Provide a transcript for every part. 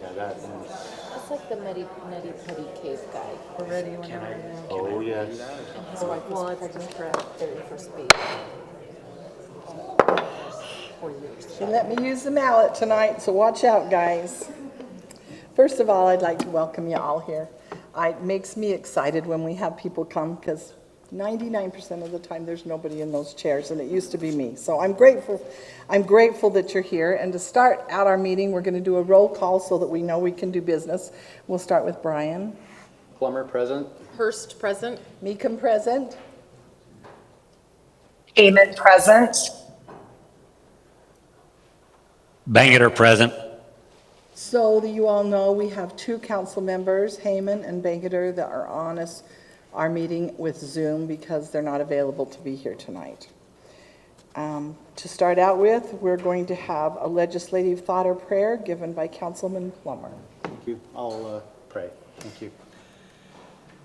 Yeah, that is. It's like the Nutty Putty Cave guy. Already when Can I I? Oh, yes. And his wife was pregnant for her very first baby. 4 years. She let me use the mallet tonight, so watch out, guys. First of all, I'd like to welcome you all here. It makes me excited when we have people come because 99% of the time there's nobody in those chairs, and it used to be me. So I'm grateful that you're here. And to start out our meeting, we're going to do a roll call so that we know we can do business. We'll start with Brian. Plummer present. Hurst present. Meekum present. Heyman present. Bangeter present. So that you all know, we have 2 council members, Heyman and Bangeter, that are on our meeting with Zoom because they're not available to be here tonight. To start out with, we're going to have a legislative thought or prayer given by Councilman Plummer. Thank you. I'll pray. Thank you.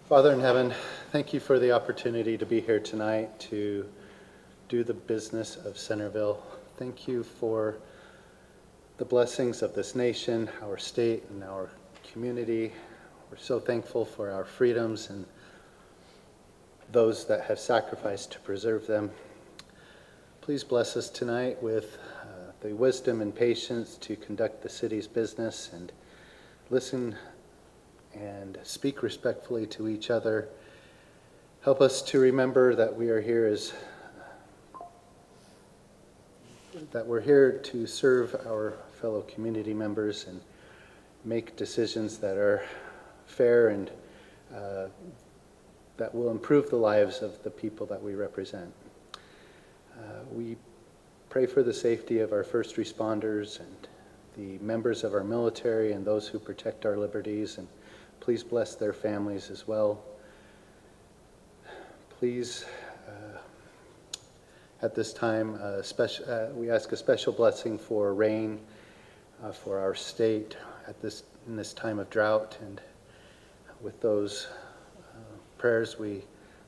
Father in heaven, thank you for the opportunity to be here tonight to do the business of Centerville. Thank you for the blessings of this nation, our state, and our community. We're so thankful for our freedoms and those that have sacrificed to preserve them. Please bless us tonight with the wisdom and patience to conduct the city's business and listen and speak respectfully to each other. Help us to remember that we are here we're here to serve our fellow community members and make decisions that are fair and that will improve the lives of the people that we represent. We pray for the safety of our first responders and the members of our military and those who protect our liberties, and please bless their families as well. Please, at this time, we ask a special blessing for rain for our state in this time of drought. And with those prayers,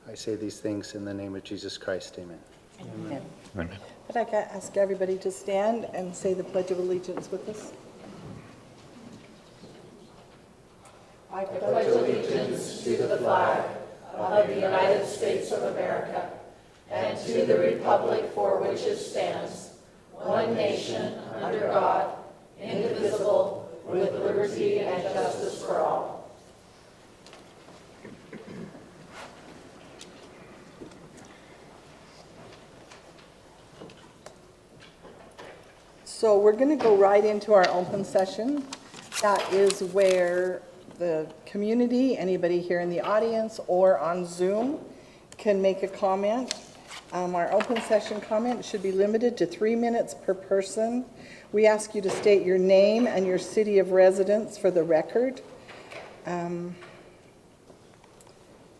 I say these things in the name of Jesus Christ. Amen. Amen. Amen. I'd like to ask everybody to stand and say the Pledge of Allegiance with us. I pledge allegiance to the flag of the United States of America and to the republic for which it stands, one nation, under God, indivisible, with liberty and justice for all. So we're going to go right into our open session. That is where the community, anybody here in the audience or on Zoom, can make a comment. Our open session comment should be limited to 3 minutes per person. We ask you to state your name and your city of residence for the record. And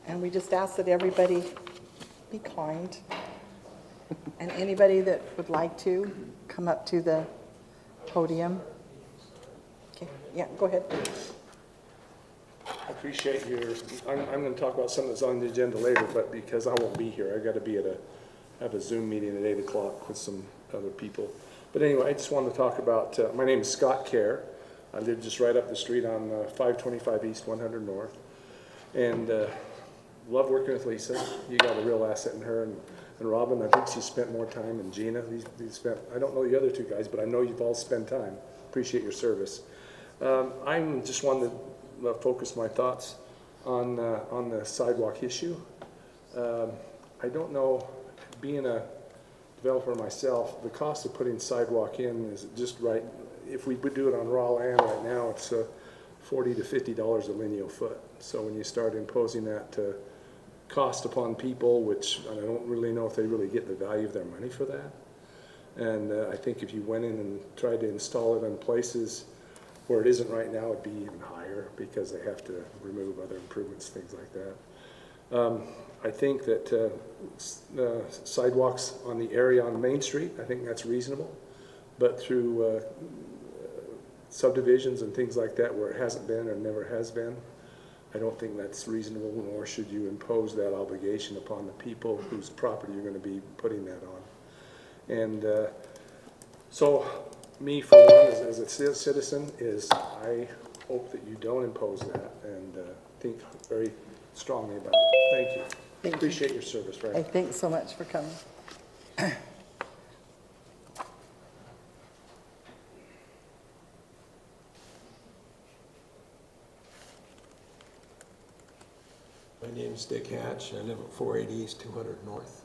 we just ask that everybody be kind. And anybody that would like to come up to the podium. Okay, yeah, go ahead. I appreciate I'm going to talk about something that's on the agenda later, but because I won't be here, I got to be have a Zoom meeting at 8 o'clock with some other people. But anyway, I just wanted to talk about, my name is Scott Kerr. I live just right up the street on 525 East, 100 North. And love working with Lisa. You got a real asset in her. And Robin, I think she spent more time, and Gina, I don't know the other 2 guys, but I know you've all spent time. Appreciate your service. I just wanted to focus my thoughts on the sidewalk issue. I don't know, being a developer myself, the cost of putting sidewalk in is just right. If we would do it on raw land right now, it's $40 to $50 a lineal foot. So when you start imposing that cost upon people, which I don't really know if they really get the value of their money for that. And I think if you went in and tried to install it in places where it isn't right now, it'd be even higher because they have to remove other improvements, things like that. I think that sidewalks on the area on Main Street, I think that's reasonable. But through subdivisions and things like that where it hasn't been or never has been, I don't think that's reasonable, nor should you impose that obligation upon the people whose property you're going to be putting that on. And so me for one, as a citizen, is I hope that you don't impose that and think very strongly about it. Thank you. Thank you. Appreciate your service, Hey, right? thanks so much for coming. My name's Dick Hatch. I live at 480 East 200 North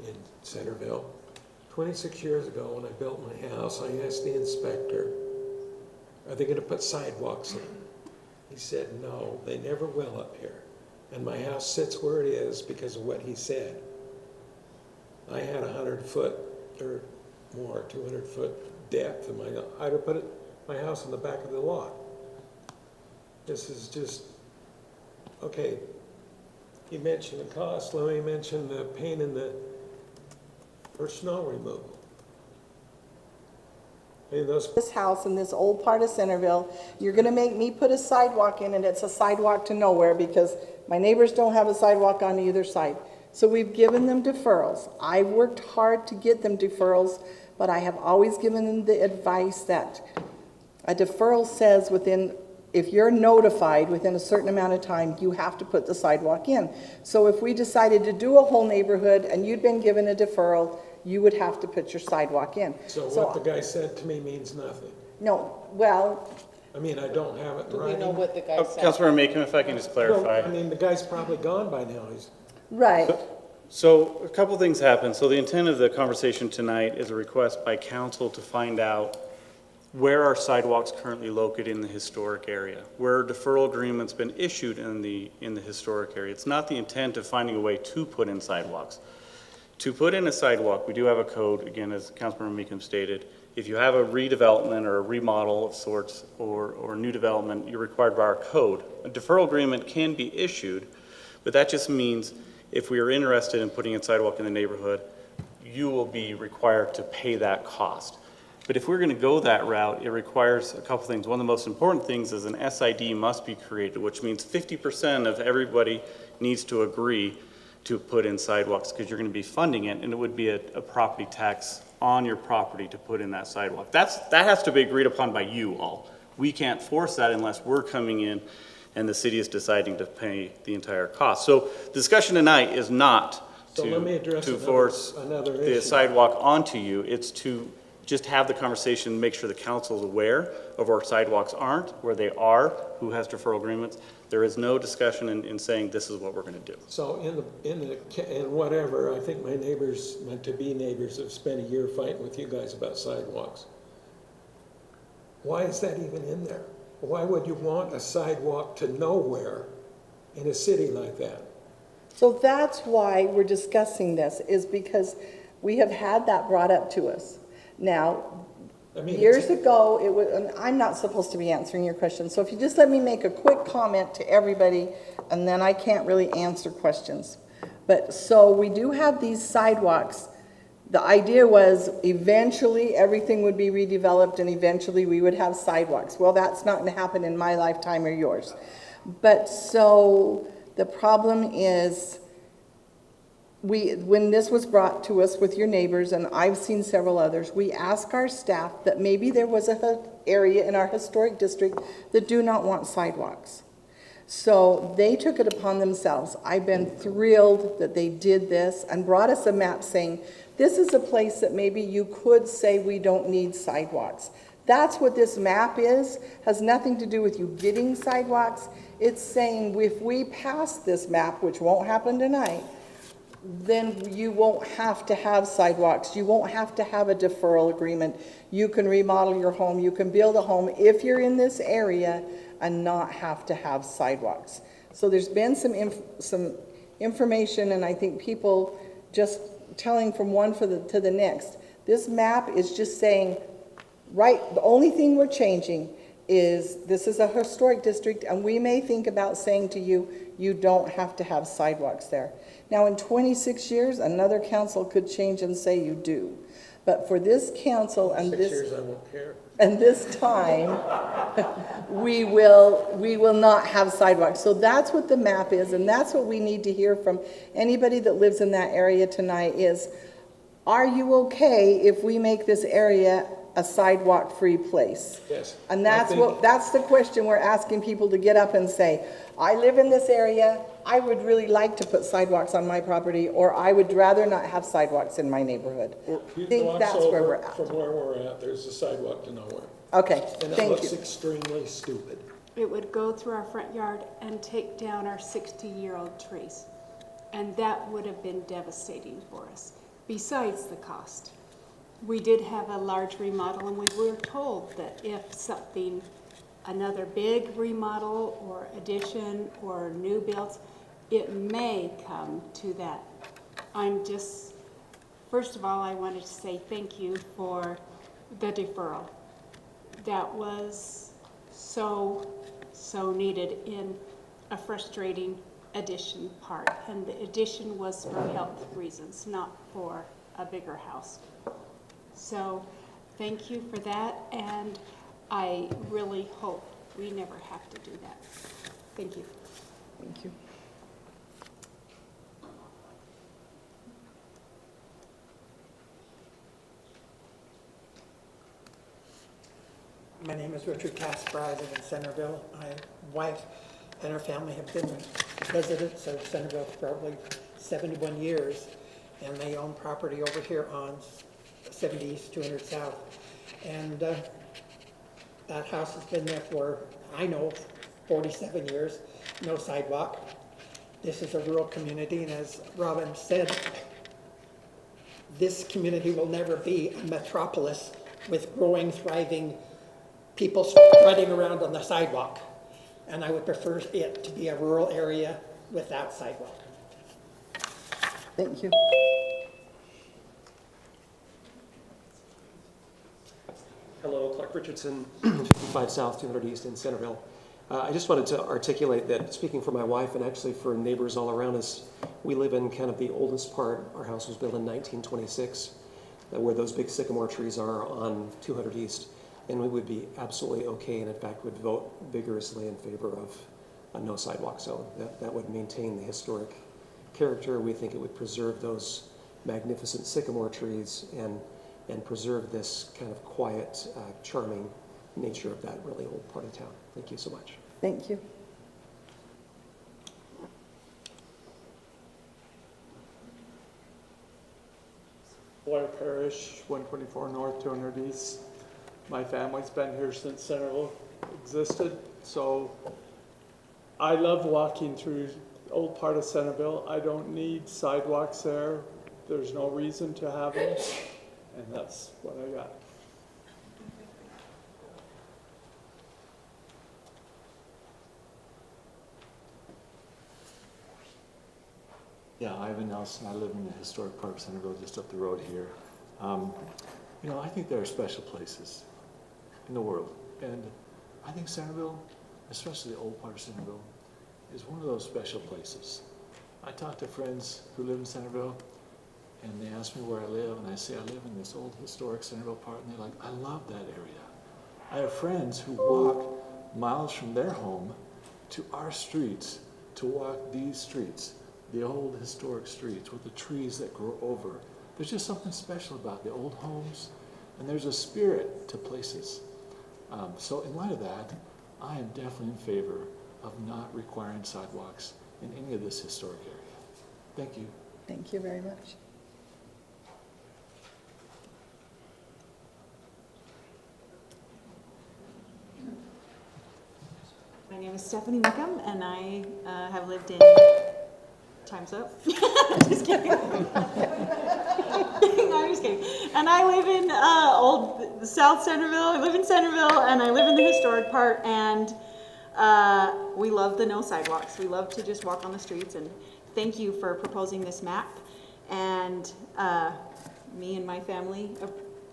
in Centerville. 26 years ago, when I built my house, I asked the inspector, are they gonna put sidewalks in? He said, no, they never will up here. And my house sits where it is because of what he said. I had 100-foot or more, 200-foot depth in my, I'd have put my house in the back of the lot. This is just, okay. You mentioned the cost, let me mention the pain in the, for snow removal. Hey, those, This house in this old part of Centerville, you're gonna make me put a sidewalk in, and it's a sidewalk to nowhere because my neighbors don't have a sidewalk on either side. So we've given them deferrals. I worked hard to get them deferrals, but I have always given them the advice that a deferral says within, if you're notified within a certain amount of time, you have to put the sidewalk in. So if we decided to do a whole neighborhood and you'd been given a deferral, you would have to put your sidewalk in. so what the guy said to me means nothing. No, well, I mean, I don't have it in Do we know writing. what the guy Oh, said? Councilmember Meekum, if I can just No, clarify. I mean, the guy's probably gone by now. He's, right. So a couple things happened. So the intent of the conversation tonight is a request by council to find out where are sidewalks currently located in the historic area, where deferral agreements been issued in the historic area. It's not the intent of finding a way to put in sidewalks. To put in a sidewalk, we do have a code, again, as Councilmember Meekum stated. If you have a redevelopment or a remodel of sorts or new development, you're required by our code. A deferral agreement can be issued, but that just means if we are interested in putting in sidewalk in the neighborhood, you will be required to pay that cost. But if we're going to go that route, it requires a couple things. One of the most important things is an SID must be created, which means 50% of everybody needs to agree to put in sidewalks because you're going to be funding it, and it would be a property tax on your property to put in that sidewalk. That has to be agreed upon by you all. We can't force that unless we're coming in and the city is deciding to pay the entire cost. So the discussion tonight is not So let me address to another- force another the issue. sidewalk onto you. It's to just have the conversation, make sure the council is aware of where sidewalks aren't, where they are, who has deferral agreements. There is no discussion in saying this is what we're going to do. so in whatever, I think my neighbors, my to-be neighbors have spent a year fighting with you guys about sidewalks. Why is that even in there? Why would you want a sidewalk to nowhere in a city like that? So that's why we're discussing this, is because we have had that brought up to us. Now, I mean, years ago, it was, and I'm not supposed to be answering your question, so if you just let me make a quick comment to everybody, and then I can't really answer questions. But, so we do have these sidewalks. The idea was eventually everything would be redeveloped and eventually we would have sidewalks. Well, that's not going to happen in my lifetime or yours. But so the problem is, when this was brought to us with your neighbors, and I've seen several others, we asked our staff that maybe there was an area in our historic district that do not want sidewalks. So they took it upon themselves. I've been thrilled that they did this and brought us a map saying, this is a place that maybe you could say we don't need sidewalks. That's what this map is, has nothing to do with you getting sidewalks. It's saying if we pass this map, which won't happen tonight, then you won't have to have sidewalks. You won't have to have a deferral agreement. You can remodel your home. You can build a home if you're in this area and not have to have sidewalks. So there's been some information, and I think people just telling from one to the next. This map is just saying, right, the only thing we're changing is this is a historic district, and we may think about saying to you, you don't have to have sidewalks there. Now, in 26 years, another council could change and say you do. But for this council and 6 this... years, I won't care. And this time, we will not have sidewalks. So that's what the map is, and that's what we need to hear from anybody that lives in that area tonight is, are you okay if we make this area a sidewalk-free place? Yes. And I think- that's the question we're asking people to get up and say, I live in this area, I would really like to put sidewalks on my property, or I would rather not have sidewalks in my neighborhood. I think that's where we're at. From where we're at, there's a sidewalk to nowhere. Okay, And it thank looks you. extremely stupid. It would go through our front yard and take down our 60-year-old trees. And that would have been devastating for us, besides the cost. We did have a large remodel, and we were told that if something, another big remodel or addition or new builds, it may come to that. First of all, I wanted to say thank you for the deferral. That was so needed in a frustrating addition part. And the addition was for health reasons, not for a bigger house. So thank you for that, and I really hope we never have to do that. Thank you. Thank you. My name is Richard Casper. I live in Centerville. My wife and her family have been residents of Centerville for probably 71 years, and they own property over here on 70 East, 200 South. And that house has been there for, I know, 47 years, no sidewalk. This is a rural community, and as Robin said, this community will never be a metropolis with growing, thriving people strutting around on the sidewalk. And I would prefer it to be a rural area without sidewalk. Thank you. Hello, Clark Richardson, 55 South, 200 East in Centerville. I just wanted to articulate that, speaking for my wife and actually for neighbors all around us, we live in kind of the oldest part. Our house was built in 1926, where those big sycamore trees are on 200 East. And we would be absolutely okay, and in fact would vote vigorously in favor of a no sidewalk zone. That would maintain the historic character. We think it would preserve those magnificent sycamore trees and preserve this kind of quiet, charming nature of that really old part of town. Thank you so much. Thank you. Blair Parish, 124 North, 200 East. My family's been here since Centerville existed, so I love walking through the old part of Centerville. I don't need sidewalks there. There's no reason to have them, and that's what I got. Yeah, Ivan Nelson. I live in the historic part of Centerville, just up the road here. I think there are special places in the world, and I think Centerville, especially the old part of Centerville, is one of those special places. I talk to friends who live in Centerville, and they ask me where I live, and I say I live in this old historic Centerville part, and they're like, I love that area. I have friends who walk miles from their home to our streets to walk these streets, the old historic streets with the trees that grow over. There's just something special about the old homes, and there's a spirit to places. So in light of that, I am definitely in favor of not requiring sidewalks in any of this historic area. Thank you. Thank you very much. My name is Stephanie Wickham, and I have lived in... Time's up. Just kidding. No, I'm just kidding. And I live in old South Centerville. I live in Centerville, and I live in the historic part, and we love the no sidewalks. We love to just walk on the streets, and thank you for proposing this map. And me and my family,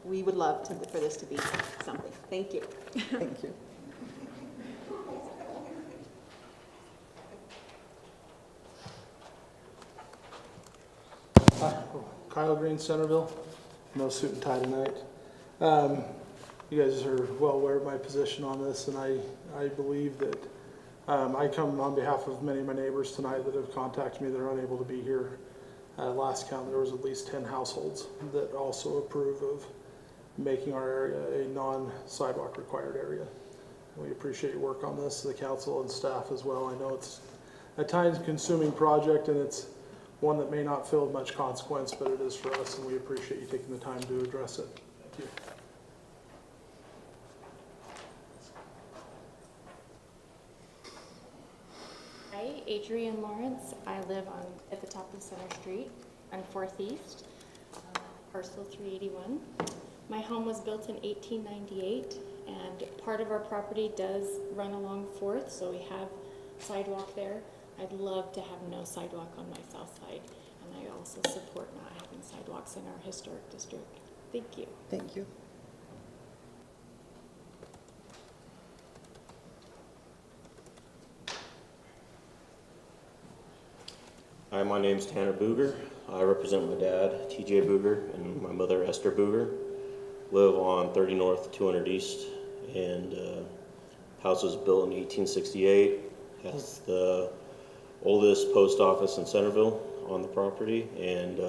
we would love for this to be something. Thank you. Thank you. Hi, Kyle Green, Centerville. No suit and tie tonight. You guys are well aware of my position on this, and I believe that I come on behalf of many of my neighbors tonight that have contacted me that are unable to be here. Last count, there was at least 10 households that also approve making our area a non-sidewalk required area. We appreciate your work on this, the council and staff as well. I know it's a time-consuming project, and it's one that may not feel much consequence, but it is for us, and we appreciate you taking the time to address it. Thank you. Hi, Adrienne Lawrence. I live at the top of Center Street on 4th East, parcel 381. My home was built in 1898, and part of our property does run along 4th, so we have sidewalk there. I'd love to have no sidewalk on my south side, and I also support not having sidewalks in our historic district. Thank you. Thank you. Hi, my name's Tanner Booger. I represent my dad, TJ Booger, and my mother, Esther Booger. Live on 30 North, 200 East, and house was built in 1868. Has the oldest post office in Centerville on the property, and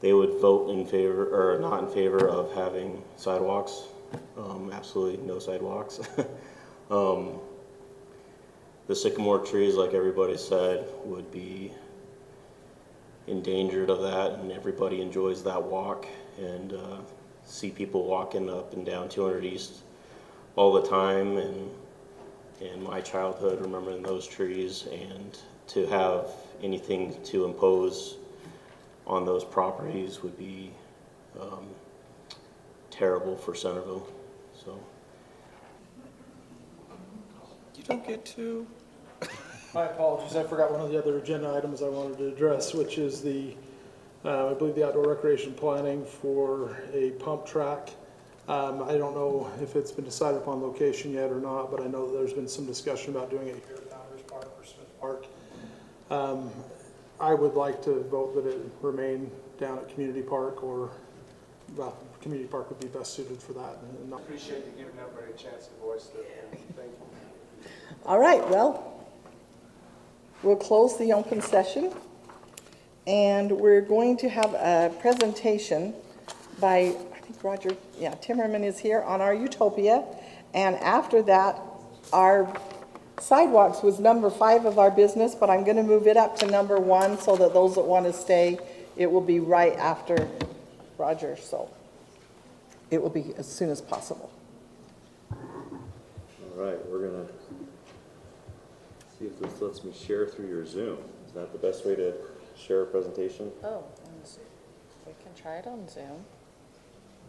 they would vote in favor, or not in favor, of having sidewalks. Absolutely no sidewalks. The sycamore trees, like everybody said, would be endangered of that, and everybody enjoys that walk, and see people walking up and down 200 East all the time, and my childhood remembering those trees, and to have anything to impose on those properties would be terrible for Centerville. So You don't get to. My apologies, I forgot one of the other agenda items I wanted to address, which is the, I believe the outdoor recreation planning for a pump track. I don't know if it's been decided upon location yet or not, but I know that there's been some discussion about doing it here at Founders Park or Smith Park. I would like to vote that it remain down at Community Park, or, well, Community Park would be best suited for that. And not. Appreciate you giving everybody a chance to voice their opinion. Thank you. All right, well, we'll close the open session, and we're going to have a presentation by, I think Roger, Timmerman is here on our Utopia, and after that, our sidewalks was number 5 of our business, but I'm going to move it up to number 1 so that those that want to stay, it will be right after Roger, so it will be as soon as possible. All right, we're going to see if this lets me share through your Zoom. Is that the best way to share a presentation? Oh, we can try it on Zoom.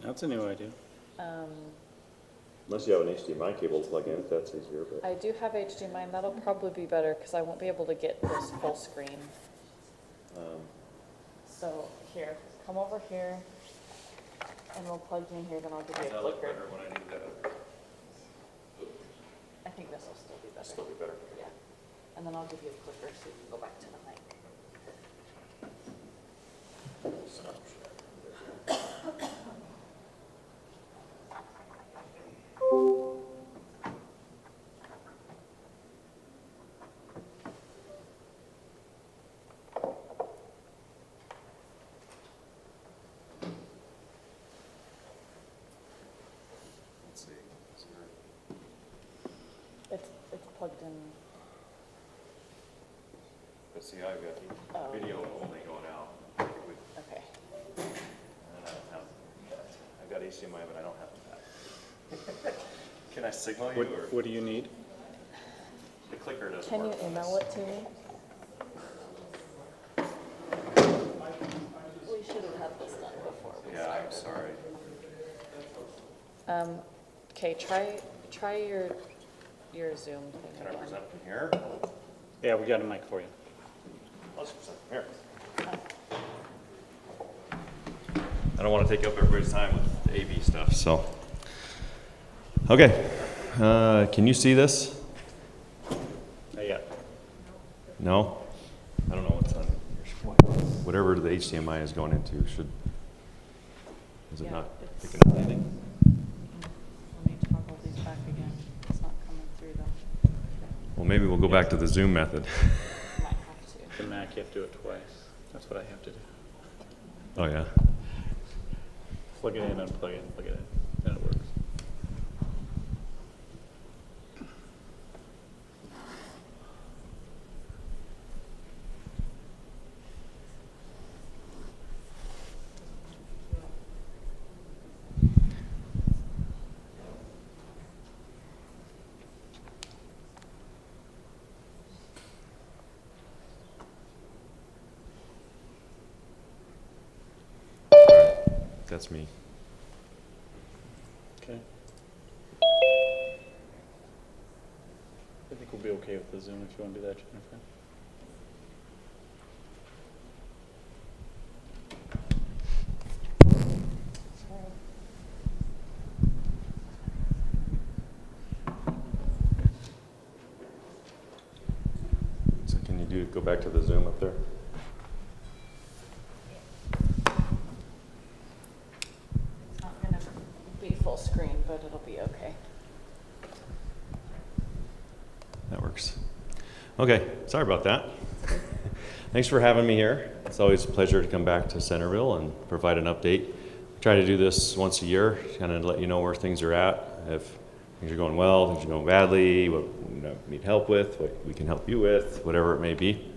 That's a new idea. Unless you have an HDMI cable to plug in, if that's easier. But I do have HDMI, and that'll probably be better because I won't be able to get this full screen. So here, come over here, and we'll plug you in here, then I'll give you a clicker. when I need that. I think this will still be better. Still be better. Yeah. And then I'll give you a clicker so you can go back to the mic. It's plugged in. But see, I've got video only going out. Okay. I've got HDMI, but I don't have that. Can I signal you? What do you need? The clicker doesn't Can you work. email it to me? We should have had this done before. Yeah, I'm sorry. Okay, try your Zoom thing. Can I present from here? Yeah, we got a mic for you. Let's present from here. I don't want to take up everybody's time with the AV stuff, so. Okay, can you see this? Not yet. No? I don't know what's on your whatever the HDMI is going into is it not picking up anything? Let me toggle these back again. It's not coming through them. Well, maybe we'll go back to the Zoom method. Might have to. The Mac, you have to do it twice. That's what I have to do. Oh, yeah. plug it in, unplug it, plug it in, and it works. That's me. Okay. I think we'll be okay with the Zoom if you want to do that, Jennifer. So can you go back to the Zoom up there? It's not gonna be full screen, but it'll be okay. That works. Okay, sorry about that. Thanks for having me here. It's always a pleasure to come back to Centerville and provide an update. Try to do this once a year, kind of let you know where things are at, if things are going well, things are going badly, what you need help with, what we can help you with, whatever it may be.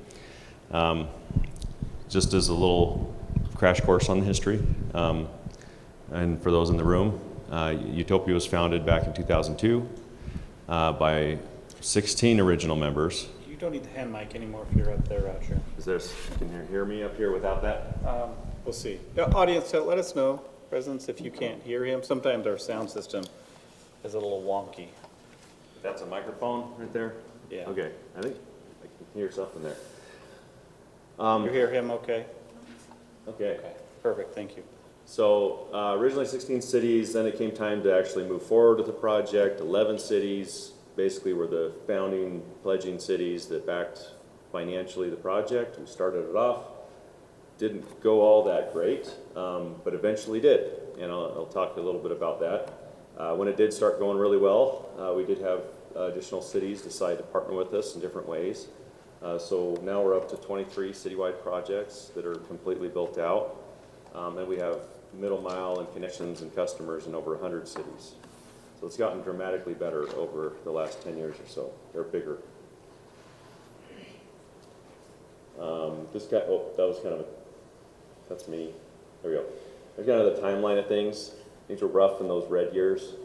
Just as a little crash course on the history, and for those in the room, UTOPIA was founded back in 2002 by 16 original members. You don't need the hand mic anymore if you're up there, Roger. Can you hear me up here without that? We'll see. Audience, let us know, residents, if you can't hear him. Sometimes our sound system is a little wonky. That's a microphone right there? Yeah. Okay, I think I can hear something there. You hear him okay? Okay. Okay, perfect, thank you. So originally 16 cities, then it came time to actually move forward with the project. 11 cities basically were the founding, pledging cities that backed financially the project. We started it off. Didn't go all that great, but eventually did. And I'll talk a little bit about that. When it did start going really well, we did have additional cities decide to partner with us in different ways. So now we're up to 23 citywide projects that are completely built out. And we have middle mile and connections and customers in over 100 cities. So it's gotten dramatically better over the last 10 years or so. They're bigger. This guy, oh, that was kind of that's me. There we go. There's kind of the timeline of things. Things were rough in those red years,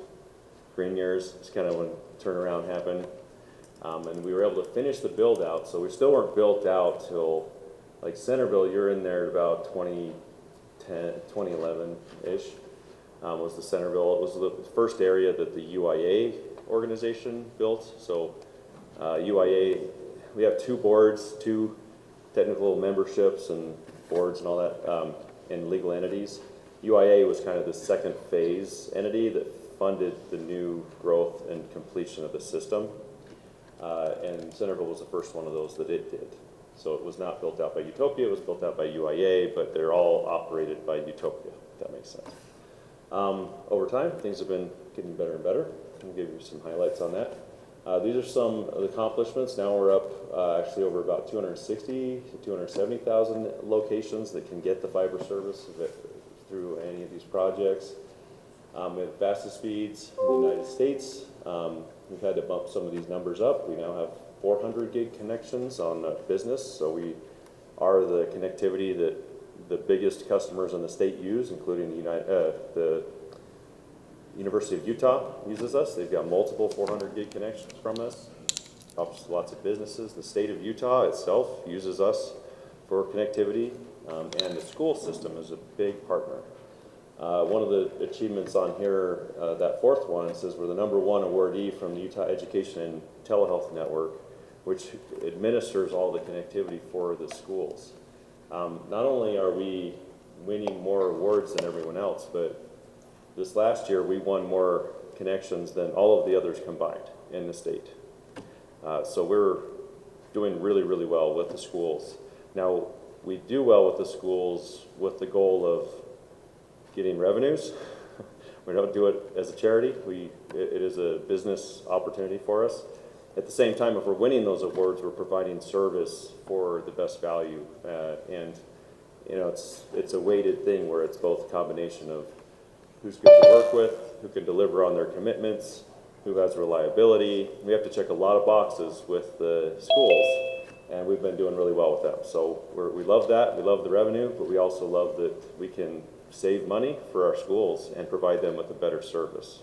green years. It's kind of when turnaround happened. And we were able to finish the build out. So we still weren't built out till, like Centerville, you're in there about 2011-ish, was the Centerville. It was the first area that the UIA organization built. So UIA, we have two boards, two technical memberships and boards and all that, and legal entities. UIA was kind of the second phase entity that funded the new growth and completion of the system. And Centerville was the first one of those that it did. So it was not built out by UTOPIA, it was built out by UIA, but they're all operated by UTOPIA, if that makes sense. Over time, things have been getting better and better. I'll give you some highlights on that. These are some of the accomplishments. Now we're up actually over about 260 to 270,000 locations that can get the fiber service through any of these projects. We have fastest speeds in the United States. We've had to bump some of these numbers up. We now have 400 gig connections on business, so we are the connectivity that the biggest customers in the state use, including the University of Utah uses us. They've got multiple 400 gig connections from us. Helps lots of businesses. The state of Utah itself uses us for connectivity, and the school system is a big partner. One of the achievements on here, that fourth one, says we're the #1 awardee from the Utah Education and Telehealth Network, which administers all the connectivity for the schools. Not only are we winning more awards than everyone else, but this last year we won more connections than all of the others combined in the state. So we're doing really, really well with the schools. Now, we do well with the schools with the goal of getting revenues. We don't do it as a charity. It is a business opportunity for us. At the same time, if we're winning those awards, we're providing service for the best value. And you know, it's a weighted thing where it's both a combination of who's good to work with, who can deliver on their commitments, who has reliability. We have to check a lot of boxes with the schools, and we've been doing really well with them. So we love that, we love the revenue, but we also love that we can save money for our schools and provide them with a better service.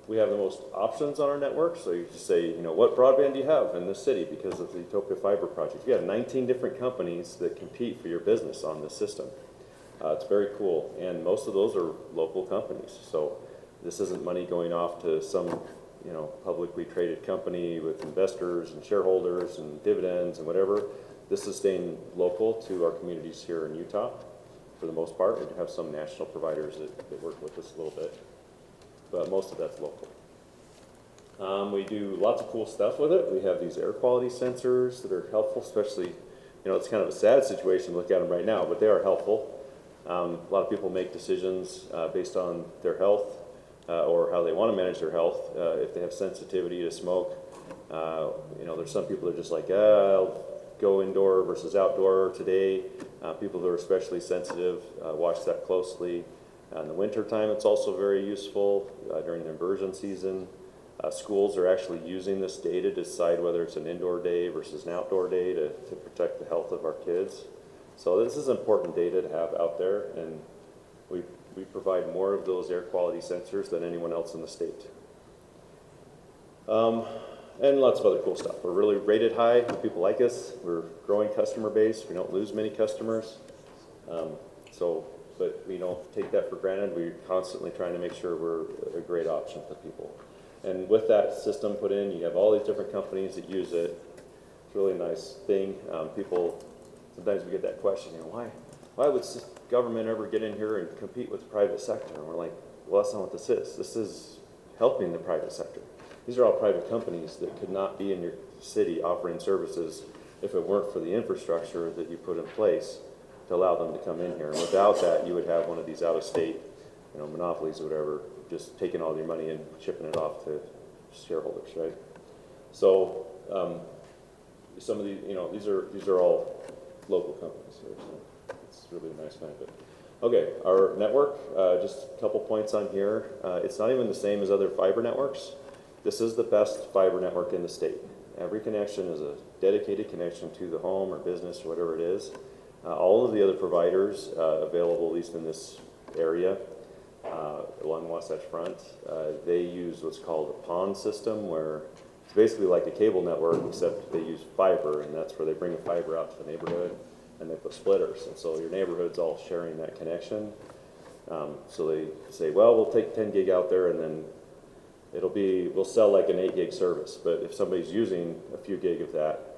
We have the most options on our network, so you just say, what broadband do you have in this city because of the UTOPIA Fiber project? You have 19 different companies that compete for your business on this system. It's very cool, and most of those are local companies. So this isn't money going off to some, publicly traded company with investors and shareholders and dividends and whatever. This is staying local to our communities here in Utah for the most part. We have some national providers that work with us a little bit, but most of that's local. We do lots of cool stuff with it. We have these air quality sensors that are helpful, especially, it's kind of a sad situation to look at them right now, but they are helpful. A lot of people make decisions based on their health or how they want to manage their health. If they have sensitivity to smoke, there's some people that are just like, I'll go indoor versus outdoor today. People who are especially sensitive, watch that closely. In the winter time, it's also very useful during the inversion season. Schools are actually using this data to decide whether it's an indoor day versus an outdoor day to protect the health of our kids. So this is important data to have out there, and we provide more of those air quality sensors than anyone else in the state. And lots of other cool stuff. We're really rated high. People like us. We're growing customer base. We don't lose many customers. But we don't take that for granted. We're constantly trying to make sure we're a great option for people. And with that system put in, you have all these different companies that use it. It's a really nice thing. Sometimes we get that question, why would government ever get in here and compete with the private sector? And we're like, well, that's not what this is. This is helping the private sector. These are all private companies that could not be in your city offering services if it weren't for the infrastructure that you put in place to allow them to come in here. And without that, you would have one of these out-of-state, monopolies or whatever, just taking all your money and shipping it off to shareholders, right? So some of these, these are all local companies. So it's really a nice benefit. Okay, our network, just a couple points on here. It's not even the same as other fiber networks. This is the best fiber network in the state. Every connection is a dedicated connection to the home or business or whatever it is. All of the other providers available, at least in this area, along Wasatch Front, they use what's called a PON system, where it's basically like a cable network, except they use fiber, and that's where they bring the fiber out to the neighborhood, and they put splitters. And so your neighborhood's all sharing that connection. So they say, well, we'll take 10 gig out there, and then we'll sell like an 8 gig service. But if somebody's using a few gig of that,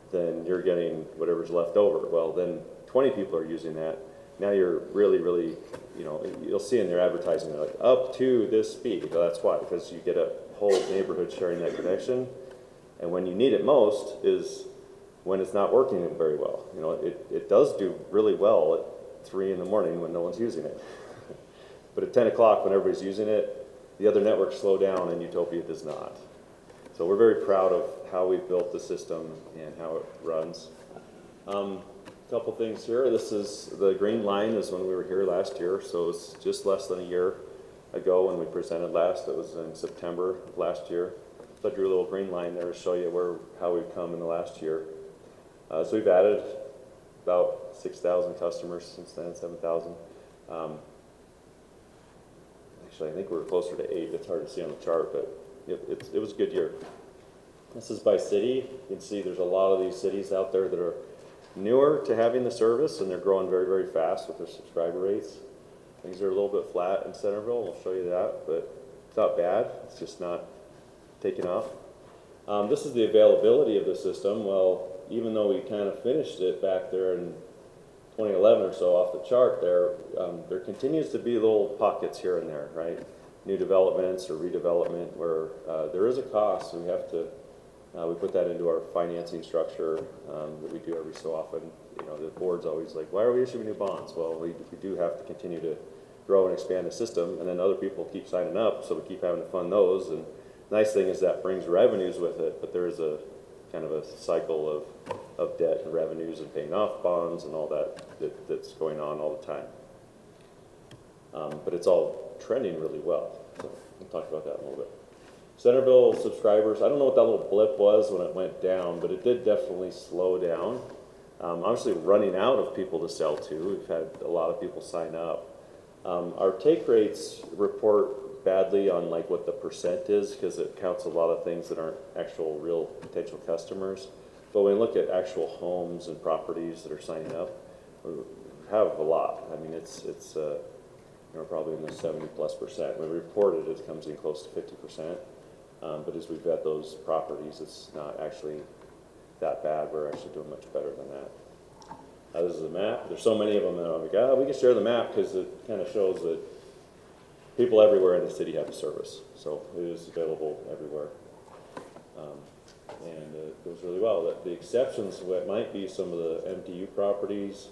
then you're getting whatever's left over. Well, then 20 people are using that. Now you're really, really, you'll see in their advertising, they're like, up to this speed. Well, that's why, because you get a whole neighborhood sharing that connection. And when you need it most is when it's not working very well. It does do really well at 3 in the morning when no one's using it. But at 10 o'clock when everybody's using it, the other networks slow down and UTOPIA does not. So we're very proud of how we've built the system and how it runs. A couple things here. This is the green line is when we were here last year, so it's just less than a year ago when we presented last. It was in September of last year. So I drew a little green line there to show you how we've come in the last year. So we've added about 6,000 customers since then, 7,000. Actually, I think we're closer to 8. It's hard to see on the chart, but it was a good year. This is by city. You can see there's a lot of these cities out there that are newer to having the service, and they're growing very, very fast with their subscriber rates. Things are a little bit flat in Centerville. We'll show you that, but it's not bad. It's just not taking off. This is the availability of the system. Well, even though we kind of finished it back there in 2011 or so off the chart there continues to be little pockets here and there, right? New developments or redevelopment where there is a cost. So we have to, we put that into our financing structure that we do every so often. The board's always like, why are we issuing new bonds? Well, we do have to continue to grow and expand the system, and then other people keep signing up, so we keep having to fund those. And the nice thing is that brings revenues with it, but there is a kind of a cycle of debt and revenues and paying off bonds and all that's going on all the time. But it's all trending really well. So we'll talk about that in a little bit. Centerville subscribers, I don't know what that little blip was when it went down, but it did definitely slow down. Obviously running out of people to sell to. We've had a lot of people sign up. Our take rates report badly on like what the percent is because it counts a lot of things that aren't actual real potential customers. But when we look at actual homes and properties that are signing up, we have a lot. I mean, it's probably in the 70+%. When we report it, it comes in close to 50%. But as we vet those properties, it's not actually that bad. We're actually doing much better than that. This is a map. There's so many of them that I'm like, we can share the map because it kind of shows that people everywhere in the city have a service. So it is available everywhere. And it goes really well. The exceptions might be some of the MDU properties.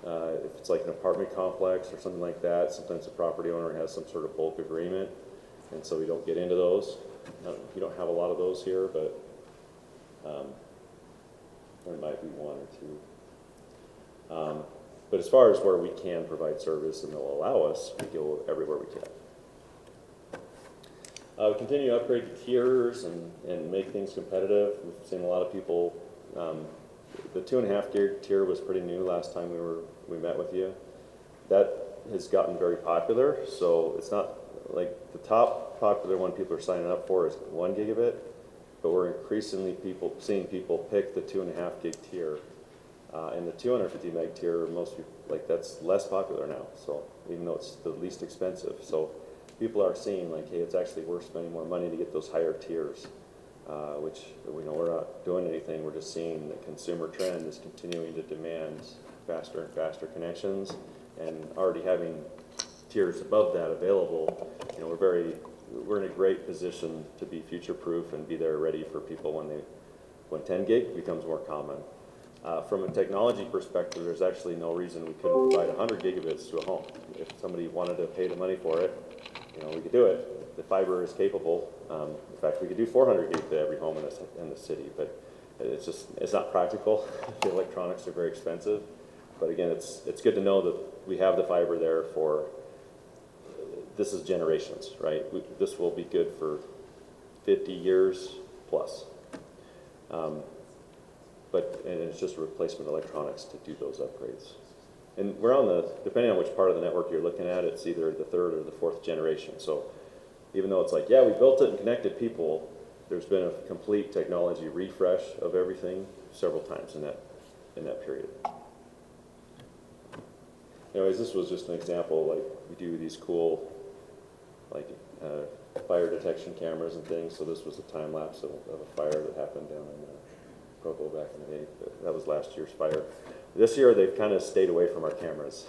If it's like an apartment complex or something like that, sometimes the property owner has some sort of bulk agreement, and so we don't get into those. You don't have a lot of those here, but there might be one or two. But as far as where we can provide service and they'll allow us, we go everywhere we can. We continue to upgrade the tiers and make things competitive. We've seen a lot of people, the 2.5 gig tier was pretty new last time we met with you. That has gotten very popular, so it's not like the top popular one people are signing up for is 1 gigabit, but we're increasingly seeing people pick the 2.5 gig tier. And the 250 meg tier, most people, like that's less popular now, so even though it's the least expensive. So people are seeing like, hey, it's actually worth spending more money to get those higher tiers, which we know we're not doing anything. We're just seeing the consumer trend is continuing to demand faster and faster connections, and already having tiers above that available. You know, we're in a great position to be future-proof and be there ready for people when 10 gig becomes more common. From a technology perspective, there's actually no reason we couldn't provide 100 gigabits to a home. If somebody wanted to pay the money for it, we could do it. The fiber is capable. In fact, we could do 400 gig to every home in the city, but it's not practical. The electronics are very expensive. But again, it's good to know that we have the fiber there for, this is generations, right? This will be good for 50 years plus. And it's just a replacement electronics to do those upgrades. And we're on depending on which part of the network you're looking at, it's either the 3rd or the 4th generation. So even though it's like, yeah, we built it and connected people, there's been a complete technology refresh of everything several times in that period. Anyways, this was just an example, like we do these cool, like fire detection cameras and things. So this was a time lapse of a fire that happened down in Provo back in the day. That was last year's fire. This year they've kind of stayed away from our cameras.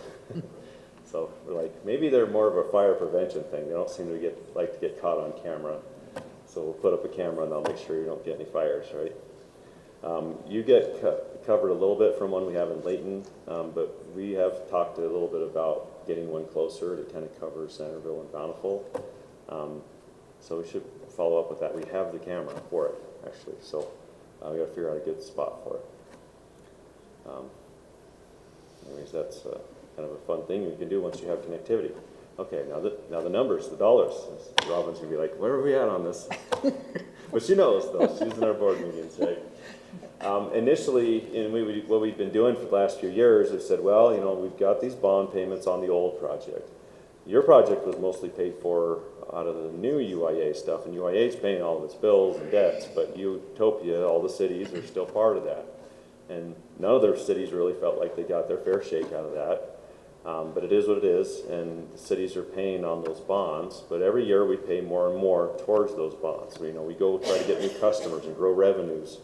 So we're like, maybe they're more of a fire prevention thing. They don't seem to like to get caught on camera. So we'll put up a camera and they'll make sure you don't get any fires, right? You get covered a little bit from one we have in Layton, but we have talked a little bit about getting one closer to kind of cover Centerville and Bountiful. So we should follow up with that. We have the camera for it, actually. So we got to figure out a good spot for it. Anyways, that's kind of a fun thing you can do once you have connectivity. Okay, now the numbers, the dollars. Robin's gonna be like, where are we at on this? But she knows, though. She's in our board meetings, right? Initially, what we've been doing for the last few years is said, well, we've got these bond payments on the old project. Your project was mostly paid for out of the new UIA stuff, and UIA is paying all of its bills and debts, but UTOPIA, all the cities, are still part of that. And none of their cities really felt like they got their fair shake out of that. But it is what it is, and the cities are paying on those bonds. But every year we pay more and more towards those bonds. We go try to get new customers and grow revenues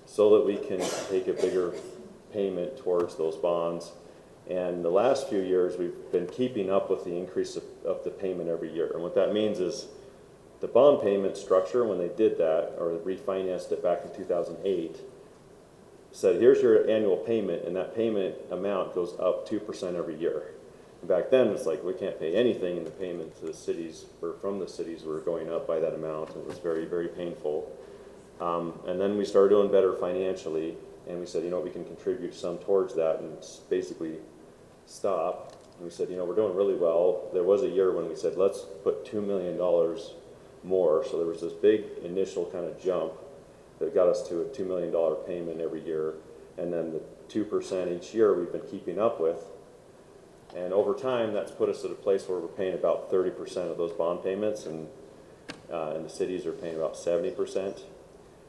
so that we can take a bigger payment towards those bonds. And the last few years we've been keeping up with the increase of the payment every year. And what that means is the bond payment structure, when they did that, or refinanced it back in 2008, said, here's your annual payment, and that payment amount goes up 2% every year. And back then, it's like, we can't pay anything, and the payment to the cities, or from the cities, were going up by that amount. It was very, very painful. And then we started doing better financially, and we said, we can contribute some towards that and basically stop. And we said, you know, we're doing really well. There was a year when we said, let's put $2 million more. So there was this big initial kind of jump that got us to a $2 million payment every year. And then the 2% each year we've been keeping up with. And over time, that's put us at a place where we're paying about 30% of those bond payments, and the cities are paying about 70%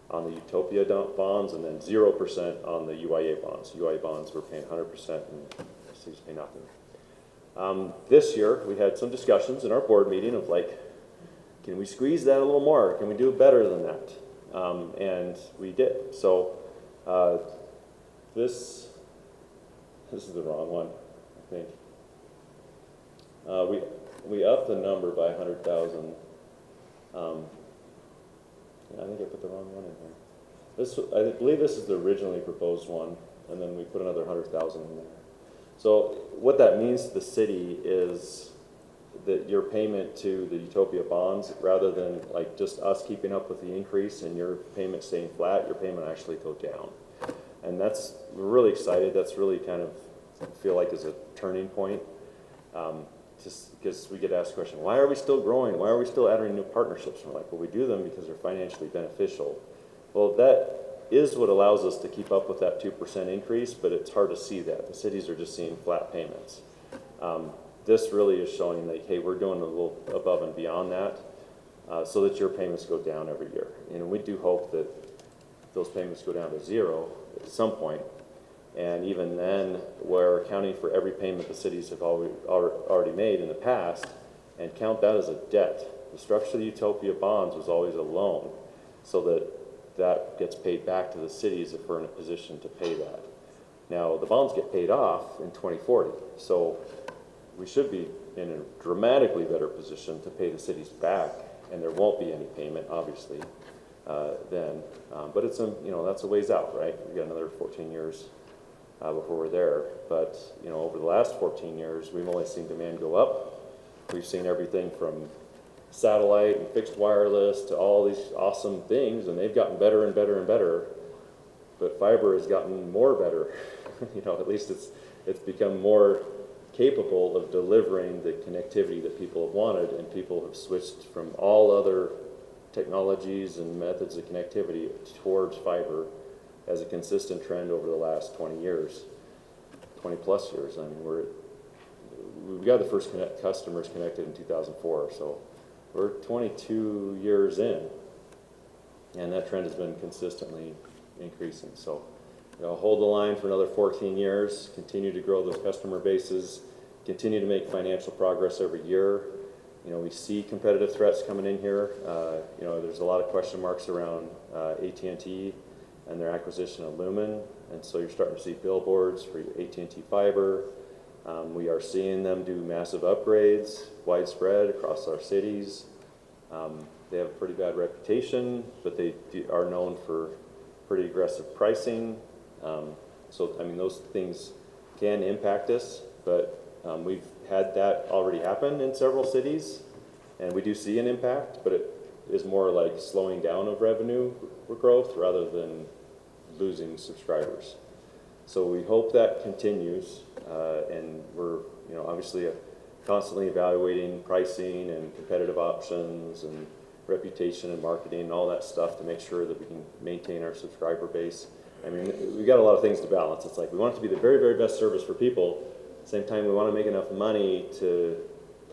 on the UTOPIA bonds, and then 0% on the UIA bonds. UIA bonds we're paying 100%, and the cities pay nothing. This year, we had some discussions in our board meeting of like, can we squeeze that a little more? Can we do better than that? And we did. So this is the wrong one, I think. We upped the number by 100,000. I think I put the wrong one in here. I believe this is the originally proposed one, and then we put another 100,000 in there. So what that means to the city is that your payment to the UTOPIA bonds, rather than like just us keeping up with the increase and your payment staying flat, your payment actually go down. And we're really excited. That's really kind of feel like is a turning point. Just because we get asked the question, why are we still growing? Why are we still adding new partnerships? And we're like, well, we do them because they're financially beneficial. Well, that is what allows us to keep up with that 2% increase, but it's hard to see that. The cities are just seeing flat payments. This really is showing that, hey, we're doing a little above and beyond that so that your payments go down every year. And we do hope that those payments go down to zero at some point. And even then, we're accounting for every payment the cities have already made in the past and count that as a debt. The structure of the UTOPIA bonds was always a loan, so that gets paid back to the cities if we're in a position to pay that. Now, the bonds get paid off in 2040, so we should be in a dramatically better position to pay the cities back, and there won't be any payment, obviously, then. But it's that's a ways out, right? We've got another 14 years before we're there. But over the last 14 years, we've only seen demand go up. We've seen everything from satellite and fixed wireless to all these awesome things, and they've gotten better and better and better. But fiber has gotten more better. At least it's become more capable of delivering the connectivity that people have wanted, and people have switched from all other technologies and methods of connectivity towards fiber as a consistent trend over the last 20 years, 20 plus years. I mean, we got the first customers connected in 2004, so we're 22 years in, and that trend has been consistently increasing. So, hold the line for another 14 years, continue to grow those customer bases, continue to make financial progress every year. We see competitive threats coming in here. There's a lot of question marks around AT&T and their acquisition of Lumen, and so you're starting to see billboards for AT&T fiber. We are seeing them do massive upgrades, widespread across our cities. They have a pretty bad reputation, but they are known for pretty aggressive pricing. Those things can impact us, but we've had that already happen in several cities, and we do see an impact, but it is more like slowing down of revenue growth rather than losing subscribers. So we hope that continues, and we're obviously constantly evaluating pricing and competitive options and reputation and marketing and all that stuff to make sure that we can maintain our subscriber base. I mean, we've got a lot of things to balance. It's like we want it to be the very, very best service for people. At the same time, we want to make enough money to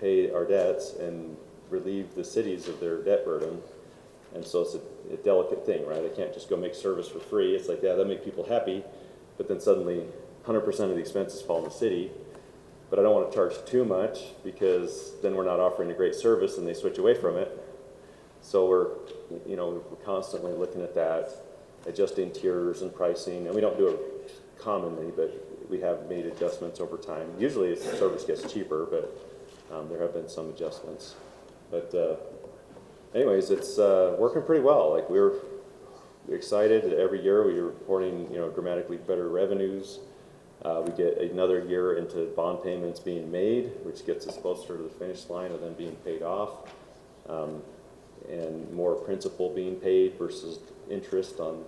pay our debts and relieve the cities of their debt burden. And so it's a delicate thing, right? I can't just go make service for free. It's like, yeah, that'll make people happy, but then suddenly 100% of the expenses fall in the city. But I don't want to charge too much because then we're not offering a great service and they switch away from it. So we're constantly looking at that, adjusting tiers and pricing, and we don't do it commonly, but we have made adjustments over time. Usually the service gets cheaper, but there have been some adjustments. But anyways, it's working pretty well. Like we're excited that every year we're reporting dramatically better revenues. We get another year into bond payments being made, which gets us closer to the finish line of them being paid off, and more principal being paid versus interest on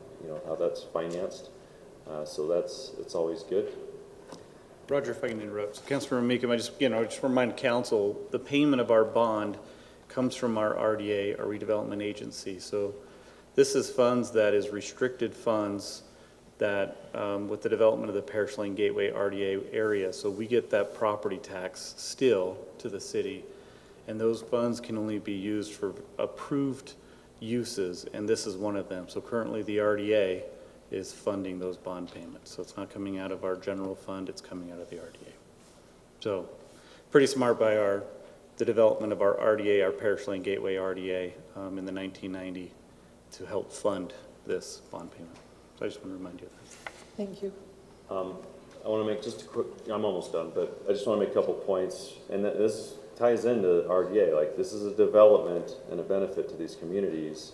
how that's financed. So it's always good. Roger, if I can interrupt. So Councilmember Meekum, I just remind council, the payment of our bond comes from our RDA, our redevelopment agency. So this is funds that is restricted funds that, with the development of the Parish Lane Gateway RDA area. So we get that property tax still to the city, and those funds can only be used for approved uses, and this is one of them. So currently the RDA is funding those bond payments. So it's not coming out of our general fund, it's coming out of the RDA. So pretty smart by the development of our RDA, our Parish Lane Gateway RDA, in the 1990 to help fund this bond payment. So I just want to remind you of that. Thank you. I want to make just a quick, I'm almost done, but I just want to make a couple points. And that this ties into RDA. Like, this is a development and a benefit to these communities.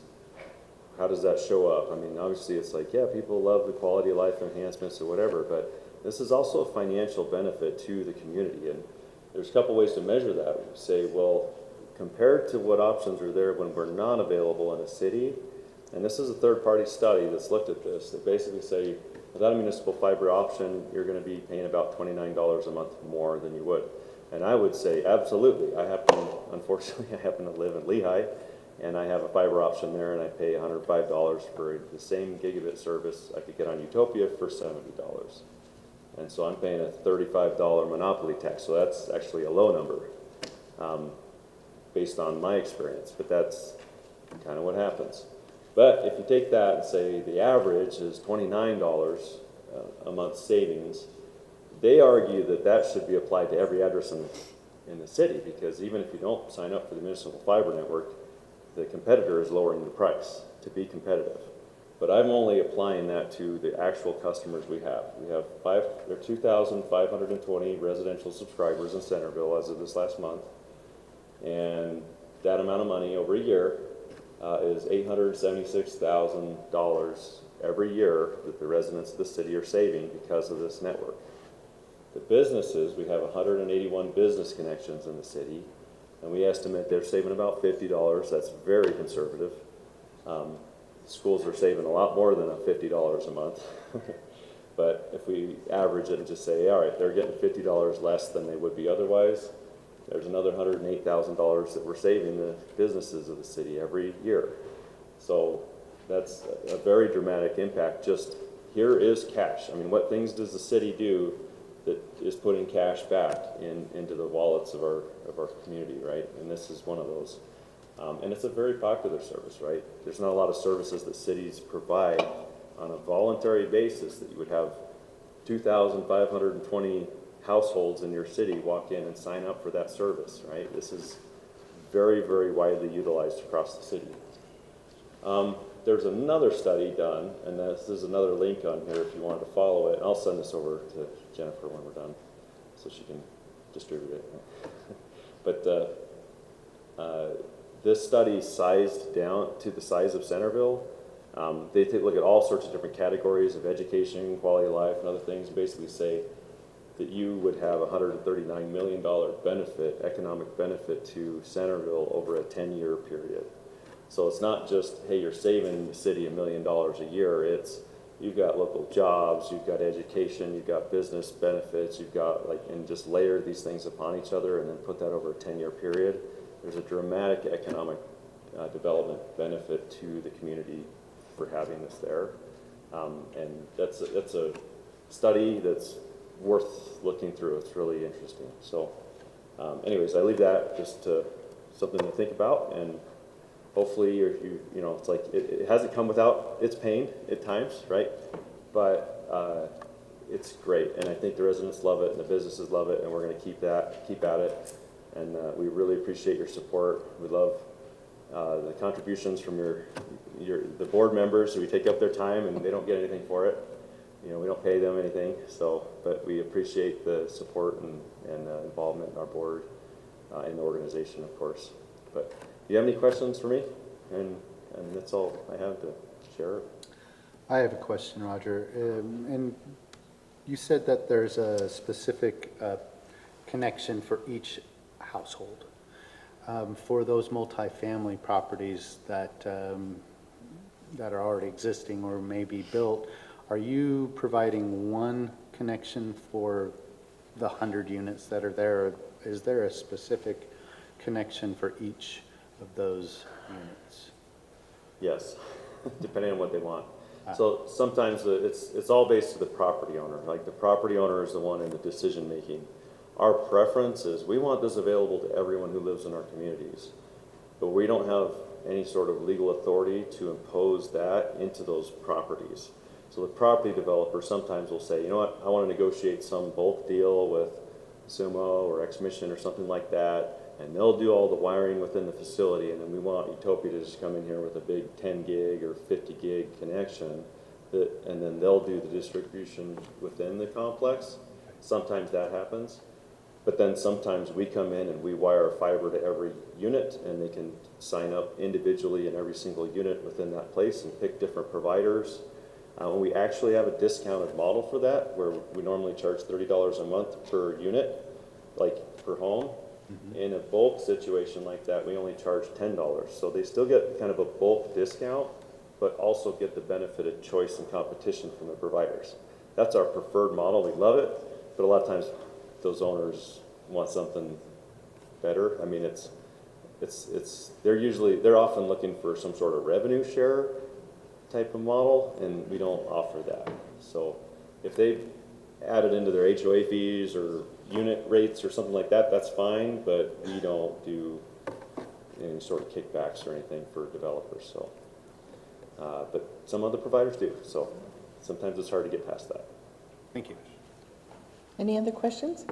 How does that show up? I mean, obviously it's like, yeah, people love the quality of life enhancements or whatever, but this is also a financial benefit to the community. And there's a couple ways to measure that. We say, well, compared to what options are there when we're not available in a city, and this is a third-party study that's looked at this, that basically say, without a municipal fiber option, you're going to be paying about $29 a month more than you would. And I would say, absolutely. Unfortunately, I happen to live in Lehigh, and I have a fiber option there, and I pay $105 for the same gigabit service I could get on Utopia for $70. And so I'm paying a $35 monopoly tax, so that's actually a low number based on my experience, but that's kind of what happens. But if you take that and say the average is $29 a month savings, they argue that that should be applied to every address in the city, because even if you don't sign up for the municipal fiber network, the competitor is lowering the price to be competitive. But I'm only applying that to the actual customers we have. There are 2,520 residential subscribers in Centerville as of this last month, and that amount of money over a year is $876,000 every year that the residents of the city are saving because of this network. The businesses, we have 181 business connections in the city, and we estimate they're saving about $50. That's very conservative. Schools are saving a lot more than $50 a month. But if we average it and just say, all right, they're getting $50 less than they would be otherwise, there's another $108,000 that we're saving the businesses of the city every year. So that's a very dramatic impact. Just here is cash. I mean, what things does the city do that is putting cash back into the wallets of our community, right? And this is one of those. And it's a very popular service, right? There's not a lot of services that cities provide on a voluntary basis that you would have 2,520 households in your city walk in and sign up for that service, right? This is very, very widely utilized across the city. There's another study done, and this is another link on here if you wanted to follow it. I'll send this over to Jennifer when we're done so she can distribute it. But this study sized down to the size of Centerville. They take a look at all sorts of different categories of education, quality of life, and other things, and basically say that you would have a $139 million benefit, economic benefit to Centerville over a 10-year period. So it's not just, hey, you're saving the city $1 million a year. It's you've got local jobs, you've got education, you've got business benefits, you've got and just layer these things upon each other and then put that over a 10-year period. There's a dramatic economic development benefit to the community for having this there. And that's a study that's worth looking through. It's really interesting. So anyways, I leave that just to something to think about, and hopefully you know, it's like it hasn't come without its pain at times, right? But it's great, and I think the residents love it and the businesses love it, and we're going to keep at it. And we really appreciate your support. We love the contributions from the board members who take up their time and they don't get anything for it. You know, we don't pay them anything. So, but we appreciate the support and involvement in our board, in the organization, of course. But do you have any questions for me? And that's all I have to share. I have a question, Roger. And you said that there's a specific connection for each household. For those multifamily properties that are already existing or may be built, are you providing one connection for the 100 units that are there? Is there a specific connection for each of those units? Yes, depending on what they want. So sometimes it's all based to the property owner. Like the property owner is the one in the decision making. Our preference is we want this available to everyone who lives in our communities, but we don't have any sort of legal authority to impose that into those properties. So the property developer sometimes will say, you know what, I want to negotiate some bulk deal with Sumo or X-Mission or something like that, and they'll do all the wiring within the facility, and then we want Utopia to just come in here with a big 10 gig or 50 gig connection, and then they'll do the distribution within the complex. Sometimes that happens, but then sometimes we come in and we wire fiber to every unit, and they can sign up individually in every single unit within that place and pick different providers. We actually have a discounted model for that, where we normally charge $30 a month per unit, like per home. In a bulk situation like that, we only charge $10. So they still get kind of a bulk discount, but also get the benefit of choice and competition from the providers. That's our preferred model. We love it, but a lot of times those owners want something better. I mean, they're often looking for some sort of revenue share type of model, and we don't offer that. So if they add it into their HOA fees or unit rates or something like that, that's fine, but we don't do any sort of kickbacks or anything for developers. So, but some other providers do. So sometimes it's hard to get past that. Thank you. Any other questions?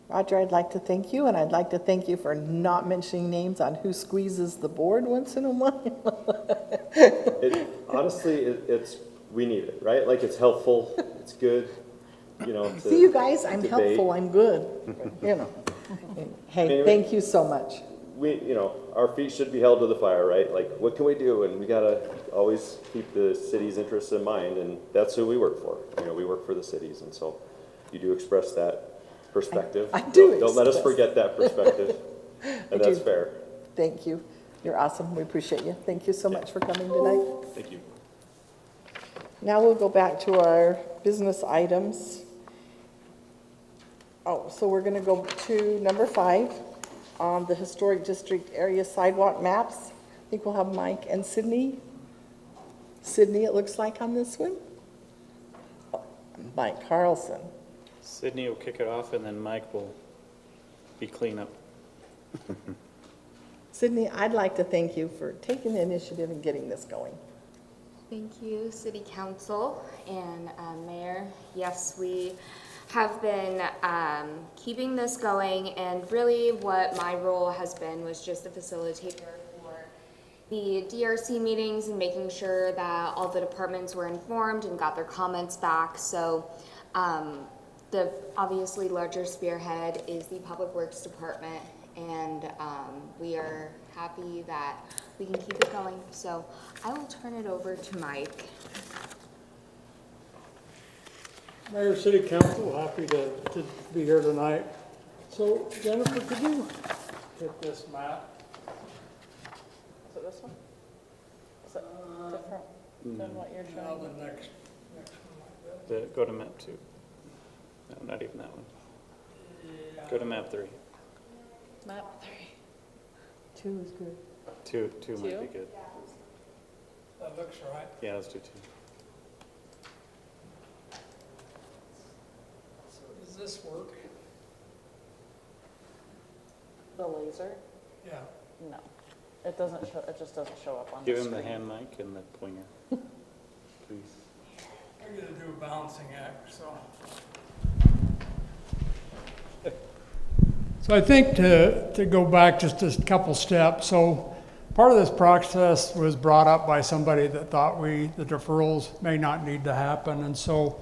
Roger, I'd like to thank you, and I'd like to thank you for not mentioning names on who squeezes the board once in a while. Honestly, we need it, right? Like, it's helpful, it's good, you know. See, you guys, I'm debate. helpful, I'm good, you know. Hey, Anyway, thank you so much. Our feet should be held to the fire, right? Like, what can we do? And we gotta always keep the city's interests in mind, and that's who we work for. You know, we work for the cities, and so you do express that perspective. I do Don't let us express. forget that perspective, and that's fair. Thank you. You're awesome. We appreciate you. Thank you so much for coming tonight. Thank you. Now we'll go back to our business items. Oh, so we're going to go to number 5 on the Historic District Area Sidewalk Maps. I think we'll have Mike and Sydney. Sydney, it looks like, on this one. Oh, Mike Carlson. Sydney will kick it off, and then Mike will be cleanup. Sydney, I'd like to thank you for taking the initiative and getting this going. Thank you, City Council and Mayor. Yes, we have been keeping this going, and really what my role has been was just a facilitator for the DRC meetings and making sure that all the departments were informed and got their comments back. So the obviously larger spearhead is the Public Works Department, and we are happy that we can keep it going. So I will turn it over to Mike. Mayor, City Council, happy to be here tonight. So Jennifer, could you hit this map? Is it this one? Is it different than what you're Now showing? the next one like Go to map 2. No, not even that one. Go to map 3. Map 3. 2 is good. 2 might be good. that. That looks right. Yeah, let's do 2. So does this work? The laser? Yeah. No. It doesn't show, it just doesn't show up on the Give screen. him the hand mic and the pointer, please. I'm gonna do a balancing act, so. So I think to go back just a couple steps, so part of this process was brought up by somebody that thought the deferrals may not need to happen. And so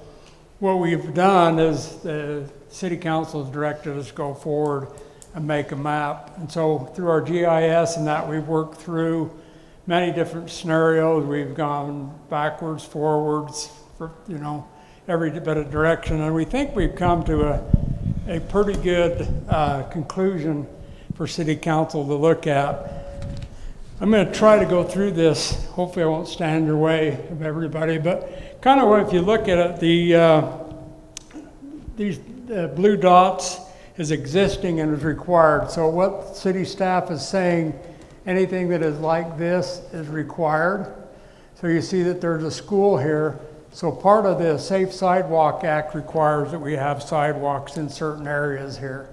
what we've done is the City Council's directed us to go forward and make a map. And so through our GIS and that, we've worked through many different scenarios. We've gone backwards, forwards, for, every bit of direction. And we think we've come to a pretty good conclusion for City Council to look at. I'm going to try to go through this. Hopefully I won't stand in your way of everybody, but kind of if you look at it, the blue dots is existing and is required. So what city staff is saying, anything that is like this is required. So you see that there's a school here. So part of the Safe Sidewalk Act requires that we have sidewalks in certain areas here.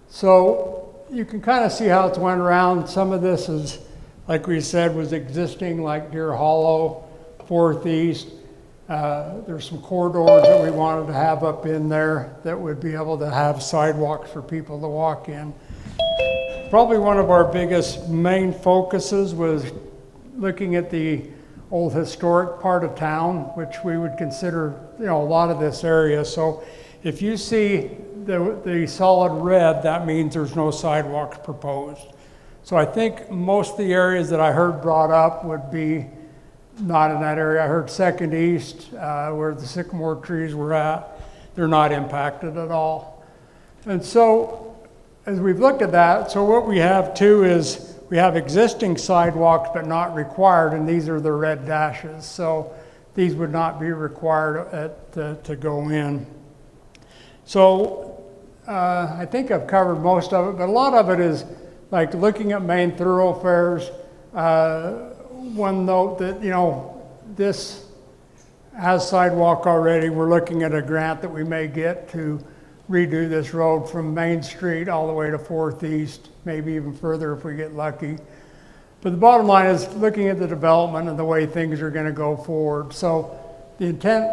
So you can kind of see how it's went around. Some of this is, like we said, was existing, like Deer Hollow, 4th East. There's some corridors that we wanted to have up in there that would be able to have sidewalks for people to walk in. Probably one of our biggest main focuses was looking at the old historic part of town, which we would consider, a lot of this area. So if you see the solid red, that means there's no sidewalks proposed. So I think most of the areas that I heard brought up would be not in that area. I heard 2nd East, where the sycamore trees were at, they're not impacted at all. And so as we've looked at that, so what we have too is we have existing sidewalks but not required, and these are the red dashes. So these would not be required to go in. So I think I've covered most of it, but a lot of it is like looking at main thoroughfares. One note that, this has sidewalk already. We're looking at a grant that we may get to redo this road from Main Street all the way to 4th East, maybe even further if we get lucky. But the bottom line is looking at the development and the way things are going to go forward. So the intent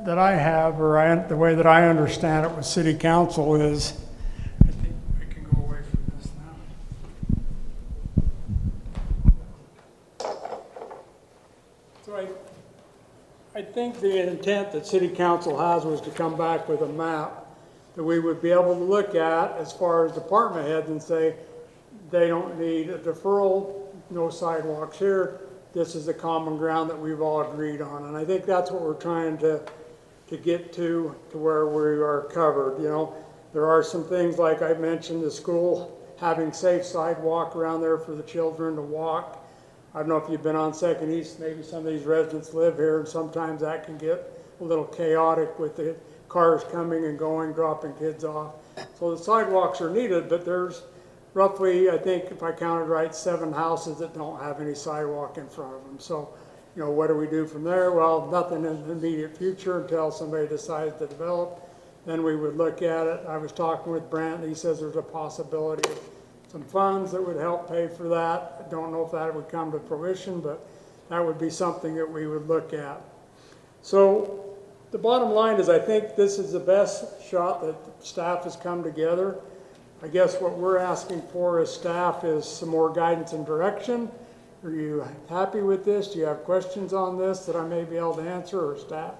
that I have, or the way that I understand it with City Council is, I think we can go away from this now. So I think the intent that City Council has was to come back with a map that we would be able to look at as far as department heads and say, they don't need a deferral, no sidewalks here. This is the common ground that we've all agreed on. And I think that's what we're trying to get to where we are covered. There are some things like I mentioned, the school having safe sidewalk around there for the children to walk. I don't know if you've been on 2nd East, maybe some of these residents live here, and sometimes that can get a little chaotic with the cars coming and going, dropping kids off. So the sidewalks are needed, but there's roughly, I think if I counted right, 7 houses that don't have any sidewalk in front of them. So, what do we do from there? Well, nothing in the immediate future until somebody decides to develop. Then we would look at it. I was talking with Brent, and he says there's a possibility of some funds that would help pay for that. I don't know if that would come to fruition, but that would be something that we would look at. So the bottom line is I think this is the best shot that staff has come together. I guess what we're asking for as staff is some more guidance and direction. Are you happy with this? Do you have questions on this that I may be able to answer, or staff?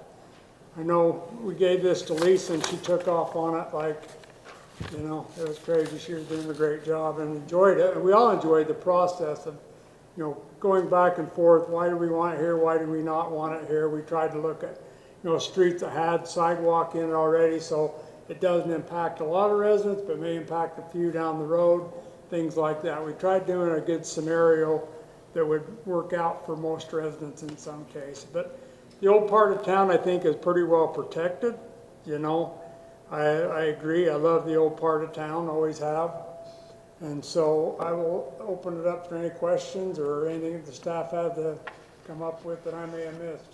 I know we gave this to Lisa and she took off on it like, it was crazy. She was doing a great job and enjoyed it. And we all enjoyed the process of, going back and forth. Why do we want it here? Why do we not want it here? We tried to look at, streets that had sidewalk in it already, so it doesn't impact a lot of residents, but may impact a few down the road, things like that. We tried doing a good scenario that would work out for most residents in some case. But the old part of town, I think, is pretty well protected. I agree. I love the old part of town, always have. And so I will open it up for any questions or anything that the staff had to come up with that I may have missed.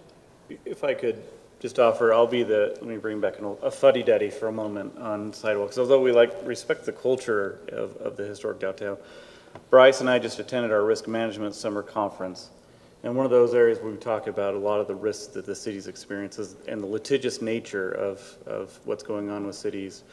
If I could just offer, let me bring back a fuddy-duddy for a moment on sidewalks. Although we respect the culture of the historic downtown, Bryce and I just attended our risk management summer conference. And one of those areas where we talk about a lot of the risks that the city's experiences and the litigious nature of what's going on with cities.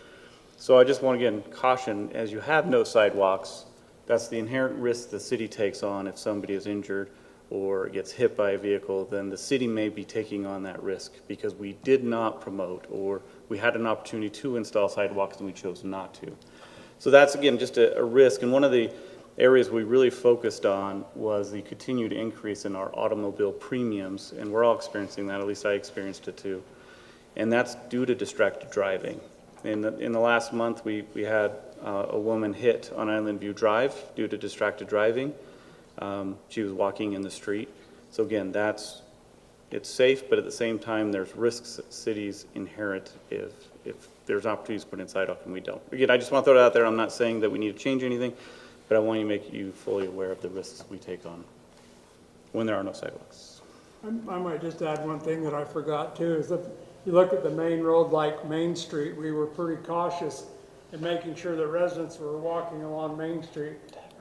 So I just want to, again, caution, as you have no sidewalks, that's the inherent risk the city takes on. If somebody is injured or gets hit by a vehicle, then the city may be taking on that risk because we did not promote, or we had an opportunity to install sidewalks and we chose not to. So that's, again, just a risk. And one of the areas we really focused on was the continued increase in our automobile premiums, and we're all experiencing that. At least I experienced it too. And that's due to distracted driving. In the last month, we had a woman hit on Island View Drive due to distracted driving. She was walking in the street. So again, it's safe, but at the same time, there's risks that cities inherit if there's opportunities to put in sidewalk and we don't. Again, I just want to throw it out there. I'm not saying that we need to change anything, but I want to make you fully aware of the risks we take on when there are no sidewalks. I might just add one thing that I forgot too, is if you look at the main road like Main Street, we were pretty cautious in making sure the residents were walking along Main Street,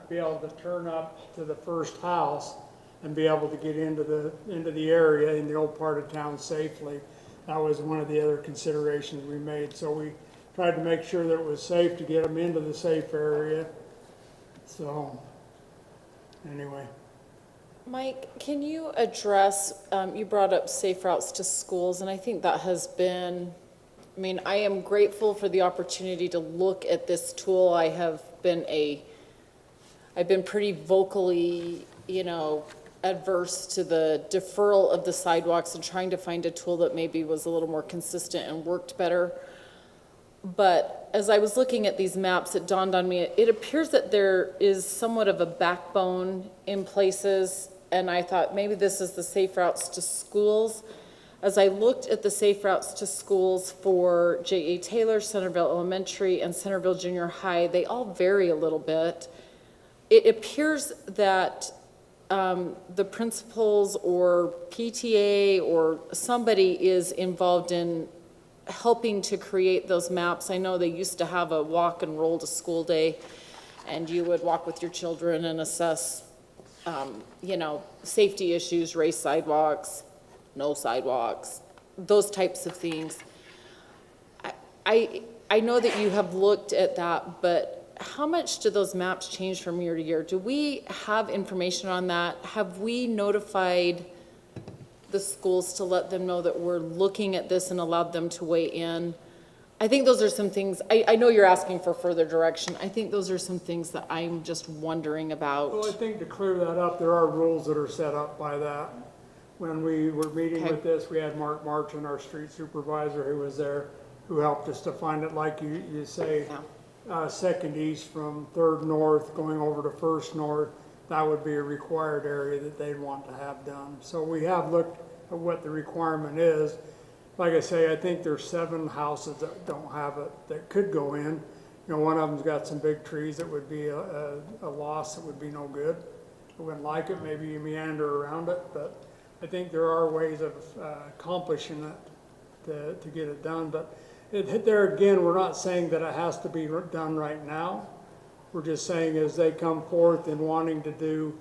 be able to turn up to the first house and be able to get into the area in the old part of town safely. That was one of the other considerations we made. So we tried to make sure that it was safe to get them into the safe area. So, anyway. Mike, can you address, you brought up safe routes to schools, and I think that has been, I mean, I am grateful for the opportunity to look at this tool. I've been pretty vocally, adverse to the deferral of the sidewalks and trying to find a tool that maybe was a little more consistent and worked better. But as I was looking at these maps, it dawned on me, it appears that there is somewhat of a backbone in places, and I thought maybe this is the safe routes to schools. As I looked at the safe routes to schools for J.A. Taylor, Centerville Elementary, and Centerville Junior High, they all vary a little bit. It appears that the principals or PTA or somebody is involved in helping to create those maps. I know they used to have a walk and roll to school day, and you would walk with your children and assess, safety issues, race sidewalks, no sidewalks, those types of things. I know that you have looked at that, but how much do those maps change from year to year? Do we have information on that? Have we notified the schools to let them know that we're looking at this and allowed them to weigh in? I think those are some things, I know you're asking for further direction. I think those are some things that I'm just wondering about. Well, I think to clear that up, there are rules that are set up by that. When we were meeting with this, we had Mark Marchand, our street supervisor, who was there, who helped us to find it, like you say, second east from third north going over to first north. That would be a required area that they'd want to have done. So we have looked at what the requirement is. Like I say, I think there's 7 houses that don't have it that could go in. One of them's got some big trees that would be a loss that would be no good. I wouldn't like it, maybe you meander around it, but I think there are ways of accomplishing it to get it done. But there again, we're not saying that it has to be done right now. We're just saying as they come forth and wanting to do,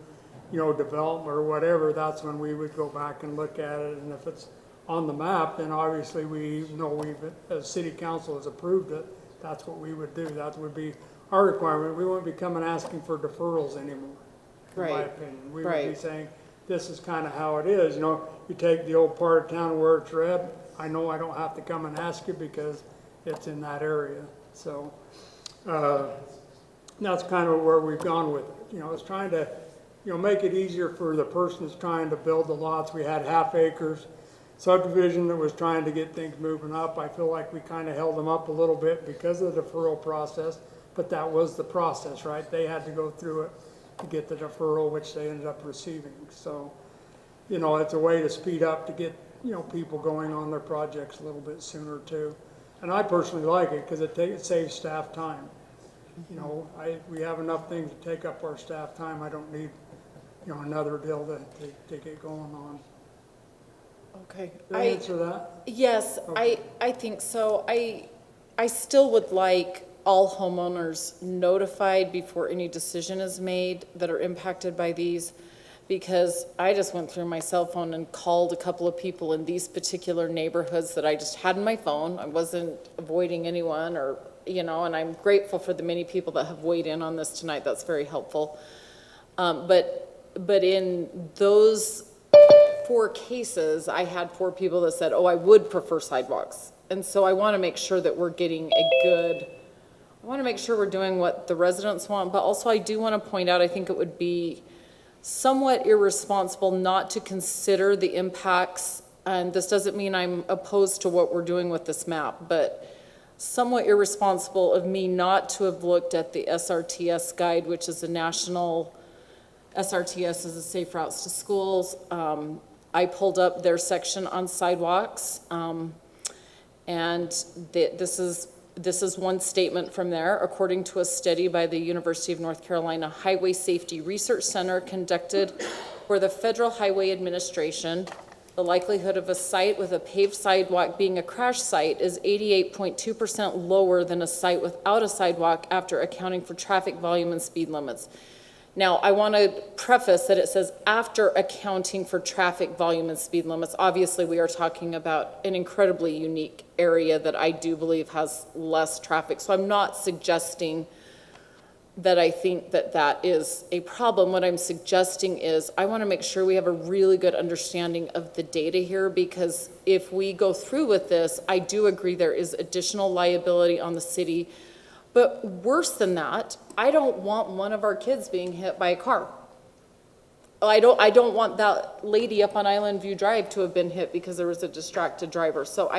development or whatever, that's when we would go back and look at it. And if it's on the map, then obviously we know as city council has approved it, that's what we would do. That would be our requirement. We wouldn't be coming asking for deferrals anymore, in my opinion. We would be saying, this is kind of how it is. You take the old part of town where it's red, I know I don't have to come and ask you because it's in that area. So that's kind of where we've gone with it. It's trying to, make it easier for the person that's trying to build the lots. We had half acres subdivision that was trying to get things moving up. I feel like we kind of held them up a little bit because of the deferral process, but that was the process, right? They had to go through it to get the deferral, which they ended up receiving. So, it's a way to speed up to get, people going on their projects a little bit sooner too. And I personally like it because it saves staff time. We have enough things to take up our staff time. I don't need, another deal to get going on. Okay. Did I answer that? Yes, okay. I think so. I still would like all homeowners notified before any decision is made that are impacted by these, because I just went through my cell phone and called a couple of people in these particular neighborhoods that I just had in my phone. I wasn't avoiding anyone or, and I'm grateful for the many people that have weighed in on this tonight. That's very helpful. But in those 4 cases, I had 4 people that said, oh, I would prefer sidewalks. And so I want to make sure that we're getting I want to make sure we're doing what the residents want, but also I do want to point out, I think it would be somewhat irresponsible not to consider the impacts, and this doesn't mean I'm opposed to what we're doing with this map, but somewhat irresponsible of me not to have looked at the SRTS guide, which is a national, SRTS is a Safe Routes to Schools. I pulled up their section on sidewalks, and this is This is one statement from there. According to a study by the University of North Carolina Highway Safety Research Center conducted for the Federal Highway Administration, the likelihood of a site with a paved sidewalk being a crash site is 88.2% lower than a site without a sidewalk after accounting for traffic volume and speed limits. Now, I want to preface that it says after accounting for traffic volume and speed limits. Obviously, we are talking about an incredibly unique area that I do believe has less traffic. So I'm not suggesting that I think that that is a problem. What I'm suggesting is I want to make sure we have a really good understanding of the data here, because if we go through with this, I do agree there is additional liability on the city. But worse than that, I don't want one of our kids being hit by a car. I don't want that lady up on Island View Drive to have been hit because there was a distracted driver. So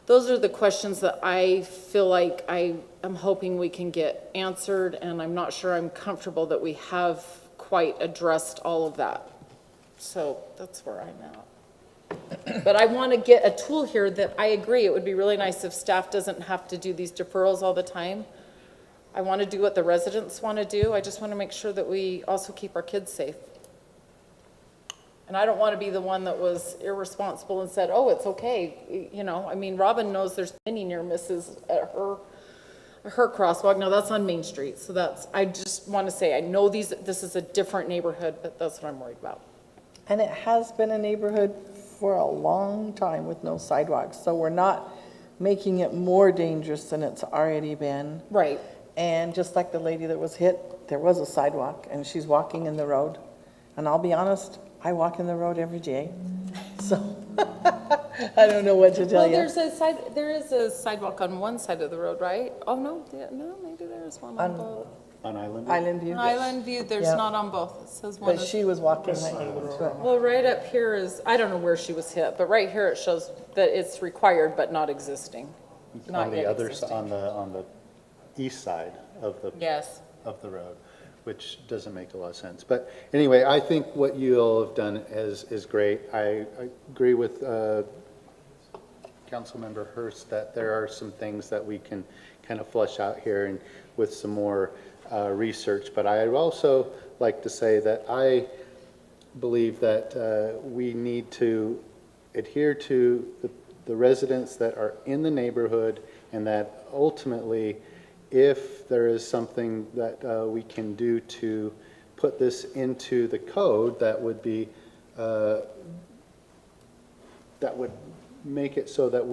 those are the questions that I feel like I am hoping we can get answered, and I'm not sure I'm comfortable that we have quite addressed all of that. So that's where I'm at. But I want to get a tool here that I agree, it would be really nice if staff doesn't have to do these deferrals all the time. I want to do what the residents want to do. I just want to make sure that we also keep our kids safe. And I don't want to be the one that was irresponsible and said, oh, it's okay. You know, I mean, Robin knows there's many near misses at her crosswalk. Now that's on Main Street. So I just want to say, I know this is a different neighborhood, but that's what I'm worried about. And it has been a neighborhood for a long time with no sidewalks. So we're not making it more dangerous than it's already been. Right. And just like the lady that was hit, there was a sidewalk and she's walking in the road. And I'll be honest, I walk in the road every day. So I don't know what to tell you. There is a sidewalk on one side of the road, right? Oh, no, maybe there is one on both. On Island View? Island View. Island View, there's not on both. It says one. But she was walking right to it. Well, right up here is, I don't know where she was hit, but right here it shows that it's required but not existing. On the other side, on the east side of the of the road, which doesn't make a lot of sense. But anyway, I think what you all have done is great. I agree with Councilmember Hurst that there are some things that we can kind of flesh out here and with some more research. But I would also like to say that I believe that we need to adhere to the residents that are in the neighborhood, and that ultimately, if there is something that we can do to put this into the code, that would be that would make it so that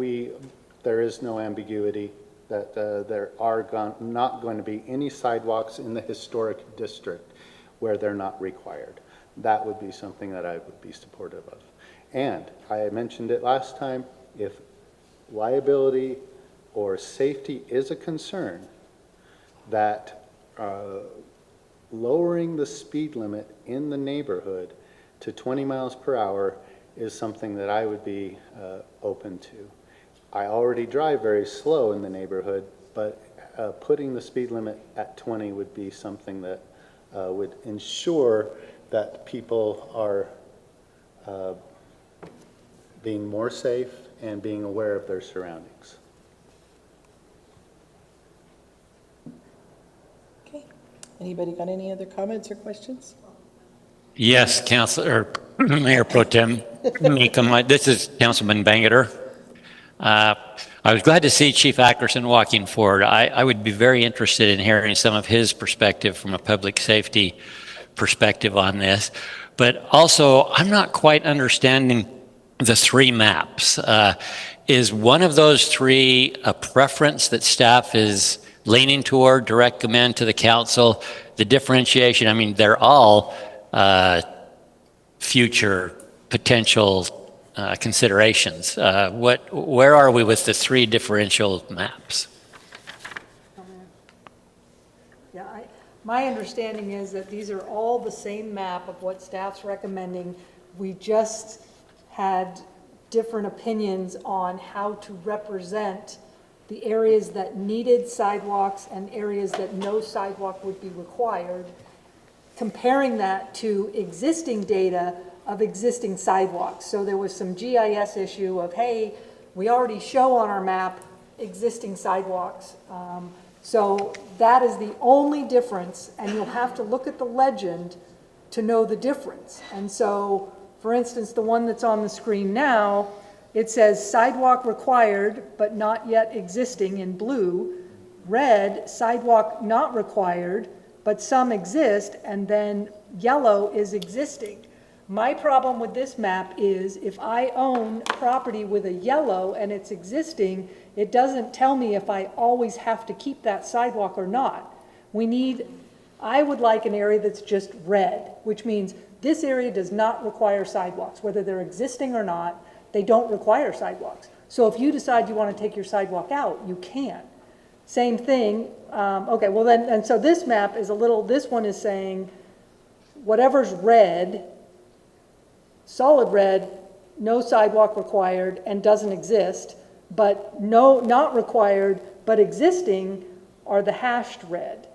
there is no ambiguity, that there are not going to be any sidewalks in the historic district where they're not required. That would be something that I would be supportive of. And I mentioned it last time, if liability or safety is a concern, that lowering the speed limit in the neighborhood to 20 miles per hour is something that I would be open to. I already drive very slow in the neighborhood, but putting the speed limit at 20 would be something that would ensure that people are being more safe and being aware of their surroundings. Okay. Anybody got any other comments or questions? Yes, Mayor Pro Tem Meekum. This is Councilman Bangeter. I was glad to see Chief Ackerson walking forward. I would be very interested in hearing some of his perspective from a public safety perspective on this. But also, I'm not quite understanding the three maps. Is one of those three a preference that staff is leaning toward to recommend to the council? The differentiation, I mean, they're all future potential considerations. Where are we with the three differential maps? Yeah, my understanding is that these are all the same map of what staff's recommending. We just had different opinions on how to represent the areas that needed sidewalks and areas that no sidewalk would be required, comparing that to existing data of existing sidewalks. So there was some GIS issue of, hey, we already show on our map existing sidewalks. So that is the only difference, and you'll have to look at the legend to know the difference. And so, for instance, the one that's on the screen now, it says sidewalk required but not yet existing in blue. Red, sidewalk not required, but some exist, and then yellow is existing. My problem with this map is if I own property with a yellow and it's existing, it doesn't tell me if I always have to keep that sidewalk or not. I would like an area that's just red, which means this area does not require sidewalks. Whether they're existing or not, they don't require sidewalks. So if you decide you want to take your sidewalk out, you can. Same thing, okay, well then, and so this map is this one is saying whatever's red, solid red, no sidewalk required and doesn't exist, but not required, but existing are the hashed red.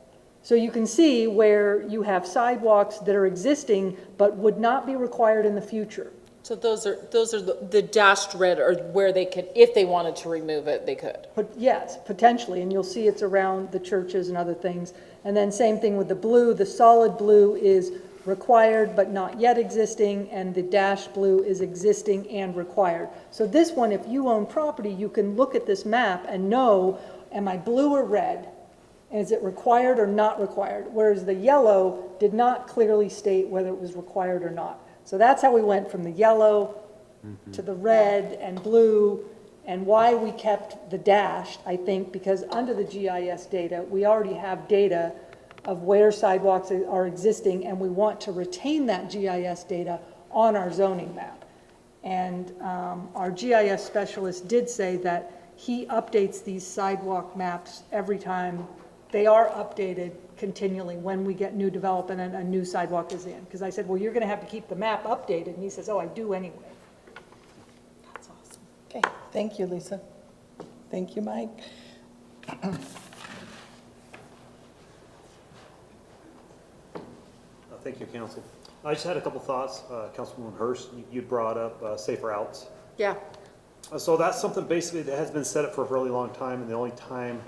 So you can see where you have sidewalks that are existing, but would not be required in the future. So those are the dashed red, or where they could, if they wanted to remove it, they could. But yes, potentially, and you'll see it's around the churches and other things. And then same thing with the blue. The solid blue is required but not yet existing, and the dashed blue is existing and required. So this one, if you own property, you can look at this map and know, am I blue or red? Is it required or not required? Whereas the yellow did not clearly state whether it was required or not. So that's how we went from the yellow to the red and blue, and why we kept the dashed, I think, because under the GIS data, we already have data of where sidewalks are existing, and we want to retain that GIS data on our zoning map. And our GIS specialist did say that he updates these sidewalk maps every time. They are updated continually when we get new development and a new sidewalk is in. Because I said, well, you're going to have to keep the map updated. And he says, oh, I do anyway. That's awesome. Okay, thank you, Lisa. Thank you, Mike. Thank you, Council. I just had a couple thoughts. Councilwoman Hurst, you brought up safe routes. Yeah. So that's something basically that has been set up for a really long time, and the only time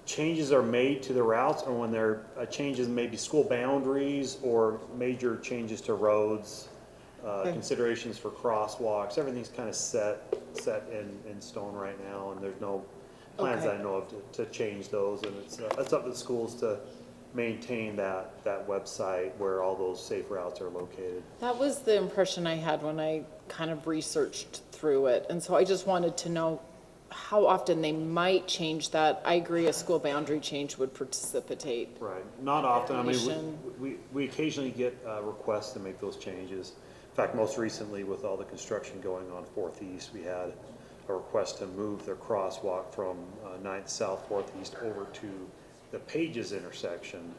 changes are made to the routes are when there are changes, maybe school boundaries or major changes to roads, considerations for crosswalks. Everything's kind of set in stone right now, and there's no plans that I know of to change those. And it's up to the schools to maintain that website where all those safe routes are located. That was the impression I had when I kind of researched through it. And so I just wanted to know how often they might change that. I agree a school boundary change would precipitate. Right, not often. I mean, we occasionally get requests to make those changes. In fact, most recently with all the construction going on 4th East, we had a request to move their crosswalk from 9th South 4th East over to the Pages intersection,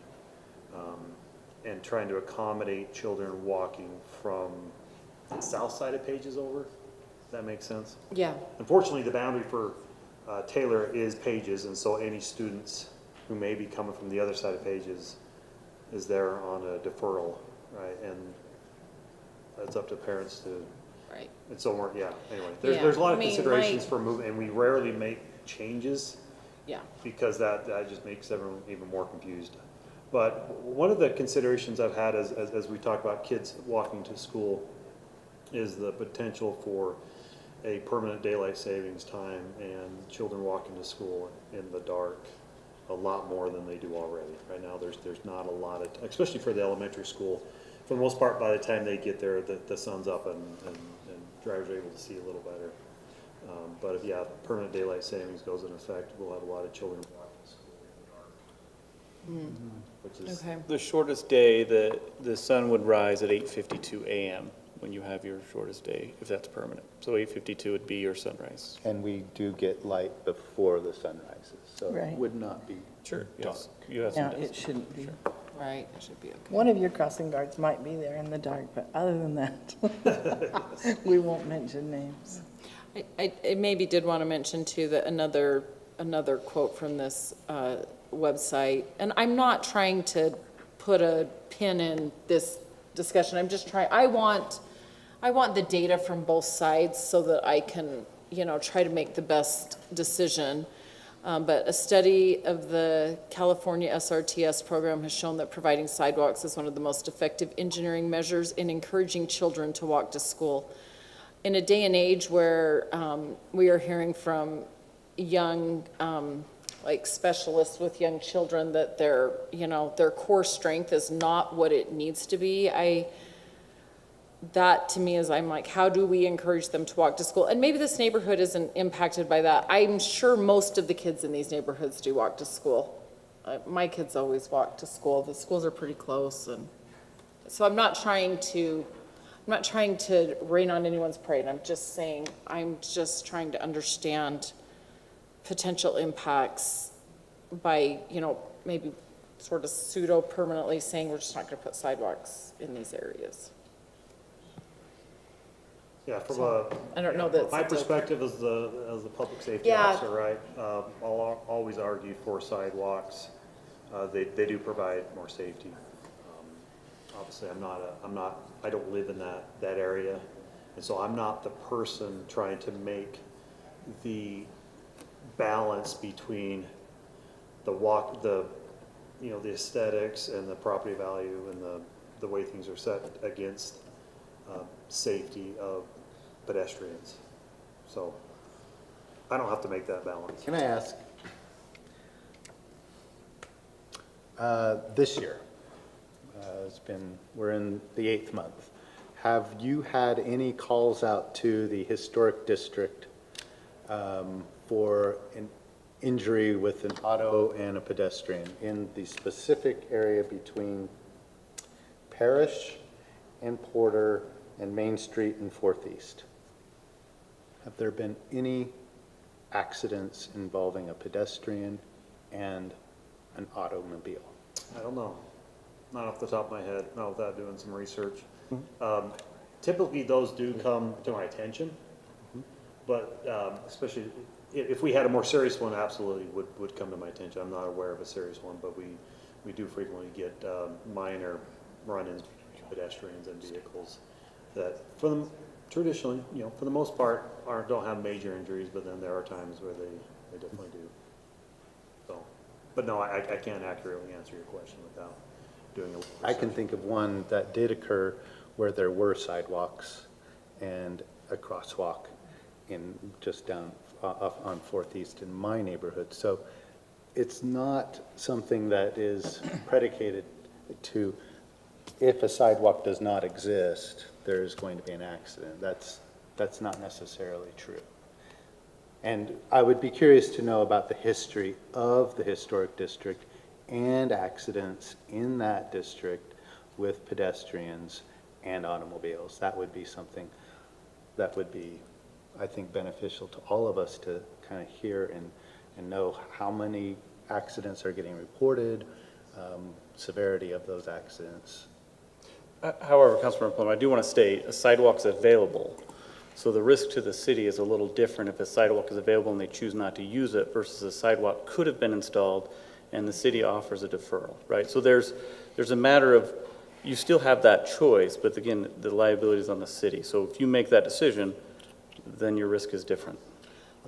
and trying to accommodate children walking from the south side of Pages over. Does that make sense? Yeah. Unfortunately, the boundary for Taylor is Pages, and so any students who may be coming from the other side of Pages is there on a deferral, right? And it's up to parents to. Right. And so anyway, there's a lot of considerations for moving, and we rarely make changes. Yeah. Because that just makes everyone even more confused. But one of the considerations I've had as we talk about kids walking to school is the potential for a permanent daylight savings time and children walking to school in the dark a lot more than they do already. Right now there's not a lot of, especially for the elementary school, for the most part by the time they get there the sun's up and drivers are able to see a little better. But if permanent daylight savings goes in effect, we'll have a lot of children walking to school in the dark. Which is the shortest day. The sun would rise at 8:52 a.m. when you have your shortest day, if that's permanent. So 8:52 would be your sunrise. And we do get light before the sun rises, so Right. it would not be dark. Yes. You have some Yeah, days. it shouldn't be. Right, it should be okay. One of your crossing guards might be there in the dark, but other than that, we won't mention names. I maybe did want to mention too that another quote from this website, and I'm not trying to put a pin in this discussion. I'm just trying. I want the data from both sides so that I can try to make the best decision. But a study of the California SRTS program has shown that providing sidewalks is one of the most effective engineering measures in encouraging children to walk to school. In a day and age where we are hearing from young, like specialists with young children that their core strength is not what it needs to be, that to me is, I'm like, how do we encourage them to walk to school? And maybe this neighborhood isn't impacted by that. I'm sure most of the kids in these neighborhoods do walk to school. My kids always walk to school. The schools are pretty close, and so I'm not trying to rain on anyone's parade. I'm just saying, I'm just trying to understand potential impacts by, maybe sort of pseudo-permanently saying we're just not going to put sidewalks in these areas. Yeah, from I don't know that my perspective as the public safety officer, right? I'll always argue for sidewalks. They do provide more safety. Obviously, I don't live in that area, and so I'm not the person trying to make the balance between the aesthetics and the property value and the way things are set against safety of pedestrians. So I don't have to make that balance. Can I ask, this year, we're in the 8th month. Have you had any calls out to the historic district for an injury with an auto and a pedestrian in the specific area between Parish and Porter and Main Street and 4th East? Have there been any accidents involving a pedestrian and an automobile? I don't know. Not off the top of my head, not without doing some research. Typically, those do come to my attention, but especially if we had a more serious one, absolutely would come to my attention. I'm not aware of a serious one, but we do frequently get minor run-ins between pedestrians and vehicles that, traditionally, for the most part, don't have major injuries, but then there are times where they definitely do. So, but no, I can't accurately answer your question without doing a little research. I can think of one that did occur where there were sidewalks and a crosswalk just down off on 4th East in my neighborhood. So it's not something that is predicated to, if a sidewalk does not exist, there's going to be an accident. That's not necessarily true. And I would be curious to know about the history of the historic district and accidents in that district with pedestrians and automobiles. That would be something that would be, I think, beneficial to all of us to kind of hear and know how many accidents are getting reported, severity of those accidents. However, Councilmember Plum, I do want to state a sidewalk's available. So the risk to the city is a little different if a sidewalk is available and they choose not to use it versus a sidewalk could have been installed and the city offers a deferral, right? So there's a matter of, you still have that choice, but again, the liability is on the city. So if you make that decision, then your risk is different.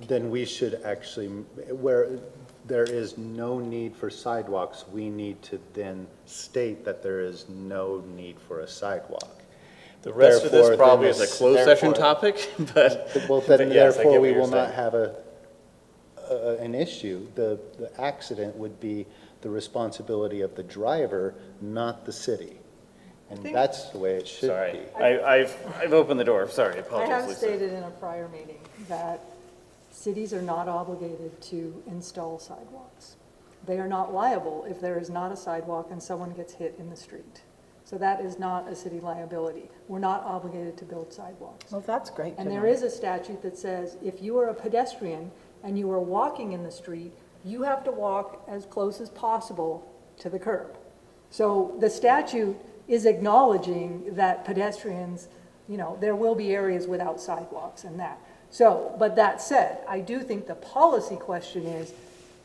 Then we should actually, where there is no need for sidewalks, we need to then state that there is no need for a sidewalk. The rest of this probably is a closed session topic, but well, then but yes, I get therefore what we you're will not saying. have an issue. The accident would be the responsibility of the driver, not the city. And that's the way it should Sorry, be. I've opened the door. Sorry, I I apologize, have Lisa. stated in a prior meeting that cities are not obligated to install sidewalks. They are not liable if there is not a sidewalk and someone gets hit in the street. So that is not a city liability. We're not obligated to build sidewalks. Well, that's great to And know. there is a statute that says if you are a pedestrian and you are walking in the street, you have to walk as close as possible to the curb. So the statute is acknowledging that pedestrians, there will be areas without sidewalks and that. So, but that said, I do think the policy question is,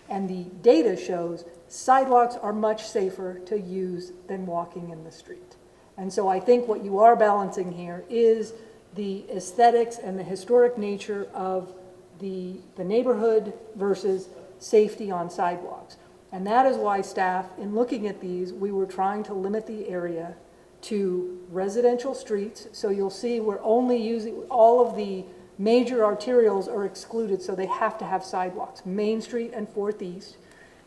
and the data shows, sidewalks are much safer to use than walking in the street. And so I think what you are balancing here is the aesthetics and the historic nature of the neighborhood versus safety on sidewalks. And that is why staff, in looking at these, we were trying to limit the area to residential streets. So you'll see we're only using, all of the major arterials are excluded, so they have to have sidewalks. Main Street and 4th East,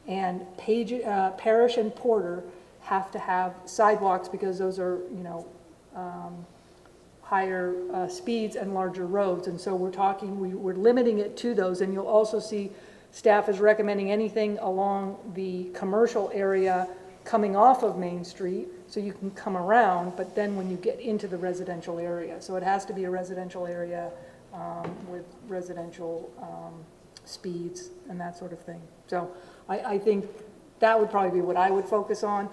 and Parish and Porter have to have sidewalks because those are, you know, higher speeds and larger roads. And so we're limiting it to those. And you'll also see staff is recommending anything along the commercial area coming off of Main Street, so you can come around, but then when you get into the residential area. So it has to be a residential area with residential speeds and that sort of thing. So I think that would probably be what I would focus on.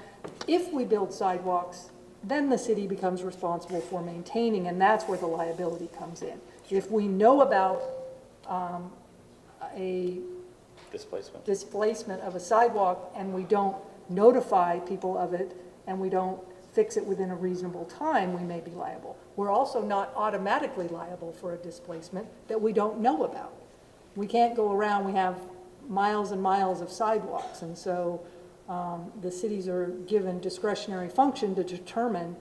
If we build sidewalks, then the city becomes responsible for maintaining, and that's where the liability comes in. If we know about a displacement of a sidewalk and we don't notify people of it and we don't fix it within a reasonable time, we may be liable. We're also not automatically liable for a displacement that we don't know about. We can't go around, we have miles and miles of sidewalks, and so the cities are given discretionary function to determine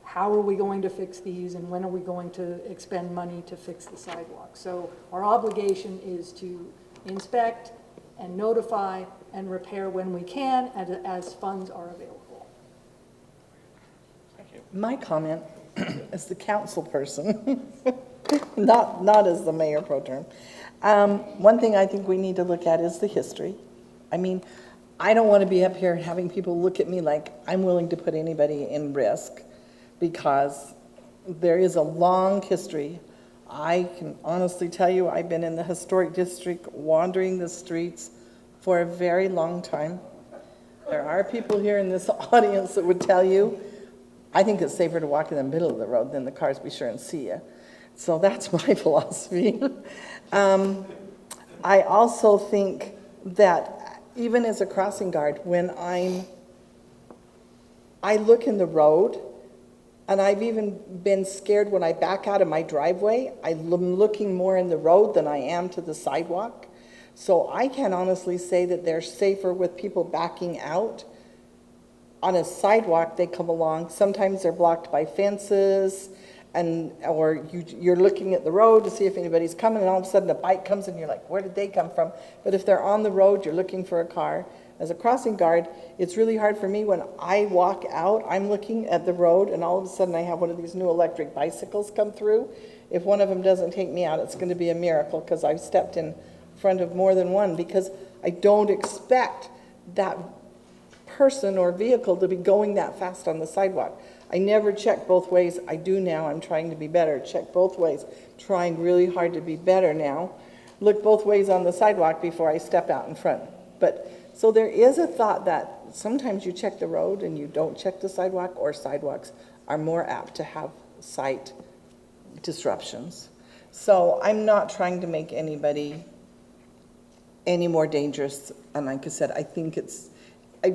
how are we going to fix these and when are we going to expend money to fix the sidewalks. So our obligation is to inspect and notify and repair when we can as funds are available. My comment as the council person, not as the mayor pro tem. One thing I think we need to look at is the history. I mean, I don't want to be up here having people look at me like I'm willing to put anybody in risk, because there is a long history. I can honestly tell you I've been in the historic district wandering the streets for a very long time. There are people here in this audience that would tell you, I think it's safer to walk in the middle of the road than the cars be sure and see you. So that's my philosophy. I also think that even as a crossing guard, when I look in the road, and I've even been scared when I back out of my driveway, I'm looking more in the road than I am to the sidewalk. So I can honestly say that they're safer with people backing out. On a sidewalk, they come along. Sometimes they're blocked by fences, or you're looking at the road to see if anybody's coming, and all of a sudden a bike comes and you're like, where did they come from? But if they're on the road, you're looking for a car. As a crossing guard, it's really hard for me when I walk out, I'm looking at the road, and all of a sudden I have one of these new electric bicycles come through. If one of them doesn't take me out, it's going to be a miracle, because I've stepped in front of more than one, because I don't expect that person or vehicle to be going that fast on the sidewalk. I never check both ways. I do now. I'm trying to be better. Check both ways. Trying really hard to be better now. Look both ways on the sidewalk before I step out in front. But so there is a thought that sometimes you check the road and you don't check the sidewalk, or sidewalks are more apt to have sight disruptions. So I'm not trying to make anybody any more dangerous. And like I said, I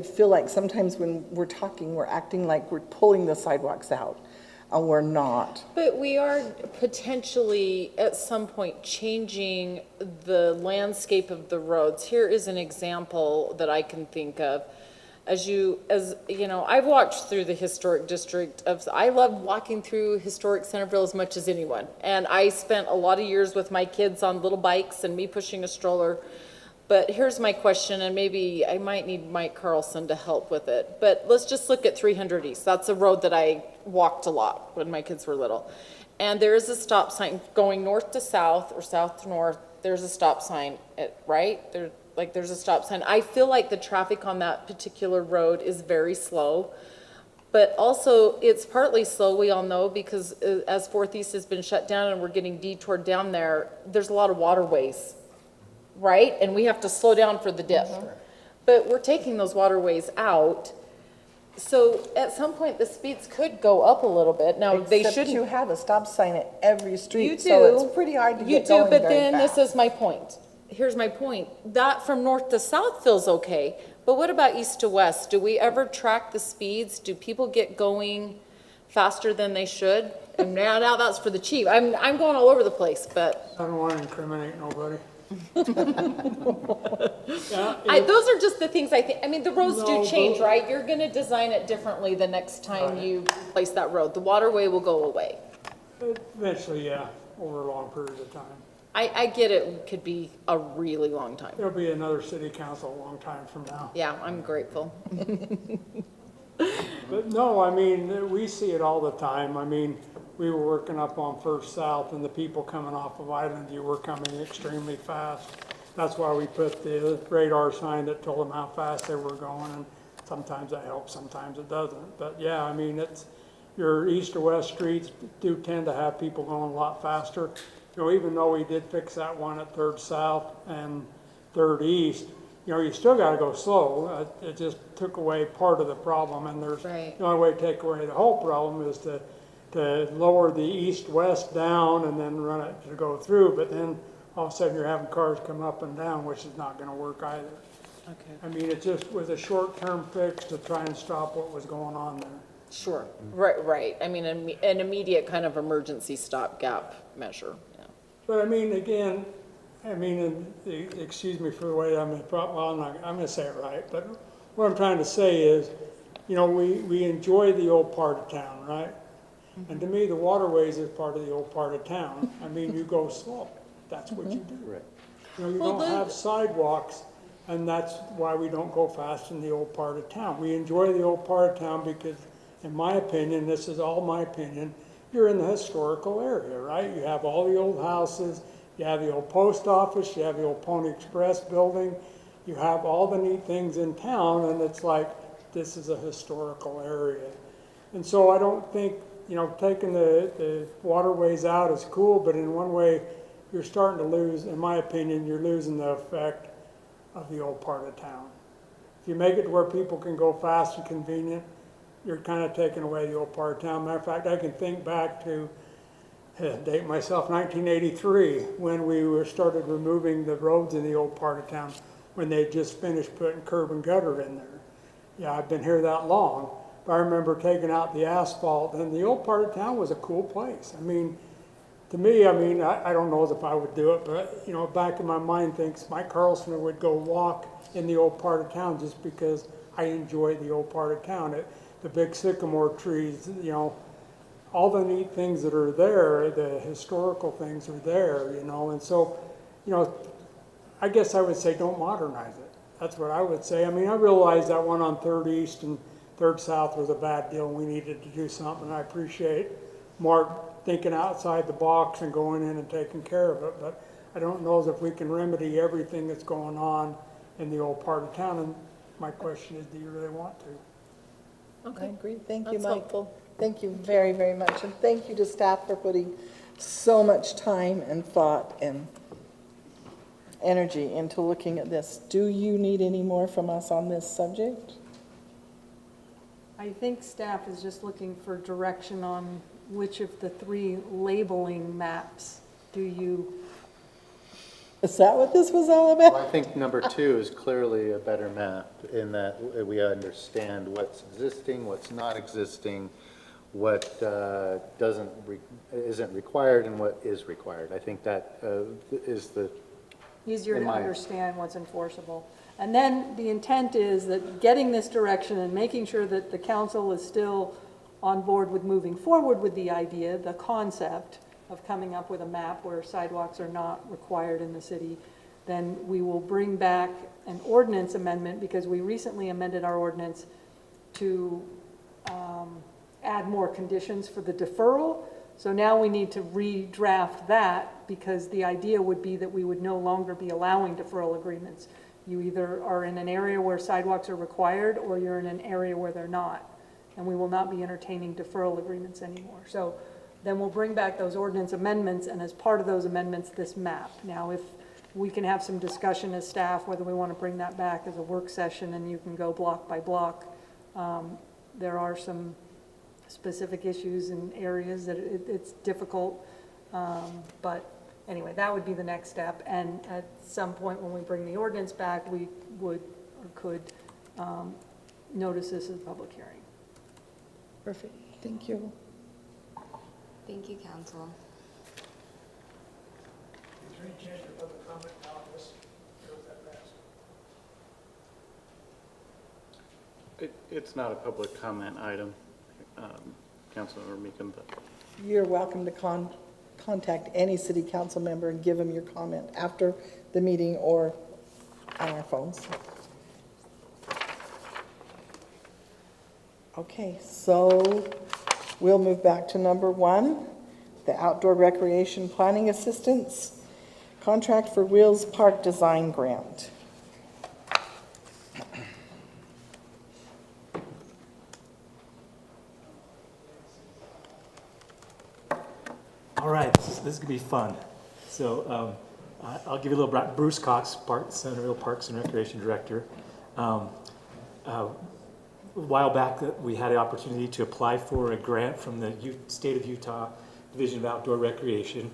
feel like sometimes when we're talking, we're acting like we're pulling the sidewalks out, and we're not. But we are potentially at some point changing the landscape of the roads. Here is an example that I can think of. As you know, I've walked through the historic district I love walking through historic Centerville as much as anyone. And I spent a lot of years with my kids on little bikes and me pushing a stroller. But here's my question, and maybe I might need Mike Carlson to help with it. But let's just look at 300 East. That's a road that I walked a lot when my kids were little. And there is a stop sign going north to south or south to north. There's a stop sign, right? There's a stop sign. I feel like the traffic on that particular road is very slow. But also, it's partly slow, we all know, because as 4th East has been shut down and we're getting detoured down there, there's a lot of waterways, right? And we have to slow down for the dip. But we're taking those waterways out. So at some point, the speeds could go up a little bit. Now, they shouldn't. You have a stop sign at every street, You do. so it's pretty hard to get going You do, but very then fast. this is my point. Here's my point. That from north to south feels okay, but what about east to west? Do we ever track the speeds? Do people get going faster than they should? And now that's for the chief. I'm going all over the place, but. I don't want to incriminate nobody. Those are just the things I think, I mean, the roads do change, right? You're gonna design it differently the next time you place that road. The waterway will go away. Eventually, yeah, over long periods of time. I get it could be a really long time. There'll be another city council a long time from now. Yeah, I'm grateful. But no, I mean, we see it all the time. I mean, we were working up on First South and the people coming off of Island View were coming extremely fast. That's why we put the radar sign that told them how fast they were going, and sometimes that helps, sometimes it doesn't. But yeah, I mean, it's, your east or west streets do tend to have people going a lot faster. You know, even though we did fix that one at 3rd South and 3rd East, you know, you still got to go slow. It just took away part of the problem, and there's the only way to take away the whole problem is to lower the east-west down and then run it to go through. But then all of a sudden you're having cars come up and down, which is not going to work either. Okay. I mean, it just was a short-term fix to try and stop what was going on there. Sure. Right. I mean, an immediate kind of emergency stopgap measure. Yeah. But I mean, again, excuse me for the way I'm going to say it right, but what I'm trying to say is, you know, we enjoy the old part of town, right? And to me, the waterways is part of the old part of town. I mean, you go slow. That's what you do. Right. You know, you don't have sidewalks, and that's why we don't go fast in the old part of town. We enjoy the old part of town because, in my opinion, this is all my opinion, you're in the historical area, right? You have all the old houses, you have the old post office, you have the old Pony Express building, you have all the neat things in town, and it's like, this is a historical area. And so I don't think, you know, taking the waterways out is cool, but in one way, you're starting to lose, in my opinion, you're losing the effect of the old part of town. If you make it to where people can go fast and convenient, you're kind of taking away the old part of town. Matter of fact, I can think back to, date myself, 1983, when we started removing the roads in the old part of town, when they just finished putting curb and gutter in there. Yeah, I've been here that long, but I remember taking out the asphalt, and the old part of town was a cool place. I mean, to me, I don't know if I would do it, but, you know, back in my mind thinks Mike Carlson would go walk in the old part of town just because I enjoy the old part of town. The big sycamore trees, you know, all the neat things that are there, the historical things are there, you know, and so, you know, I guess I would say don't modernize it. That's what I would say. I mean, I realize that one on 3rd East and 3rd South was a bad deal, and we needed to do something, and I appreciate Mark thinking outside the box and going in and taking care of it, but I don't know if we can remedy everything that's going on in the old part of town, and my question is, do you really want to? Okay, I agree. Thank you, That's Mike. helpful. Thank you very, very much. And thank you to staff for putting so much time and thought and energy into looking at this. Do you need any more from us on this subject? I think staff is just looking for direction on which of the 3 labeling maps do you... Is that what this was all about? Well, I think number 2 is clearly a better map in that we understand what's existing, what's not existing, what isn't required, and what is required. I think that is the Easier to understand what's enforceable. And then the intent is that getting this direction and making sure that the council is still on board with moving forward with the idea, the concept of coming up with a map where sidewalks are not required in the city, then we will bring back an ordinance amendment, because we recently amended our ordinance to add more conditions for the deferral. So now we need to redraft that, because the idea would be that we would no longer be allowing deferral agreements. You either are in an area where sidewalks are required, or you're in an area where they're not. And we will not be entertaining deferral agreements anymore. So then we'll bring back those ordinance amendments, and as part of those amendments, this map. Now, if we can have some discussion as staff, whether we want to bring that back as a work session and you can go block by block. There are some specific issues in areas that it's difficult, but anyway, that would be the next step. And at some point when we bring the ordinance back, we would or could notice this as a public hearing. Perfect. Thank you. Thank you, Council. there any chance for public comment now on this? Or was that passed? It's not a public comment item, Councilmember Meekum, but You're welcome to contact any city council member and give them your comment after the meeting or on our phones. Okay, so we'll move back to number 1, the Outdoor Recreation Planning Assistance Contract for Wheels Park Design Grant. All right, this is gonna be fun. So I'll give you a little Bruce Cox, Centerville Parks and Recreation Director. A while back, we had the opportunity to apply for a grant from the State of Utah Division of Outdoor Recreation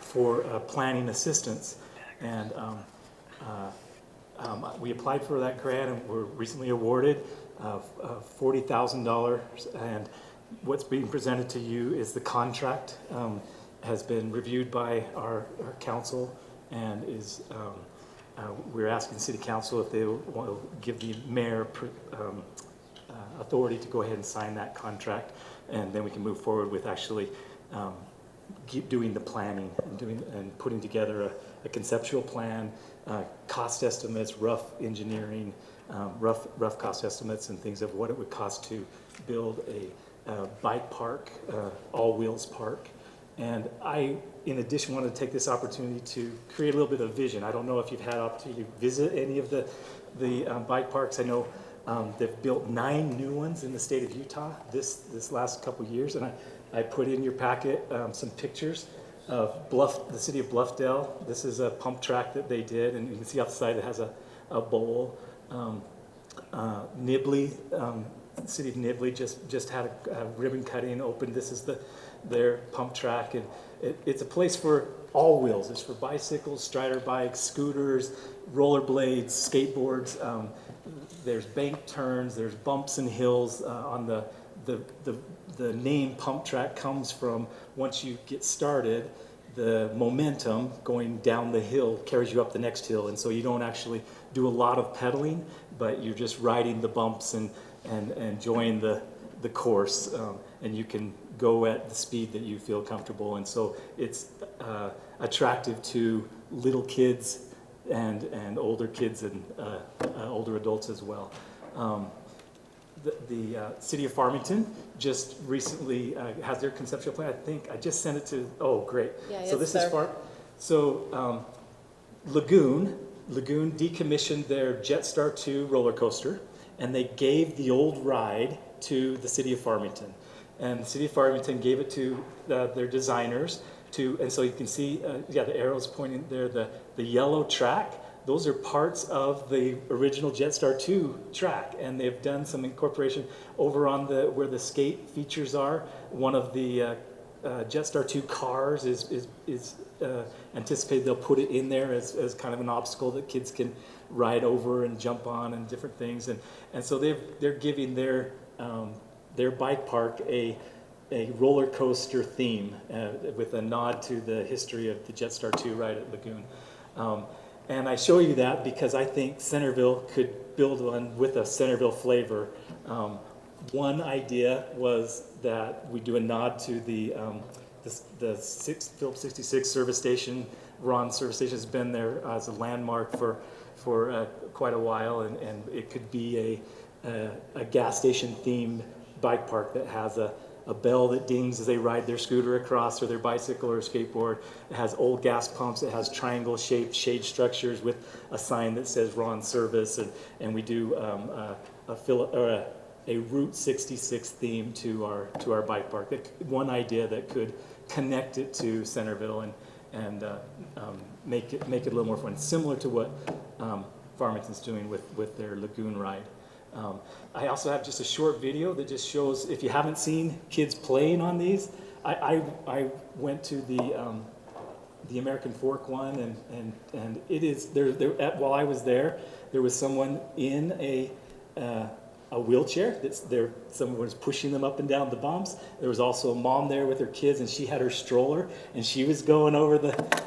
for planning assistance, and we applied for that grant and were recently awarded $40,000. And what's being presented to you is the contract. Has been reviewed by our council, and is we're asking the city council if they want to give the mayor authority to go ahead and sign that contract, and then we can move forward with actually keep doing the planning and putting together a conceptual plan, cost estimates, rough engineering, rough cost estimates, and things of what it would cost to build a bike park, all wheels park. And I, in addition, wanted to take this opportunity to create a little bit of vision. I don't know if you've had opportunity to visit any of the bike parks. I know they've built 9 new ones in the state of Utah this last couple years, and I put in your packet some pictures of the city of Bluffdale. This is a pump track that they did, and you can see off the side it has a bowl. Nibley, the city of Nibley just had a ribbon cutting open. This is their pump track, and it's a place for all wheels. It's for bicycles, strider bikes, scooters, rollerblades, skateboards. There's bank turns, there's bumps and hills on the name pump track comes from once you get started, the momentum going down the hill carries you up the next hill, and so you don't actually do a lot of pedaling, but you're just riding the bumps and enjoying the course, and you can go at the speed that you feel comfortable. And so it's attractive to little kids and older kids and older adults as well. The city of Farmington just recently has their conceptual plan. I think I just sent it to, oh, great. Yeah, so this is Lagoon decommissioned their Jetstar 2 roller coaster, and they gave the old ride to the city of Farmington. And the city of Farmington gave it to their designers and so you can see, the arrows pointing there, the yellow track, those are parts of the original Jetstar 2 track, and they've done some incorporation over on where the skate features are. One of the Jetstar 2 cars is anticipated they'll put it in there as kind of an obstacle that kids can ride over and jump on and different things. And so they're giving their bike park a roller coaster theme with a nod to the history of the Jetstar 2 ride at Lagoon. And I show you that because I think Centerville could build one with a Centerville flavor. One idea was that we do a nod to the Phillips 66 service station. Ron service station has been there as a landmark for quite a while, and it could be a gas station themed bike park that has a bell that dings as they ride their scooter across or their bicycle or skateboard. It has old gas pumps. It has triangle-shaped shade structures with a sign that says Ron Service, and we do a Route 66 theme to our bike park. One idea that could connect it to Centerville and make it a little more fun, similar to what Farmington's doing with their Lagoon ride. I also have just a short video that just shows, if you haven't seen kids playing on these, I went to the American Fork one, and it is there. While I was there was someone in a wheelchair that's there. Someone was pushing them up and down the bumps. There was also a mom there with her kids, and she had her stroller, and she was going over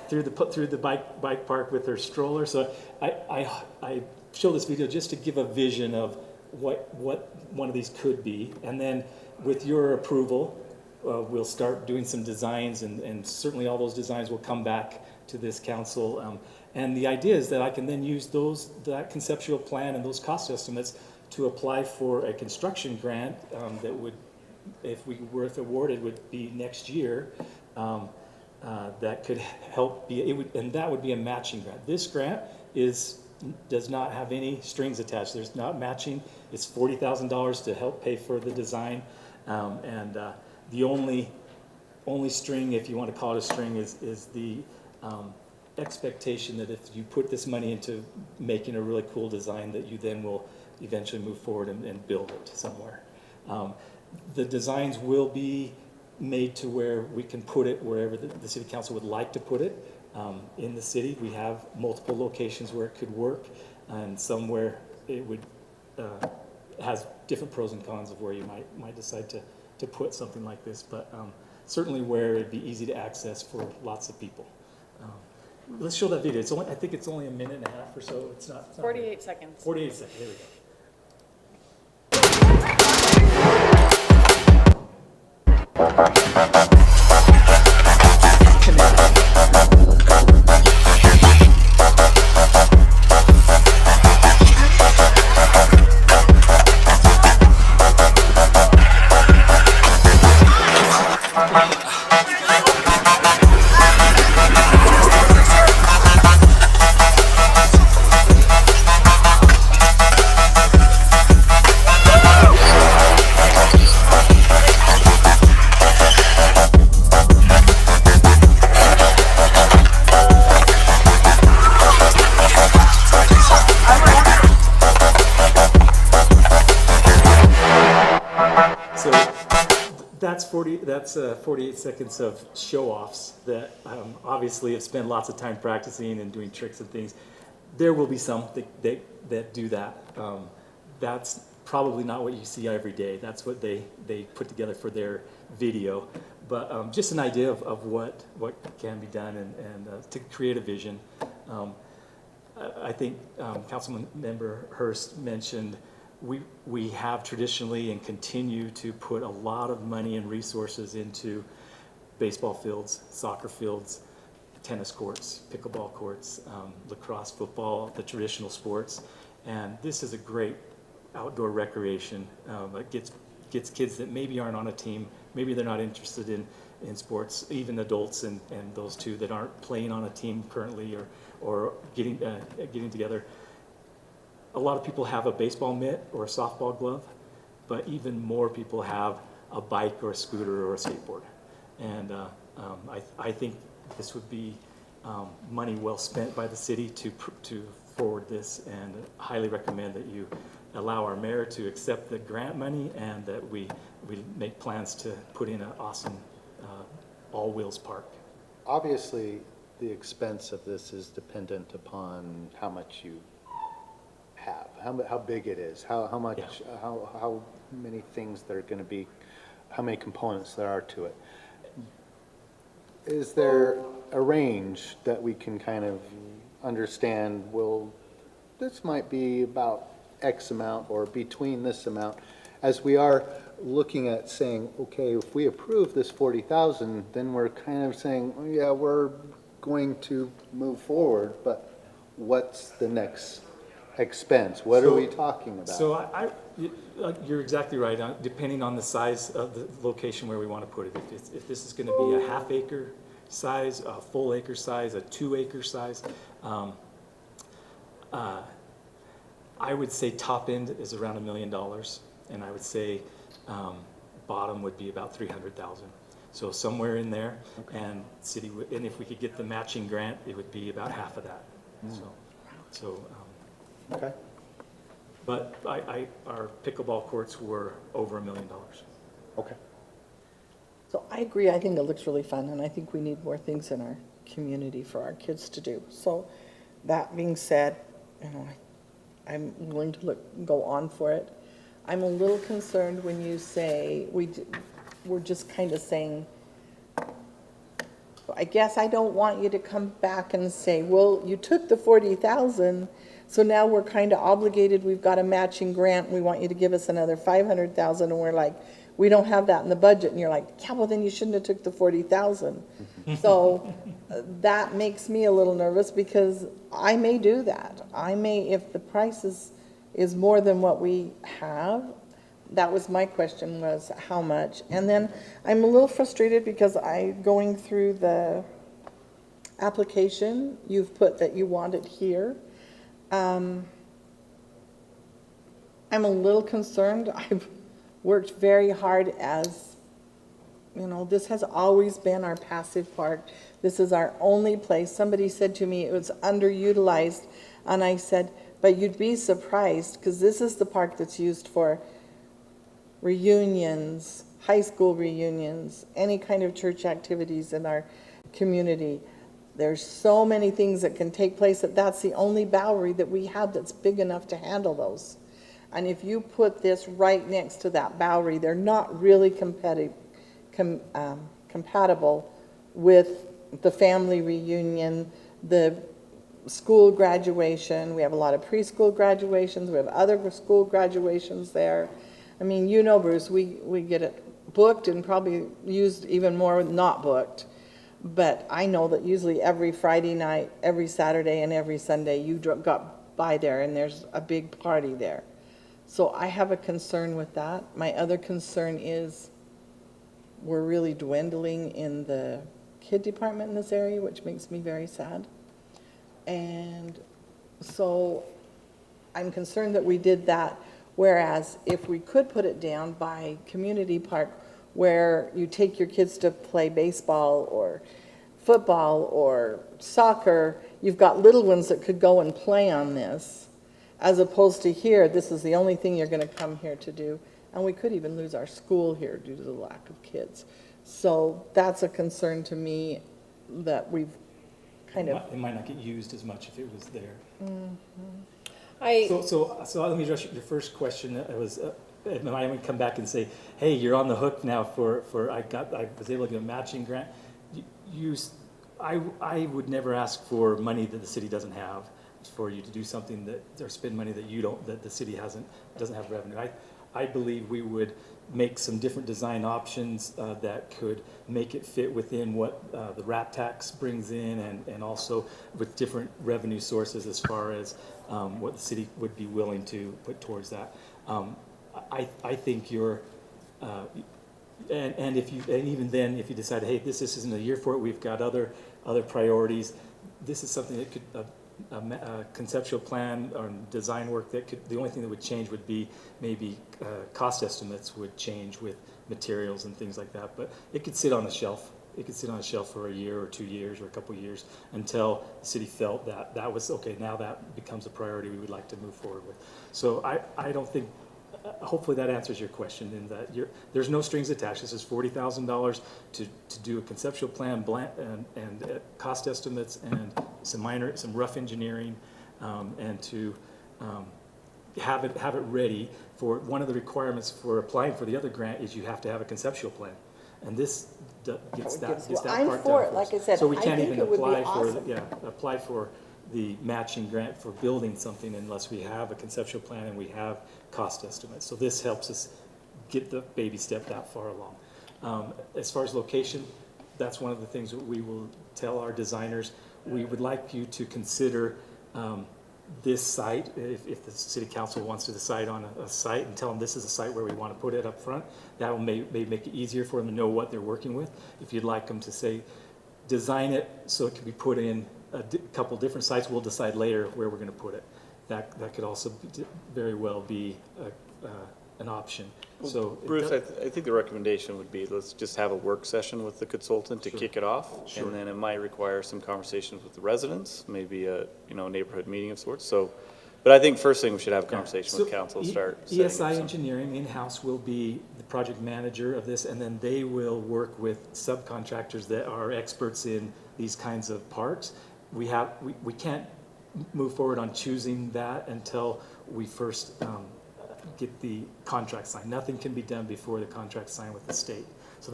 through the bike park with her stroller. So I show this video just to give a vision of what one of these could be, and then with your approval, we'll start doing some designs, and certainly all those designs will come back to this council. And the idea is that I can then use that conceptual plan and those cost estimates to apply for a construction grant that would, if we were awarded, would be next year. That could help and that would be a matching grant. This grant does not have any strings attached. There's not matching. It's $40,000 to help pay for the design, and the only string, if you want to call it a string, is the expectation that if you put this money into making a really cool design, that you then will eventually move forward and build it somewhere. The designs will be made to where we can put it wherever the city council would like to put it. In the city, we have multiple locations where it could work, and somewhere it would has different pros and cons of where you might decide to put something like this, but certainly where it'd be easy to access for lots of people. Let's show that video. I think it's only a minute and a half or so. It's not 48 seconds. 48 seconds. There we go. That's 48 seconds of show-offs that obviously have spent lots of time practicing and doing tricks and things. There will be some that do that. That's probably not what you see every day. That's what they put together for their video. But just an idea of what can be done and to create a vision. I think Councilman Member Hurst mentioned we have traditionally and continue to put a lot of money and resources into baseball fields, soccer fields, tennis courts, pickleball courts, lacrosse, football, the traditional sports. And this is a great outdoor recreation. It gets kids that maybe aren't on a team, maybe they're not interested in sports, even adults and those two that aren't playing on a team currently or getting together. A lot of people have a baseball mitt or a softball glove, but even more people have a bike or a scooter or a skateboard. And I think this would be money well spent by the city to forward this, and highly recommend that you allow our mayor to accept the grant money and that we make plans to put in an awesome all-wheels park. Obviously, the expense of this is dependent upon how much you have, how big it is, how much, yeah. how many things there are going to be, how many components there are to it. Is there a range that we can kind of understand, well, this might be about X amount or between this amount, as we are looking at saying, okay, if we approve this 40,000, then we're kind of saying, oh, yeah, we're going to move forward, but what's the next expense? What are we talking about? So you're exactly right. Depending on the size of the location where we want to put it. If this is going to be a half-acre size, a full acre size, a 2-acre size, I would say top end is around $1 million, and I would say bottom would be about 300,000. So somewhere in there, okay. And if we could get the matching grant, it would be about half of that. Okay. But our pickleball courts were over $1 million. Okay. So I agree. I think it looks really fun, and I think we need more things in our community for our kids to do. So that being said, I'm willing to go on for it. I'm a little concerned when you say, we're just kind of saying, I guess I don't want you to come back and say, well, you took the 40,000, so now we're kind of obligated, we've got a matching grant, we want you to give us another 500,000, and we're like, we don't have that in the budget, and you're like, yeah, well, then you shouldn't have took the 40,000. So that makes me a little nervous, because I may do that. I may, if the price is more than what we have. That was my question, was how much. And then I'm a little frustrated because going through the application, you've put that you want it here. I'm a little concerned. I've worked very hard, as you know, this has always been our passive park. This is our only place. Somebody said to me it was underutilized, and I said, but you'd be surprised, because this is the park that's used for reunions, high school reunions, any kind of church activities in our community. There's so many things that can take place that's the only Bowery that we have that's big enough to handle those. And if you put this right next to that Bowery, they're not really compatible with the family reunion, the school graduation. We have a lot of preschool graduations. We have other school graduations there. I mean, you know, Bruce, we get it booked and probably used even more not booked. But I know that usually every Friday night, every Saturday, and every Sunday, you got by there and there's a big party there. So I have a concern with that. My other concern is we're really dwindling in the kid department in this area, which makes me very sad. And so I'm concerned that we did that. Whereas if we could put it down by community park, where you take your kids to play baseball or football or soccer, you've got little ones that could go and play on this, as opposed to here, this is the only thing you're going to come here to do. And we could even lose our school here due to the lack of kids. So that's a concern to me, that we've kind of... It might not get used as much if it was there. Mm-hmm. So let me address your first question. It was, am I going to come back and say, hey, you're on the hook now for I was able to get a matching grant. I would never ask for money that the city doesn't have, for you to do something or spend money that the city doesn't have revenue. I believe we would make some different design options that could make it fit within what the RAP tax brings in, and also with different revenue sources as far as what the city would be willing to put towards that. I think you're, and even then, if you decide, hey, this isn't a year for it, we've got other priorities. This is something that could. A conceptual plan or design work that could, the only thing that would change would be maybe cost estimates would change with materials and things like that, but it could sit on a shelf. It could sit on a shelf for a year or 2 years or a couple years until the city felt that was okay, now that becomes a priority we would like to move forward with. So I don't think, hopefully that answers your question, in that there's no strings attached. This is $40,000 to do a conceptual plan and cost estimates and some rough engineering, and to have it ready for. One of the requirements for applying for the other grant is you have to have a conceptual plan, and this gets that part done. I'm for it, like I said. So we I can't think even it would be apply awesome. apply for the matching grant for building something unless we have a conceptual plan and we have cost estimates. So this helps us get the baby step that far along. As far as location, that's one of the things that we will tell our designers. We would like you to consider this site, if the city council wants to decide on a site, and tell them this is a site where we want to put it up front. That will may make it easier for them to know what they're working with. If you'd like them to say, design it so it can be put in a couple different sites, we'll decide later where we're going to put it. That could also very well be an option. So Bruce, I think the recommendation would be, let's just have a work session with the consultant to kick it off. Sure. And then it might require some conversations with the residents, maybe a neighborhood meeting of sorts. So, but I think first thing we should have a conversation with council to start. ESI Engineering in-house will be the project manager of this, and then they will work with subcontractors that are experts in these kinds of parks. We can't move forward on choosing that until we first get the contract signed. Nothing can be done before the contract's signed with the state. So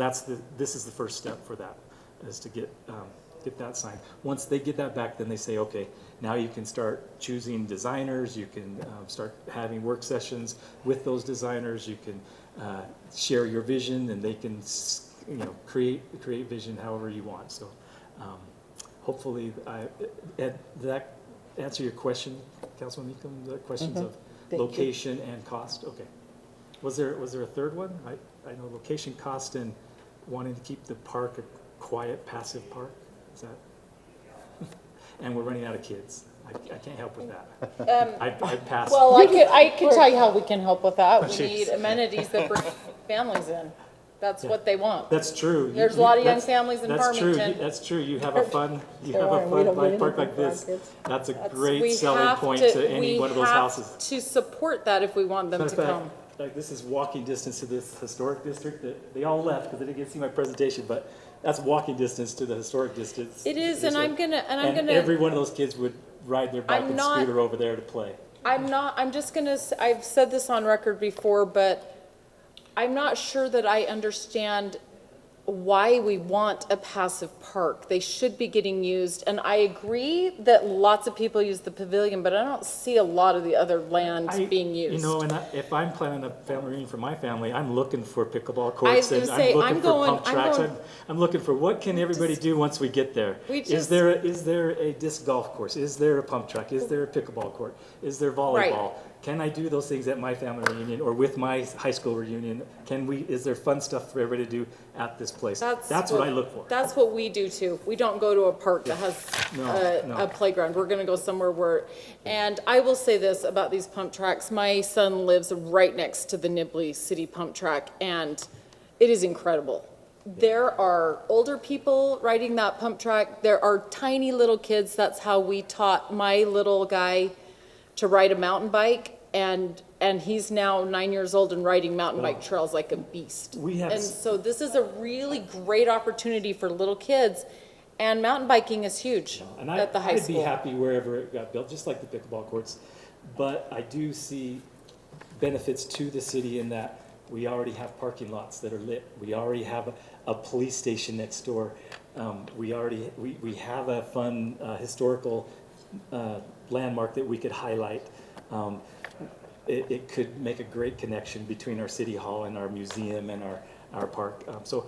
this is the first step for that, is to get that signed. Once they get that back, then they say, okay, now you can start choosing designers, you can start having work sessions with those designers, you can share your vision, and they can create vision however you want. So hopefully, did that answer your question, Councilman Meekum, the questions of location and cost? Okay. Was there a third one? I know location, cost, and wanting to keep the park a quiet, passive park. Is that? And we're running out of kids. I can't help with that. I pass. Well, I can tell you how we can help with that. We need amenities that bring families in. That's what they want. That's true. There's a lot of young families in Farmington. That's true. You have a fun bike park like this. That's a great selling point to any one of those houses. We have to support that if we want them to come. Like, this is walking distance to this historic district. They all left because they didn't get to see my presentation, but that's walking distance to the historic district. It is, and I'm gonna. Every one of those kids would ride their bike and scooter over there to play. I'm just gonna. I've said this on record before, but I'm not sure that I understand why we want a passive park. They should be getting used, and I agree that lots of people use the pavilion, but I don't see a lot of the other land being used. If I'm planning a family reunion for my family, I'm looking for pickleball courts, and I'm looking for pump tracks. I'm looking for what can everybody do once we get there. Is there a disc golf course? Is there a pump track? Is there a pickleball court? Is there volleyball? Right. Can I do those things at my family reunion or with my high school reunion? Is there fun stuff for everybody to do at this place? That's what I look for. That's what we do too. We don't go to a park that has a playground. We're gonna go somewhere and I will say this about these pump tracks. My son lives right next to the Nibley City pump track, and it is incredible. There are older people riding that pump track. There are tiny little kids. That's how we taught my little guy to ride a mountain bike, and he's now 9 years old and riding mountain bike trails like a beast. And so this is a really great opportunity for little kids, and mountain biking is huge at the high school. I'd be happy wherever it got built, just like the pickleball courts, but I do see benefits to the city in that we already have parking lots that are lit. We already have a police station next door. We have a fun historical landmark that we could highlight. It could make a great connection between our city hall and our museum and our park. So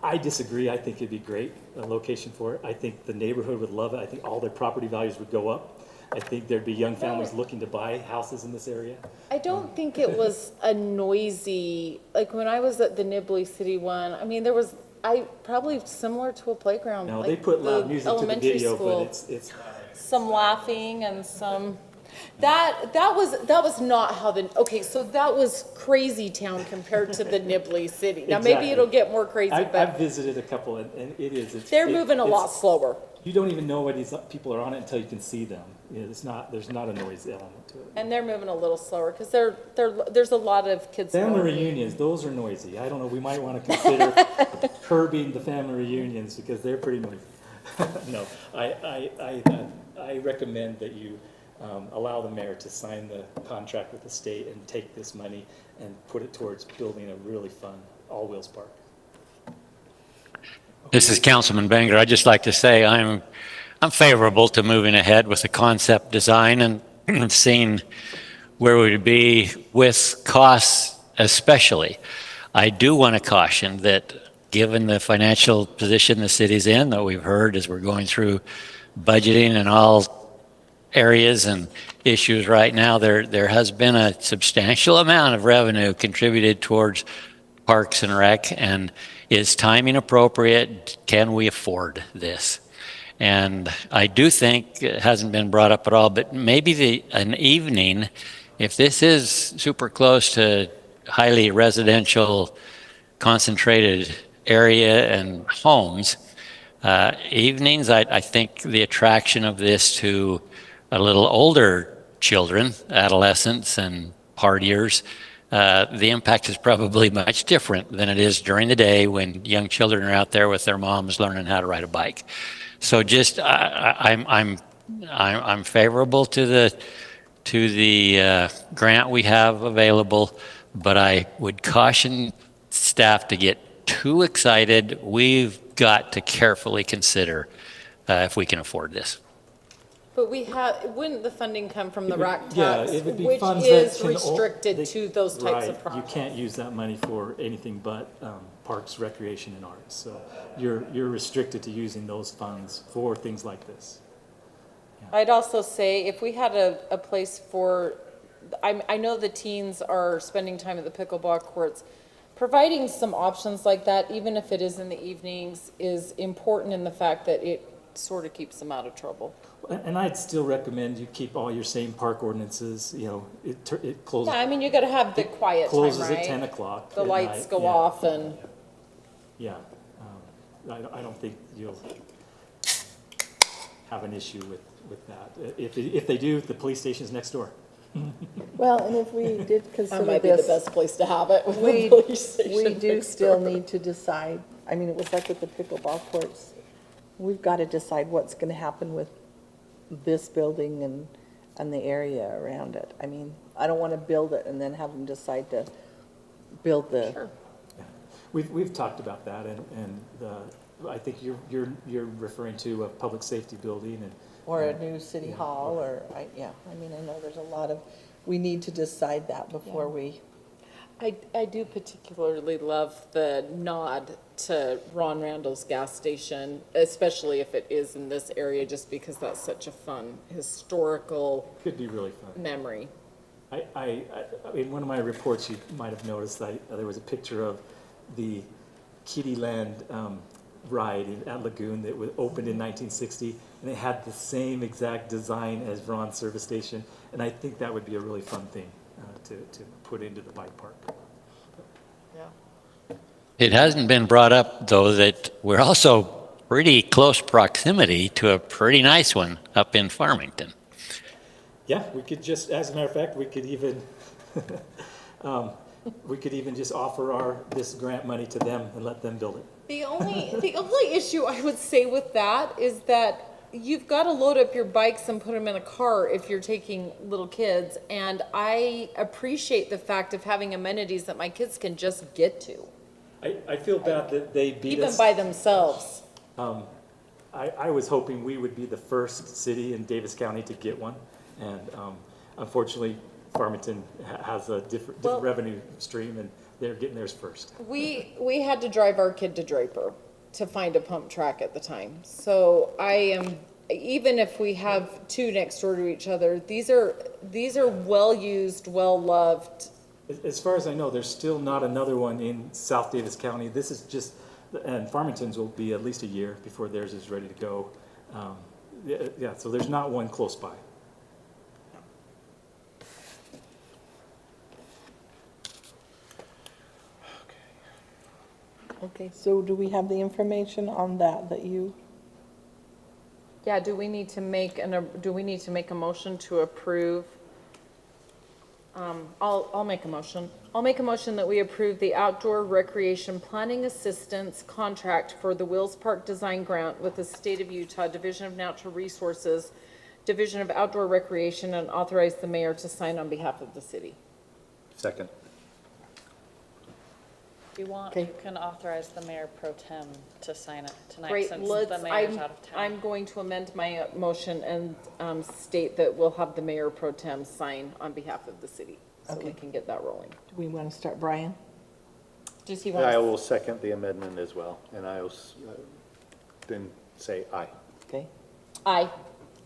I disagree. I think it'd be great, a location for it. I think the neighborhood would love it. I think all their property values would go up. I think there'd be young families looking to buy houses in this area. I don't think it was a noisy, like when I was at the Nibley City one, I mean, there was, probably similar to a playground. No, like they put loud music to the video, school. but it's some laughing and some, that was not how okay, so that was crazy town compared to the Nibley City. Now, maybe it'll get more crazy, but. I've visited a couple, and it is. They're moving a lot slower. You don't even know what these people are on it until you can see them. There's not a noise element to it. And they're moving a little slower, because there's a lot of kids. Family reunions, those are noisy. I don't know, we might want to consider curbing the family reunions, because they're pretty noisy. No, I recommend that you allow the mayor to sign the contract with the state and take this money and put it towards building a really fun all-wheels park. This is Councilman Banger. I'd just like to say I'm favorable to moving ahead with the concept design and seeing where we would be with costs especially. I do want to caution that given the financial position the city's in, that we've heard as we're going through budgeting in all areas and issues right now, there has been a substantial amount of revenue contributed towards Parks and Rec, and is timing appropriate? Can we afford this? And I do think it hasn't been brought up at all, but maybe an evening, if this is super close to highly residential, concentrated area and homes, evenings, I think the attraction of this to a little older children, adolescents and partiers, the impact is probably much different than it is during the day when young children are out there with their moms learning how to ride a bike. So just I'm favorable to to the grant we have available, but I would caution staff to get too excited. We've got to carefully consider if we can afford this. But wouldn't the funding come from the rack Yeah, tax, it would be which funds is that can restricted to those types of Right, projects? you can't use that money for anything but parks, recreation, and arts. So you're restricted to using those funds for things like this. I'd also say if we had a place for, I know the teens are spending time at the pickleball courts, providing some options like that, even if it is in the evenings, is important in the fact that it sort of keeps them out of trouble. And I'd still recommend you keep all your same park ordinances, it closes. Yeah, I mean, you gotta have the quiet time, right? Closes at 10 o'clock. The at lights night, go yeah. off and. Yeah, I don't think you'll have an issue with that. If they do, the police station's next door. Well, and if we did That consider might be the this, best place to have it. with the we police station do next still door. need to decide, I mean, it was like with the pickleball courts, we've got to decide what's going to happen with this building and the area around it. I mean, I don't want to build it and then have them decide to build the. Sure. We've talked about that, and I think you're referring to a public safety building and. Or a new city hall, or, I mean, I know there's a lot of, we need to decide that before we. I do particularly love the nod to Ron Randall's gas station, especially if it is in this area, just because that's such a fun historical Could be really fun. memory. I in one of my reports, you might have noticed there was a picture of the Kittyland ride at Lagoon that was opened in 1960, and it had the same exact design as Ron's service station, and I think that would be a really fun thing to put into the bike park. Yeah. It hasn't been brought up, though, that we're also pretty close proximity to a pretty nice one up in Farmington. Yeah, we could just, as a matter of fact, we could even just offer this grant money to them and let them build it. The only issue I would say with that is that you've got to load up your bikes and put them in a car if you're taking little kids. And I appreciate the fact of having amenities that my kids can just get to. I feel bad that they beat us. Even by themselves. I was hoping we would be the first city in Davis County to get one. And unfortunately, Farmington has a different revenue stream, and they're getting theirs first. We had to drive our kid to Draper to find a pump track at the time. So even if we have two next door to each other, these are well-used, well-loved. As far as I know, there's still not another one in South Davis County. This is just, and Farmington's will be at least a year before theirs is ready to go. Yeah, so there's not one close by. Okay, so do we have the information on that you? Yeah, do we need to make a motion to approve? I'll make a motion. I'll make a motion that we approve the outdoor recreation planning assistance contract for the Wills Park Design Grant with the State of Utah Division of Natural Resources, Division of Outdoor Recreation, and authorize the mayor to sign on behalf of the city. Second. If you want, you can authorize the mayor pro tem to sign it tonight Great, since the mayor's out of town. I'm going to amend my motion and state that we'll have the mayor pro tem sign on behalf of the city, so we can get that rolling. Do we want to start, Brian? Does he I want? will second the amendment as well, and I will then say aye. Okay. Aye.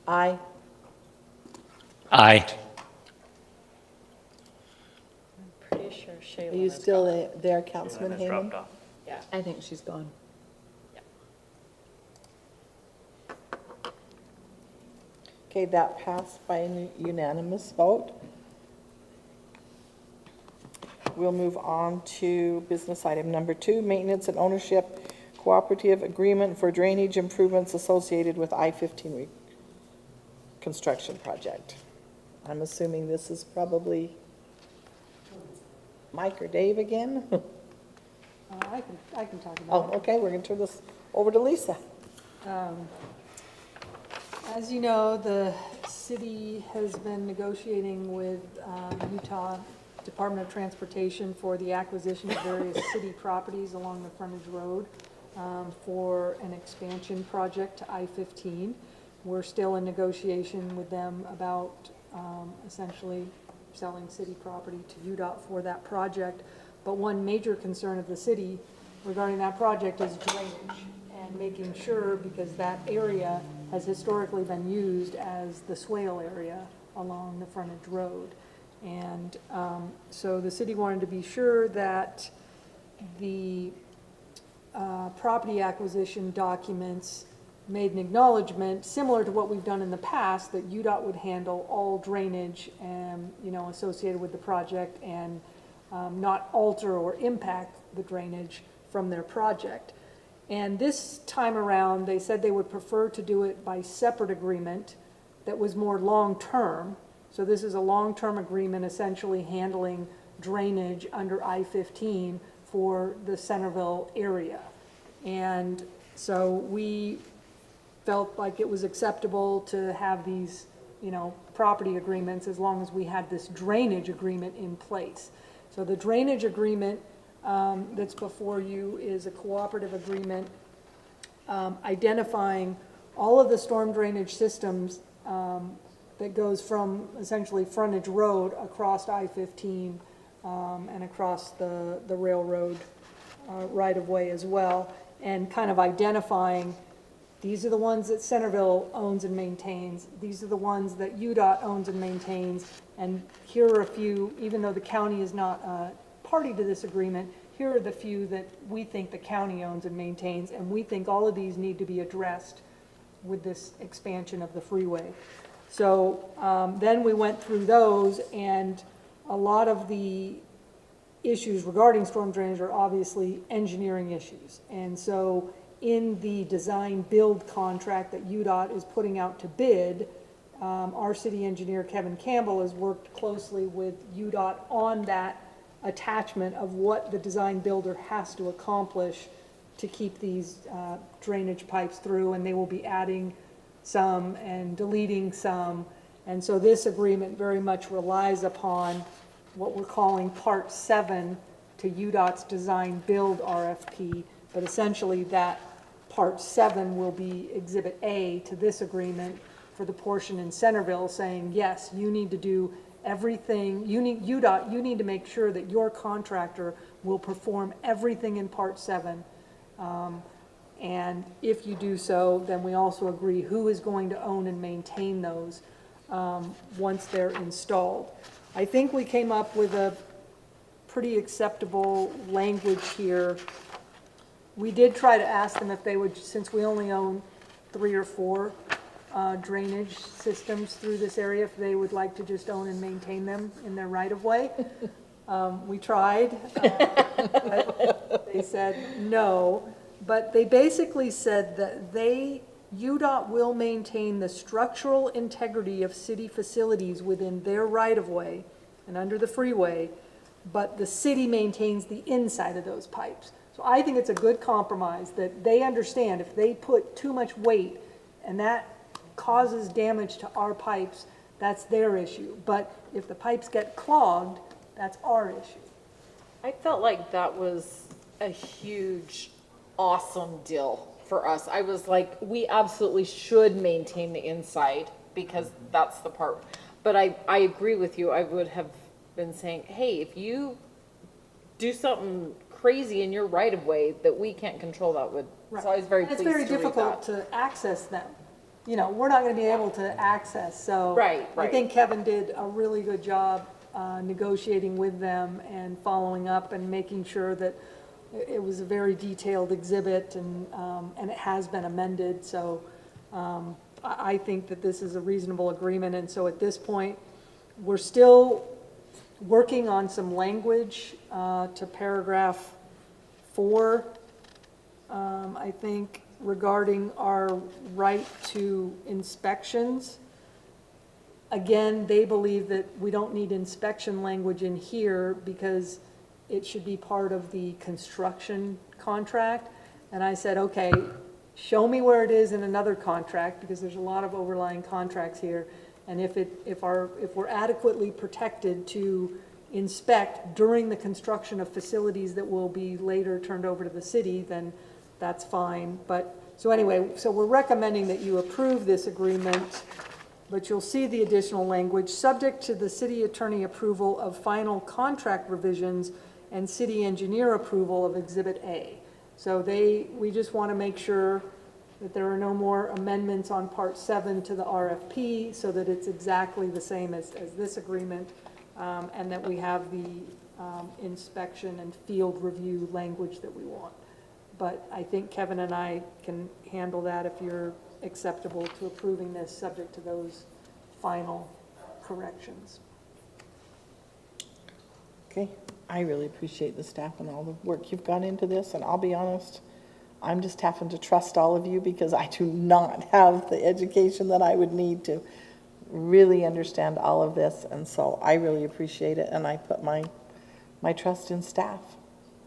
Aye. Aye. Pretty sure Shaylin Are you is still gone. there, Councilman Heyman? Yeah, I think she's gone. Okay, that passed by a unanimous vote. We'll move on to business item number 2, maintenance and ownership cooperative agreement for drainage improvements associated with I-15 reconstruction project. I'm assuming this is probably Mike or Dave again? I can talk about Oh, it. okay, we're gonna turn this over to Lisa. As you know, the city has been negotiating with Utah Department of Transportation for the acquisition of various city properties along the frontage road for an expansion project to I-15. We're still in negotiation with them about essentially selling city property to UDOT for that project. But one major concern of the city regarding that project is drainage and making sure, because that area has historically been used as the swale area along the frontage road. And so the city wanted to be sure that the property acquisition documents made an acknowledgement, similar to what we've done in the past, that UDOT would handle all drainage and, associated with the project and not alter or impact the drainage from their project. And this time around, they said they would prefer to do it by separate agreement that was more long-term. So this is a long-term agreement essentially handling drainage under I-15 for the Centerville area. And so we felt like it was acceptable to have these, property agreements as long as we had this drainage agreement in place. So the drainage agreement that's before you is a cooperative agreement identifying all of the storm drainage systems that goes from essentially frontage road across I-15 and across the railroad right-of-way as well, and kind of identifying these are the ones that Centerville owns and maintains, these are the ones that UDOT owns and maintains, and here are a few, even though the county is not a party to this agreement, here are the few that we think the county owns and maintains, and we think all of these need to be addressed with this expansion of the freeway. So then we went through those, and a lot of the issues regarding storm drainage are obviously engineering issues. And so in the design build contract that UDOT is putting out to bid, our city engineer, Kevin Campbell, has worked closely with UDOT on that attachment of what the design builder has to accomplish to keep these drainage pipes through, and they will be adding some and deleting some. And so this agreement very much relies upon what we're calling Part 7 to UDOT's design build RFP, but essentially that Part 7 will be Exhibit A to this agreement for the portion in Centerville, saying, yes, you need to do everything, UDOT, you need to make sure that your contractor will perform everything in Part 7. And if you do so, then we also agree who is going to own and maintain those once they're installed. I think we came up with a pretty acceptable language here. We did try to ask them if they would, since we only own 3 or 4 drainage systems through this area, if they would like to just own and maintain them in their right-of-way. We tried, but they said no. But they basically said that UDOT will maintain the structural integrity of city facilities within their right-of-way and under the freeway, but the city maintains the inside of those pipes. So I think it's a good compromise that they understand if they put too much weight and that causes damage to our pipes, that's their issue. But if the pipes get clogged, that's our issue. I felt like that was a huge, awesome deal for us. I was like, we absolutely should maintain the inside because that's the part. But I agree with you. I would have been saying, hey, if you do something crazy in your right of way that we can't control, that would. Right. So I was very pleased to read that. It's very difficult to access them. We're not going to be able to access. So right. I think Kevin did a really good job negotiating with them and following up and making sure that it was a very detailed exhibit, and it has been amended. So I think that this is a reasonable agreement. And so at this point, we're still working on some language to paragraph 4, I think, regarding our right to inspections. Again, they believe that we don't need inspection language in here because it should be part of the construction contract. And I said, okay, show me where it is in another contract, because there's a lot of overlying contracts here, And if we're adequately protected to inspect during the construction of facilities that will be later turned over to the city, then that's fine. But, so anyway, so we're recommending that you approve this agreement, but you'll see the additional language, subject to the city attorney approval of final contract revisions and city engineer approval of Exhibit A. So we just want to make sure that there are no more amendments on Part 7 to the RFP, so that it's exactly the same as this agreement, and that we have the inspection and field review language that we want. But I think Kevin and I can handle that if you're acceptable to approving this, subject to those final corrections. Okay, I really appreciate the staff and all the work you've gone into this, and I'll be honest, I'm just having to trust all of you because I do not have the education that I would need to really understand all of this, and so I really appreciate it, and I put my trust in staff.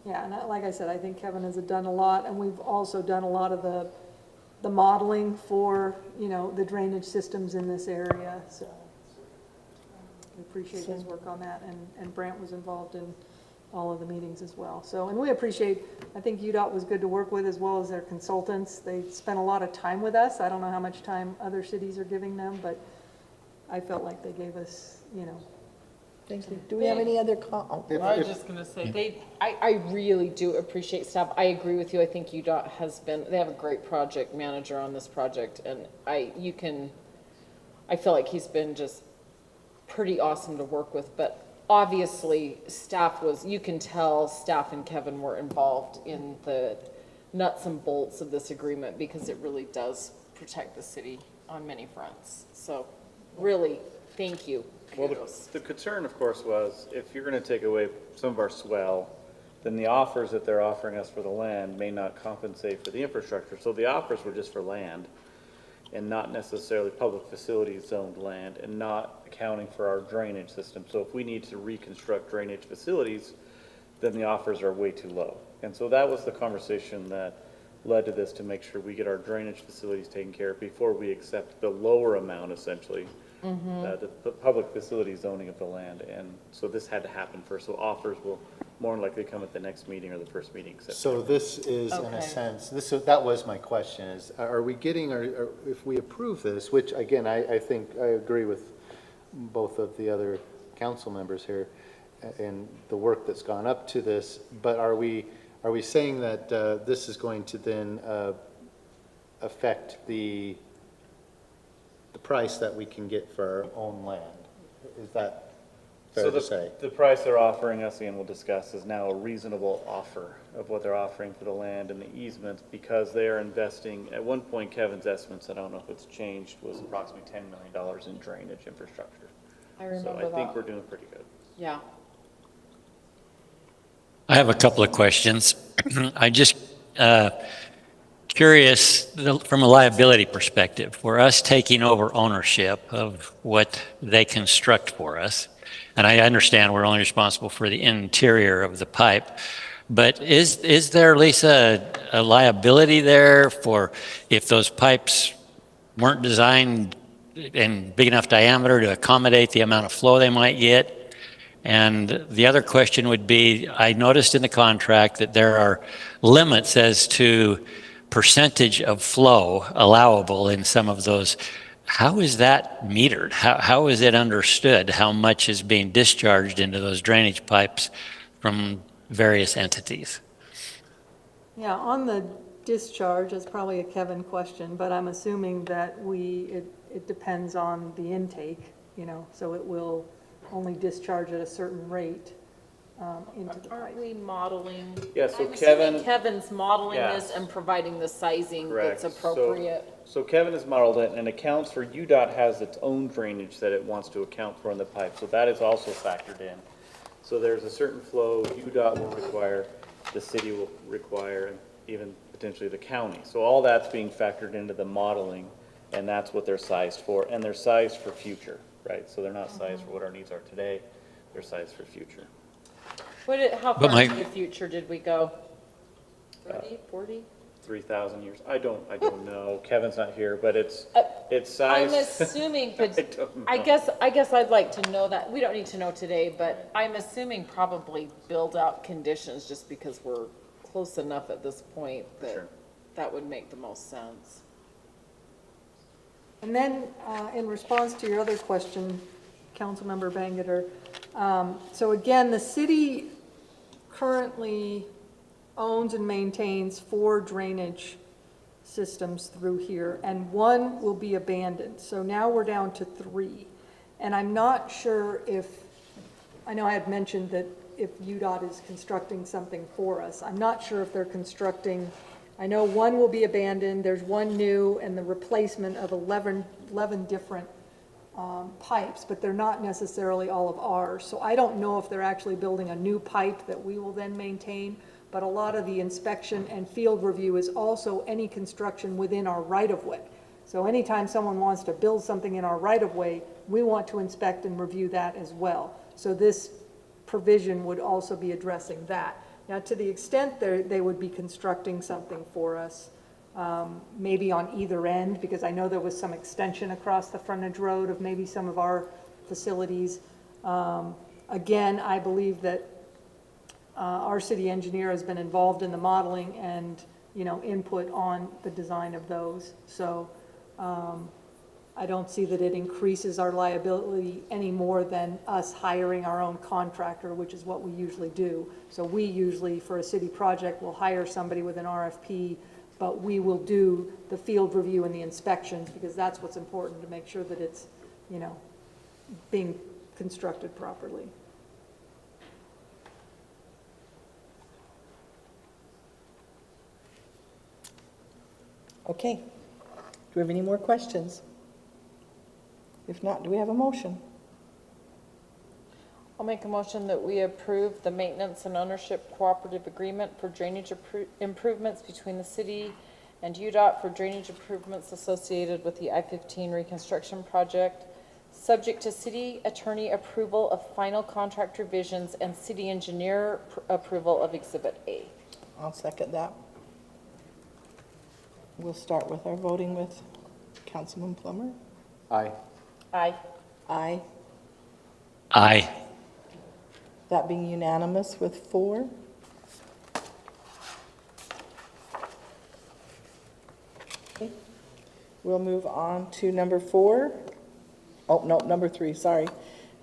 Yeah, and like I said, I think Kevin has done a lot, and we've also done a lot of the modeling for, you know, the drainage systems in this area, so we appreciate his work on that, and Brant was involved in all of the meetings as well. So, and we appreciate, I think UDOT was good to work with, as well as their consultants. They spent a lot of time with us. I don't know how much time other cities are giving them, but I felt like they gave us, you know. Thank you. Do we have any other comments? I was just gonna say, I really do appreciate staff. I agree with you. I think UDOT they have a great project manager on this project, and I feel like he's been just pretty awesome to work with, but obviously you can tell staff and Kevin were involved in the nuts and bolts of this agreement, because it really does protect the city on many fronts. So really, thank you. Well, the concern, of course, was if you're going to take away some of our swell, then the offers that they're offering us for the land may not compensate for the infrastructure. So the offers were just for land and not necessarily public facilities zoned land, and not accounting for our drainage system. So if we need to reconstruct drainage facilities, then the offers are way too low. And so that was the conversation that led to this, to make sure we get our drainage facilities taken care of before we accept the lower amount, essentially, the public facility zoning of the land. And so this had to happen first. So offers will more than likely come at the next meeting or the first meeting. So this is, in a sense, that was my question, is are we getting, or if we approve this, which again, I think I agree with both of the other council members here and the work that's gone up to this, but are we saying that this is going to then affect the price that we can get for our own land? Is that fair to say? The price they're offering us, and we'll discuss, is now a reasonable offer of what they're offering for the land and the easements, because they are investing, at one point, Kevin's estimates, I don't know if it's changed, was approximately $10 million in drainage infrastructure. I remember that. So I think we're doing pretty good. Yeah. I have a couple of questions. I just curious, from a liability perspective, for us taking over ownership of what they construct for us, and I understand we're only responsible for the interior of the pipe, but is there, Lisa, a liability there for if those pipes weren't designed in big enough diameter to accommodate the amount of flow they might get? And the other question would be, I noticed in the contract that there are limits as to percentage of flow allowable in some of those. How is that metered? How is it understood how much is being discharged into those drainage pipes from various entities? Yeah, on the discharge, it's probably a Kevin question, but I'm assuming that it depends on the intake, you know, so it will only discharge at a certain rate into the pipe. Aren't we modeling? Yeah, so I'm assuming Kevin's modeling Yes. this and providing the sizing Correct. that's appropriate. So Kevin has modeled it and accounts for, UDOT has its own drainage that it wants to account for in the pipe, so that is also factored in. So there's a certain flow UDOT will require, the city will require, and even potentially the county. So all that's being factored into the modeling, and that's what they're sized for, and they're sized for future, right? So they're not sized for what our needs are today, they're sized for future. How far into the future did we go? 30, 40? 3,000 years. I don't know. Kevin's not here, but it's I'm size. assuming, but don't I know. guess I'd like to know that. We don't need to know today, but I'm assuming probably build out conditions just because we're close enough at this point that Sure. that would make the most sense. And then, in response to your other question, Councilmember Bangeter, so again, the city currently owns and maintains 4 drainage systems through here, and 1 will be abandoned. So now we're down to 3. And I'm not sure if, I know I had mentioned that if UDOT is constructing something for us, I'm not sure if they're constructing, I know 1 will be abandoned, there's 1 new, and the replacement of 11 different pipes, but they're not necessarily all of ours. So I don't know if they're actually building a new pipe that we will then maintain, but a lot of the inspection and field review is also any construction within our right-of-way. So anytime someone wants to build something in our right-of-way, we want to inspect and review that as well. So this provision would also be addressing that. Now, to the extent they would be constructing something for us, maybe on either end, because I know there was some extension across the frontage road of maybe some of our facilities. Again, I believe that our city engineer has been involved in the modeling and, input on the design of those. So I don't see that it increases our liability any more than us hiring our own contractor, which is what we usually do. So we usually, for a city project, will hire somebody with an RFP, but we will do the field review and the inspections, because that's what's important, to make sure that it's, being constructed properly. Okay. Do we have any more questions? If not, do we have a motion? I'll make a motion that we approve the maintenance and ownership cooperative agreement for drainage improvements between the city and UDOT for drainage improvements associated with the I-15 reconstruction project, subject to city attorney approval of final contract revisions and city engineer approval of Exhibit A. I'll second that. We'll start with our voting with Councilman Plummer. Aye. Aye. Aye. Aye. That being unanimous with 4. Okay. We'll move on to number 4. Oh, no, number 3, sorry.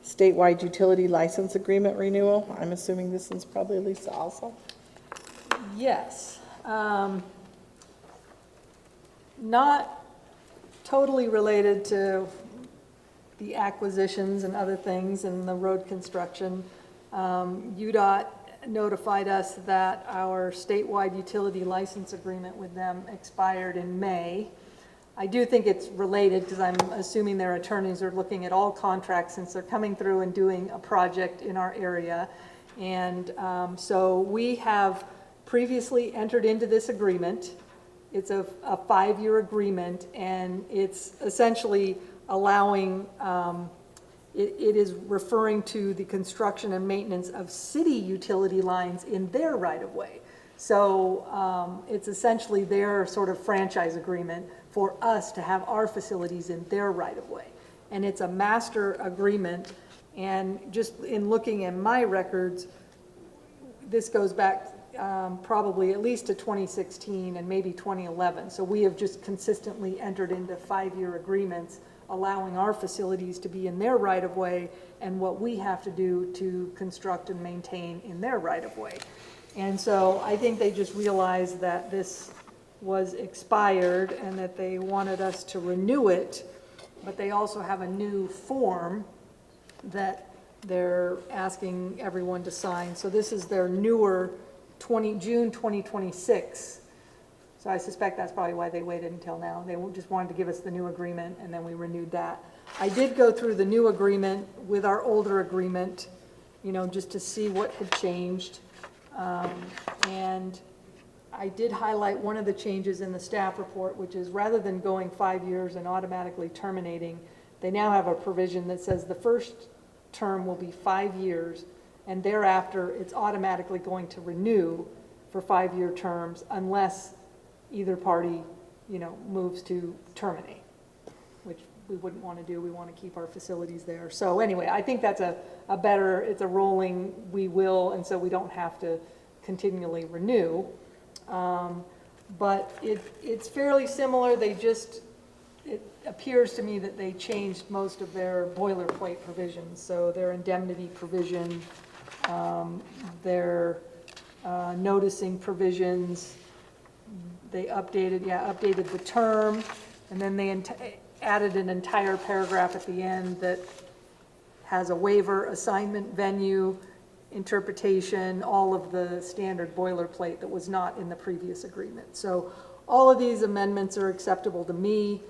Statewide utility license agreement renewal. I'm assuming this is probably Lisa also. Yes. Not totally related to the acquisitions and other things and the road construction. UDOT notified us that our statewide utility license agreement with them expired in May. I do think it's related, because I'm assuming their attorneys are looking at all contracts since they're coming through and doing a project in our area. And so we have previously entered into this agreement. It's a 5-year agreement, and it's essentially allowing, it is referring to the construction and maintenance of city utility lines in their right-of-way. So it's essentially their sort of franchise agreement for us to have our facilities in their right-of-way. And it's a master agreement, and just in looking at my records, this goes back probably at least to 2016 and maybe 2011. So we have just consistently entered into 5-year agreements allowing our facilities to be in their right-of-way and what we have to do to construct and maintain in their right-of-way. And so I think they just realized that this was expired and that they wanted us to renew it, but they also have a new form that they're asking everyone to sign. So this is their newer June 2026. So I suspect that's probably why they waited until now. They just wanted to give us the new agreement, and then we renewed that. I did go through the new agreement with our older agreement, just to see what had changed. And I did highlight one of the changes in the staff report, which is rather than going 5 years and automatically terminating, they now have a provision that says the first term will be 5 years, and thereafter it's automatically going to renew for 5-year terms unless either party, you know, moves to terminate, which we wouldn't want to do. We want to keep our facilities there. So anyway, I think that's a better, it's a rolling, we will, and so we don't have to continually renew. But it's fairly similar. They just, it appears to me that they changed most of their boilerplate provisions. So their indemnity provision, their noticing provisions, they updated the term, and then they added an entire paragraph at the end that has a waiver, assignment, venue, interpretation, all of the standard boilerplate that was not in the previous agreement. So all of these amendments are acceptable to me.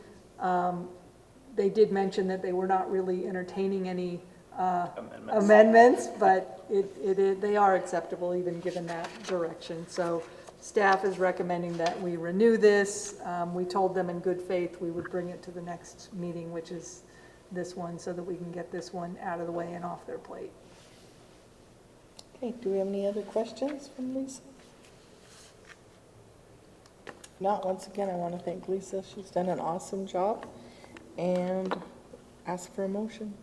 They did mention that they were not really entertaining any amendments, but they are acceptable even given that direction. So staff is recommending that we renew this. We told them in good faith we would bring it to the next meeting, which is this one, so that we can get this one out of the way and off their plate. Okay, do we have any other questions from Lisa? If not, once again, I want to thank Lisa. She's done an awesome job, and ask for a motion.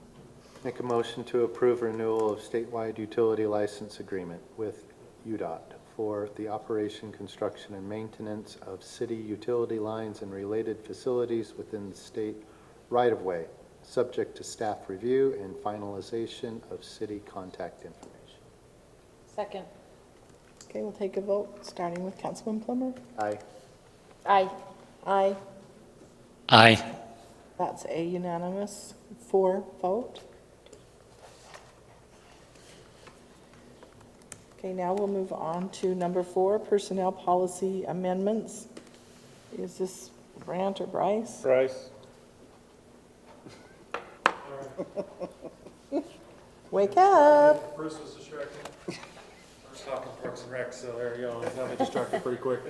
Make a motion to approve renewal of statewide utility license agreement with UDOT for the operation, construction, and maintenance of city utility lines and related facilities within the state right-of-way, subject to staff review and finalization of city contact information. Second. Okay, we'll take a vote, starting with Councilman Plummer. Aye. Aye. Aye. Aye. That's a unanimous 4 vote. Okay, now we'll move on to number 4, personnel policy amendments. Is this Brant or Bryce? Bryce. Wake up. Bruce was distracted. I was talking Parks and Rec, so there you go. Got me distracted pretty quick.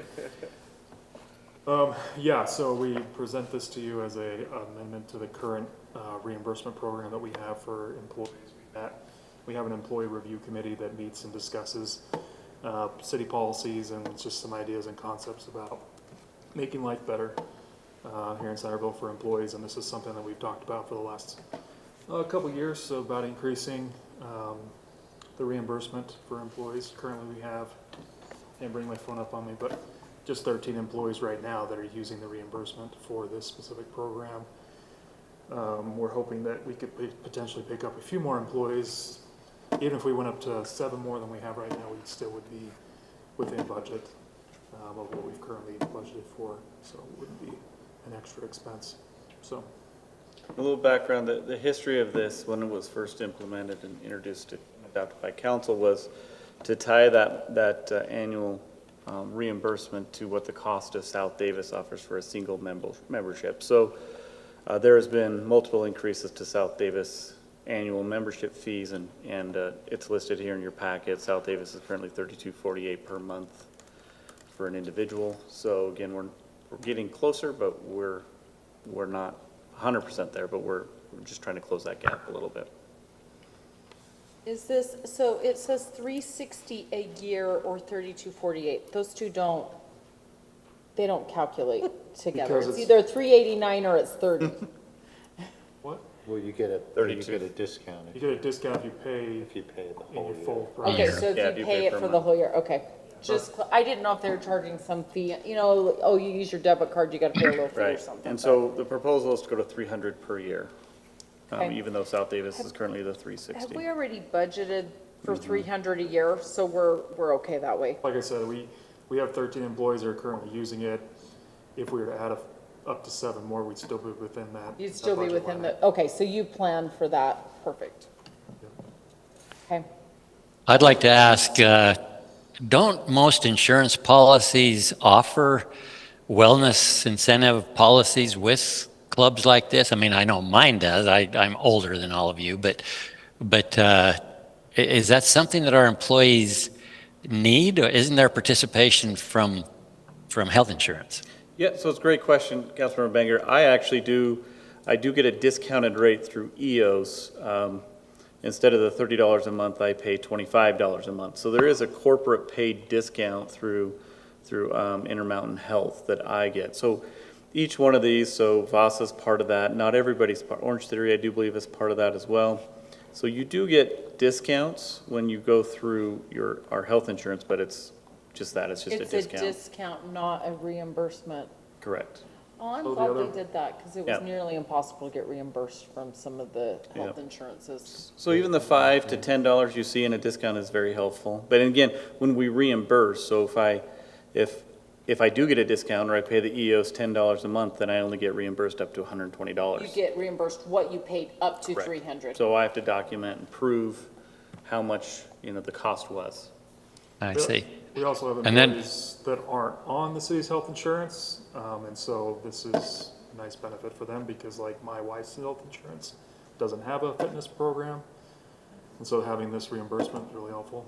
Yeah, so we present this to you as a amendment to the current reimbursement program that we have for employees. We have an employee review committee that meets and discusses city policies and just some ideas and concepts about making life better here in Centerville for employees. And this is something that we've talked about for the last couple of years, so about increasing the reimbursement for employees. Currently we have, I can't bring my phone up on me, but just 13 employees right now that are using the reimbursement for this specific program. We're hoping that we could potentially pick up a few more employees. Even if we went up to 7 more than we have right now, we still would be within budget of what we've currently budgeted for, so it wouldn't be an extra expense. So, A little background, the history of this, when it was first implemented and introduced and adopted by council, was to tie that annual reimbursement to what the cost of South Davis offers for a single membership. So there has been multiple increases to South Davis annual membership fees, and it's listed here in your packet. South Davis is currently $32.48 per month for an individual. So again, we're getting closer, but we're not 100% there, but we're just trying to close that gap a little bit. Is this, so it says $360 a year or $32.48. Those two they don't calculate together. Because It's it's- either $389 or it's 30. What? Well, you get a 32. discount You get a discount if you pay the in whole your year. full price. Okay, so Yeah, if you you pay pay it per for the month. whole year, okay. Just, I didn't know if they were charging some fee, you know, oh, you use your debit card, you gotta pay a little fee or Right, something. and so the proposal is to go to 300 per year, Okay. even though South Davis is currently the Have 360. we already budgeted for 300 a year, so we're okay that way? Like I said, we have 13 employees that are currently using it. If we were to add up to 7 more, we'd still be within that. You'd still be budget within line. the, okay, so you plan for that, perfect. Okay. I'd like to ask, don't most insurance policies offer wellness incentive policies with clubs like this? I mean, I know mine does. I'm older than all of you, but is that something that our employees need, or isn't there participation from health insurance? Yeah, so it's a great question, Councilmember Banger. I do get a discounted rate through EOS. Instead of the $30 a month, I pay $25 a month. So there is a corporate paid discount through through Intermountain Health that I get. So each one of these, so VASA's part of that. Not everybody's part. Orange Theory, I do believe, is part of that as well. So you do get discounts when you go through our health insurance, but it's just that, it's just a discount. It's a discount, not a reimbursement. Correct. Oh, I'm So the glad other- they did that, because it was Yeah. nearly impossible to get reimbursed from some of the health Yeah. insurances. So even the $5 to $10 you see in a discount is very helpful. But again, when we reimburse, so if I do get a discount or I pay the EOS $10 a month, then I only get reimbursed up to $120. You get reimbursed what you paid up to Correct. 300. So I have to document and prove how much, the cost was. I see. We also have And then- employees that aren't on the city's health insurance, and so this is a nice benefit for them because like my wife's health insurance doesn't have a fitness program, and so having this reimbursement is really helpful.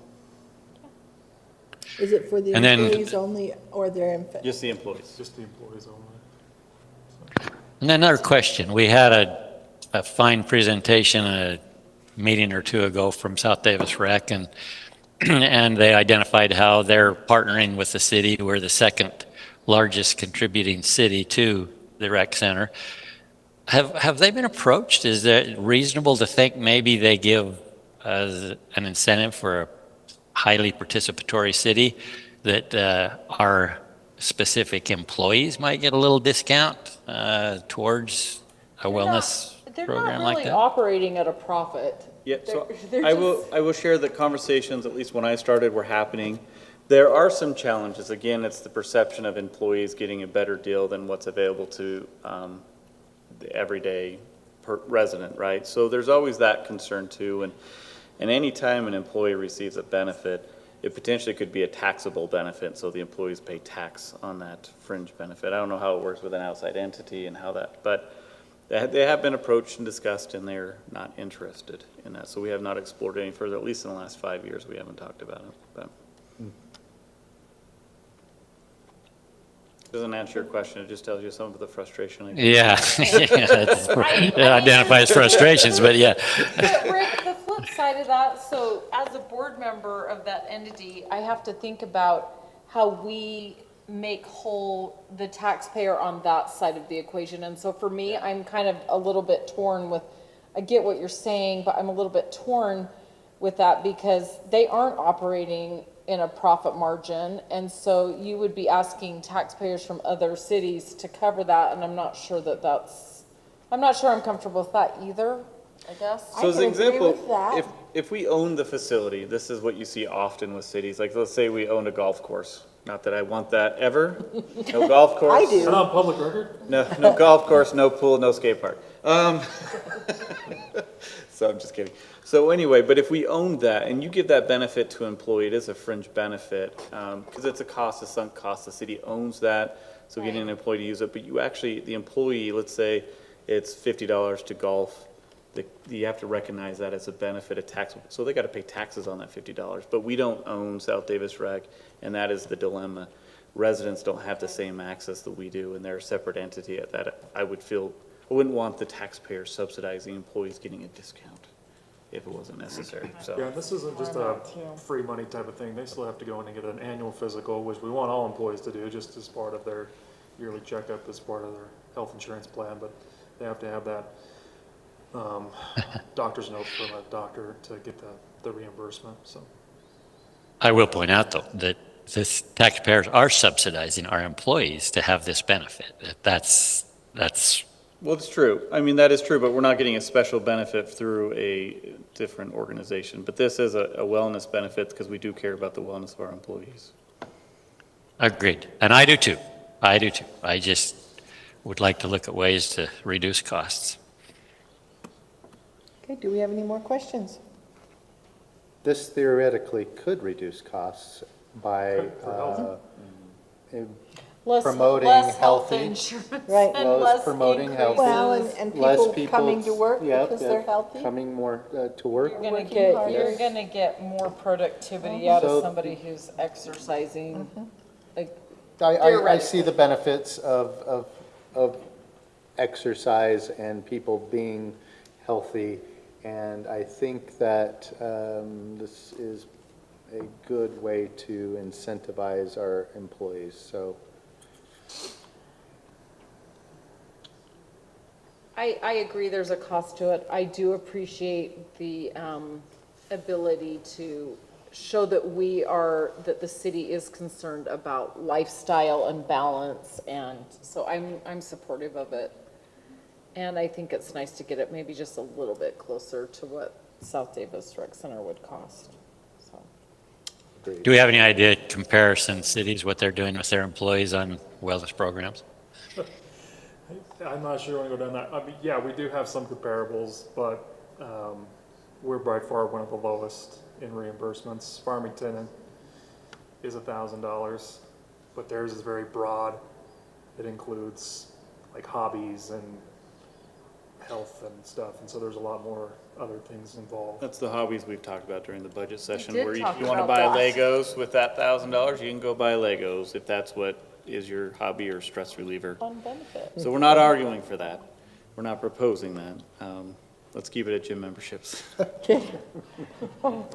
Is it for the And then- employees only or their infant? Just the employees. Just the employees only. And then another question. We had a fine presentation a meeting or two ago from South Davis Rec, and and they identified how they're partnering with the city. We're the second largest contributing city to the rec center. Have they been approached? Is it reasonable to think maybe they give an incentive for a highly participatory city that our specific employees might get a little discount towards a wellness They're program not like really that? operating at a profit. Yeah, so They're I just- will share the conversations, at least when I started, were happening. There are some challenges. Again, it's the perception of employees getting a better deal than what's available to the everyday resident, right? So there's always that concern too. And any time an employee receives a benefit, it potentially could be a taxable benefit, so the employees pay tax on that fringe benefit. I don't know how it works with an outside entity and how that, but they have been approached and discussed, and they're not interested in that. So we have not explored any further, at least in the last 5 years, we haven't talked about it. But doesn't answer your question, it just tells you some of the frustration. Yeah. It identifies frustrations, but yeah. But Rick, the flip side of that, so as a board member of that entity, I have to think about how we make whole the taxpayer on that side of the equation. And so for me, I'm kind of a little bit torn with, I get what you're saying, but I'm a little bit torn with that because they aren't operating in a profit margin. And so you would be asking taxpayers from other cities to cover that. And I'm not sure I'm comfortable with that either, I guess. So as an example, with that. if we own the facility, this is what you see often with cities. Like, let's say we owned a golf course. Not that I want that ever. No golf course. I do. Is that on public record? No golf course, no pool, no skate park. So I'm just kidding. So anyway, but if we own that and you give that benefit to an employee, it is a fringe benefit because it's a sunk cost. The city owns that, so getting an employee to use it. But you actually, the employee, let's say it's $50 to golf. You have to recognize that as a benefit, a tax. So they got to pay taxes on that $50. But we don't own South Davis Rec, and that is the dilemma. Residents don't have the same access that we do, and they're a separate entity. At that, I wouldn't want the taxpayers subsidizing employees getting a discount if it wasn't necessary. So Yeah, this isn't just a free money type of thing. They still have to go in and get an annual physical, which we want all employees to do, just as part of their yearly checkup, as part of their health insurance plan. But they have to have that doctor's note from a doctor to get the reimbursement. So I will point out, though, that the taxpayers are subsidizing our employees to have this benefit. That's well, it's true. I mean, that is true, but we're not getting a special benefit through a different organization. But this is a wellness benefit because we do care about the wellness of our employees. agreed. And I do too. I just would like to look at ways to reduce costs. Okay, do we have any more questions? This theoretically could reduce costs by promoting less health healthy. insurance Right. and Well, less it's promoting increases. Well, and Less people coming to work yeah, because yeah, they're healthy. Coming more to work. You're Working gonna get more productivity out So- of somebody who's exercising. Like, I see the benefits of exercise and people being healthy, and I think that this is a good way to incentivize our employees. So I agree there's a cost to it. I do appreciate the ability to show that that the city is concerned about lifestyle and balance, and so I'm supportive of it. And I think it's nice to get it maybe just a little bit closer to what South Davis Rec Center would cost, so. Do we have any idea, comparison cities, what they're doing with their employees on wellness programs? I'm not sure when to go down that. I mean, yeah, we do have some comparables, but we're by far one of the lowest in reimbursements. Farmington is $1,000, but theirs is very broad. It includes like hobbies and health and stuff, and so there's a lot more other things involved. That's the hobbies we've talked about during the budget session, did where you talk want to about buy that. Legos with that $1,000, you can go buy Legos if that's what is your hobby or stress reliever. Fun benefit. So we're not arguing for that. We're not proposing that. Let's keep it at gym memberships. Okay. Do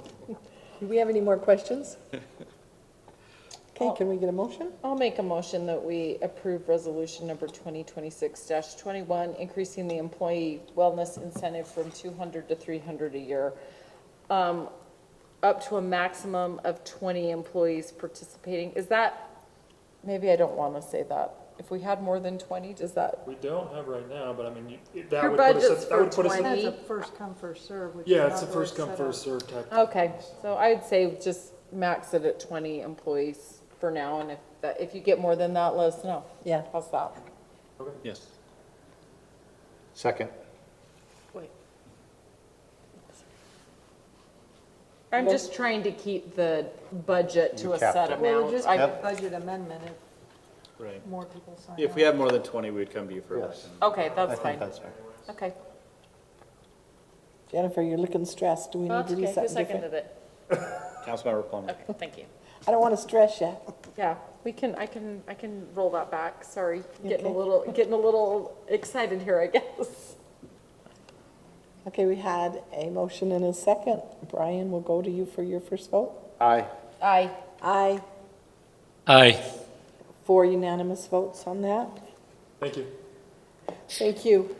we have any more questions? Okay, can we get a motion? I'll make a motion that we approve resolution number 2026-21, increasing the employee wellness incentive from 200 to 300 a year, up to a maximum of 20 employees participating. Is that, maybe I don't want to say that. If we had more than 20, does that? We don't have right now, but I mean, Your that would put us budget's at, that would for put us at, 20. That's a first come, first serve. which yeah, is it's a not where first come, set first up. served type. Okay, so I'd say just max it at 20 employees for now, and if you get more than that, let us know. Yeah. How's that? Yes. second. I'm just trying to keep the budget to You a capped set it. Well, amount. we'll just I- do a budget amendment if Right. more people sign up. If we have more than 20, we'd come to you for Yes. election. Okay, I that's think fine. that's fair. Okay. Jennifer, you're looking stressed. Do we Well, need to that's do okay. Who something different? seconded it? Councilmember Plummer. Okay, thank you. I don't want to stress you. Yeah, I can roll that back. Sorry, getting Okay. getting a little excited here, I guess. Okay, we had a motion and a second. Brian, we'll go to you for your first vote. Aye. Aye. Aye. Aye. 4 unanimous votes on that. Thank you. Thank you.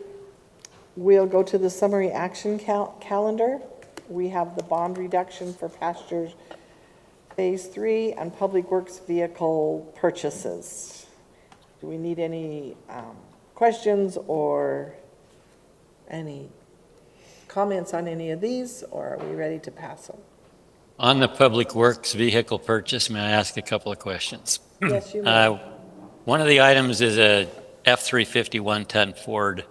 We'll go to the summary action calendar. We have the bond reduction for pastures Phase 3 and Public Works vehicle purchases. Do we need any questions or any comments on any of these, or are we ready to pass them? On the Public Works vehicle purchase, may I ask a couple of questions? Yes, you may. One of the items is a F-350 one-ton Ford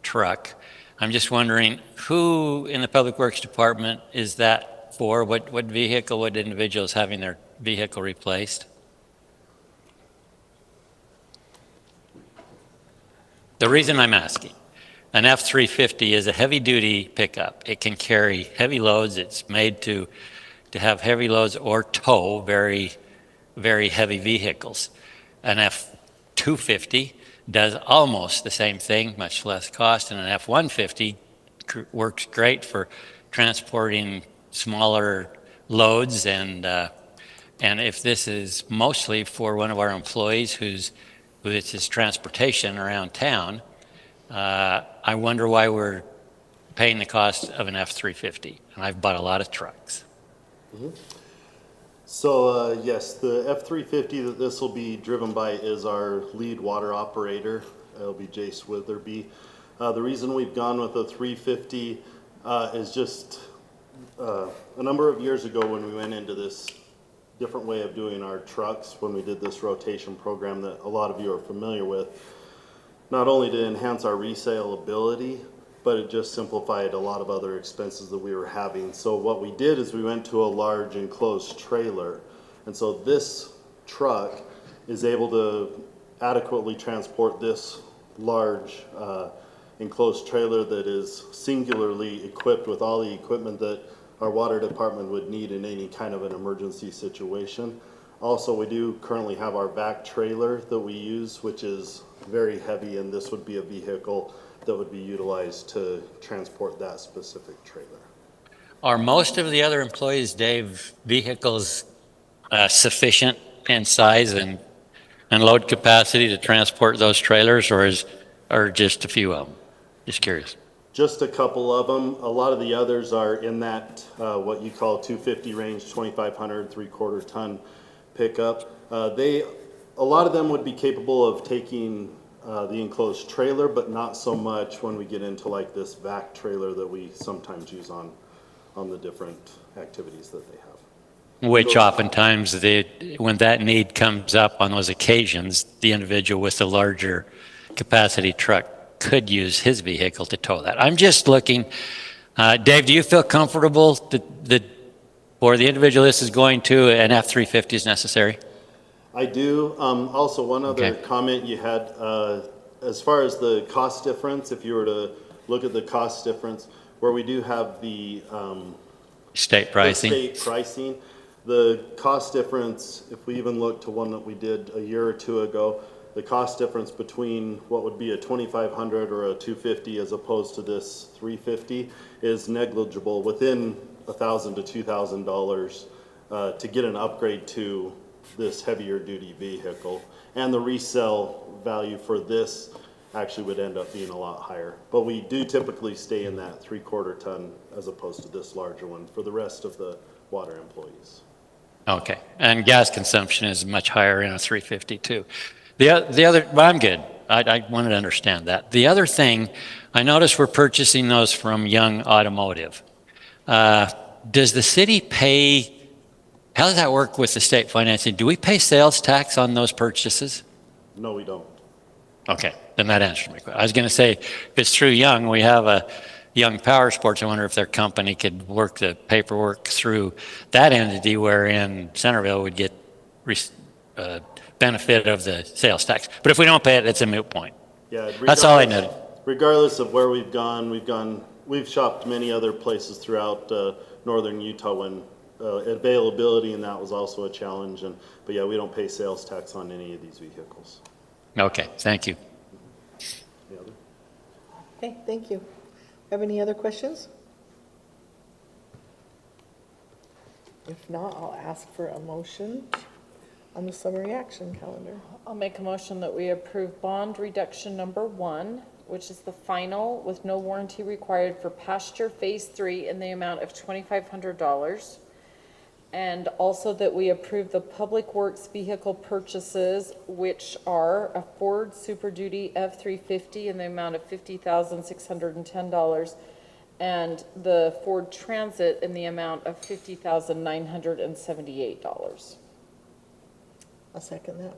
truck. I'm just wondering, who in the Public Works Department is that for? What vehicle, what individual is having their vehicle replaced? The reason I'm asking, an F-350 is a heavy-duty pickup. It can carry heavy loads. It's made to have heavy loads or tow very, very heavy vehicles. An F-250 does almost the same thing, much less cost, and an F-150 works great for transporting smaller loads. And if this is mostly for one of our employees who it's his transportation around town, I wonder why we're paying the cost of an F-350. And I've bought a lot of trucks. Mm-hmm. So yes, the F-350 that this will be driven by is our lead water operator. It'll be Jace Witherby. The reason we've gone with the 350 is just a number of years ago when we went into this different way of doing our trucks, when we did this rotation program that a lot of you are familiar with, not only to enhance our resale ability, but it just simplified a lot of other expenses that we were having. So what we did is we went to a large enclosed trailer. And so this truck is able to adequately transport this large enclosed trailer that is singularly equipped with all the equipment that our water department would need in any kind of an emergency situation. Also, we do currently have our vac trailer that we use, which is very heavy, and this would be a vehicle that would be utilized to transport that specific trailer. Are most of the other employees, Dave, vehicles sufficient in size and load capacity to transport those trailers, or just a few of them? Just curious. Just a couple of them. A lot of the others are in that, what you call 250 range, 2,500, 3/4 ton pickup. A lot of them would be capable of taking the enclosed trailer, but not so much when we get into like this vac trailer that we sometimes use on the different activities that they have. Which oftentimes, when that need comes up on those occasions, the individual with the larger capacity truck could use his vehicle to tow that. I'm just looking, Dave, do you feel comfortable that for the individual this is going to, an F-350 is necessary? I do. Also, one other comment you had, as far as the cost difference, if you were to look at the cost difference, where we do have the state pricing. The cost difference, if we even look to one that we did a year or two ago, the cost difference between what would be a 2,500 or a 250 as opposed to this 350 is negligible, within $1,000 to $2,000 to get an upgrade to this heavier duty vehicle. And the resale value for this actually would end up being a lot higher. But we do typically stay in that 3/4 ton as opposed to this larger one for the rest of the water employees. Okay, and gas consumption is much higher in a 350 too. The other, well, I'm good. I wanted to understand that. The other thing, I noticed we're purchasing those from Young Automotive. Does the city pay, how does that work with the state financing? Do we pay sales tax on those purchases? No, we don't. Okay, then that answers my question. I was going to say, if it's through Young, we have a Young Power Sports. I wonder if their company could work the paperwork through that entity, wherein Centerville would get benefit of the sales tax. But if we don't pay it, it's a moot point. Yeah, that's all I noted. Regardless of where we've shopped many other places throughout northern Utah when availability and that was also a challenge. But yeah, we don't pay sales tax on any of these vehicles. Okay, thank you. Okay, thank you. Have any other questions? If not, I'll ask for a motion on the summary action calendar. I'll make a motion that we approve bond reduction number 1, which is the final with no warranty required for pasture phase 3 in the amount of $2,500. And also that we approve the Public Works vehicle purchases, which are a Ford Super Duty F-350 in the amount of $50,610, and the Ford Transit in the amount of $50,978. I'll second that.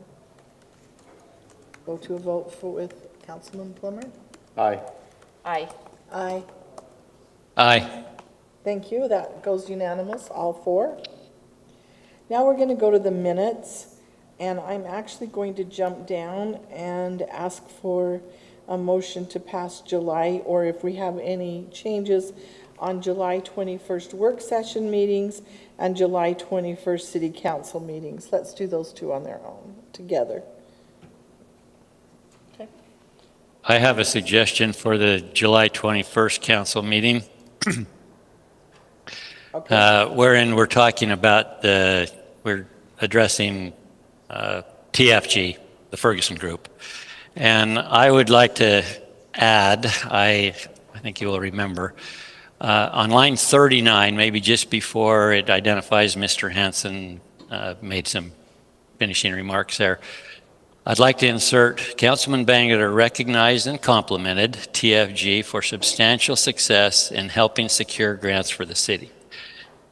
Go to a vote with Councilman Plummer. Aye. Aye. Aye. Aye. Thank you. That goes unanimous, all 4. Now we're going to go to the minutes, and I'm actually going to jump down and ask for a motion to pass July, or if we have any changes on July 21st work session meetings and July 21st city council meetings. Let's do those two on their own together. Okay. I have a suggestion for the July 21st council meeting. Okay. Wherein we're talking about we're addressing TFG, the Ferguson Group. And I would like to add, I think you will remember, on line 39, maybe just before it identifies Mr. Hansen made some finishing remarks there, I'd like to insert, Councilman Bangeter recognized and complimented TFG for substantial success in helping secure grants for the city.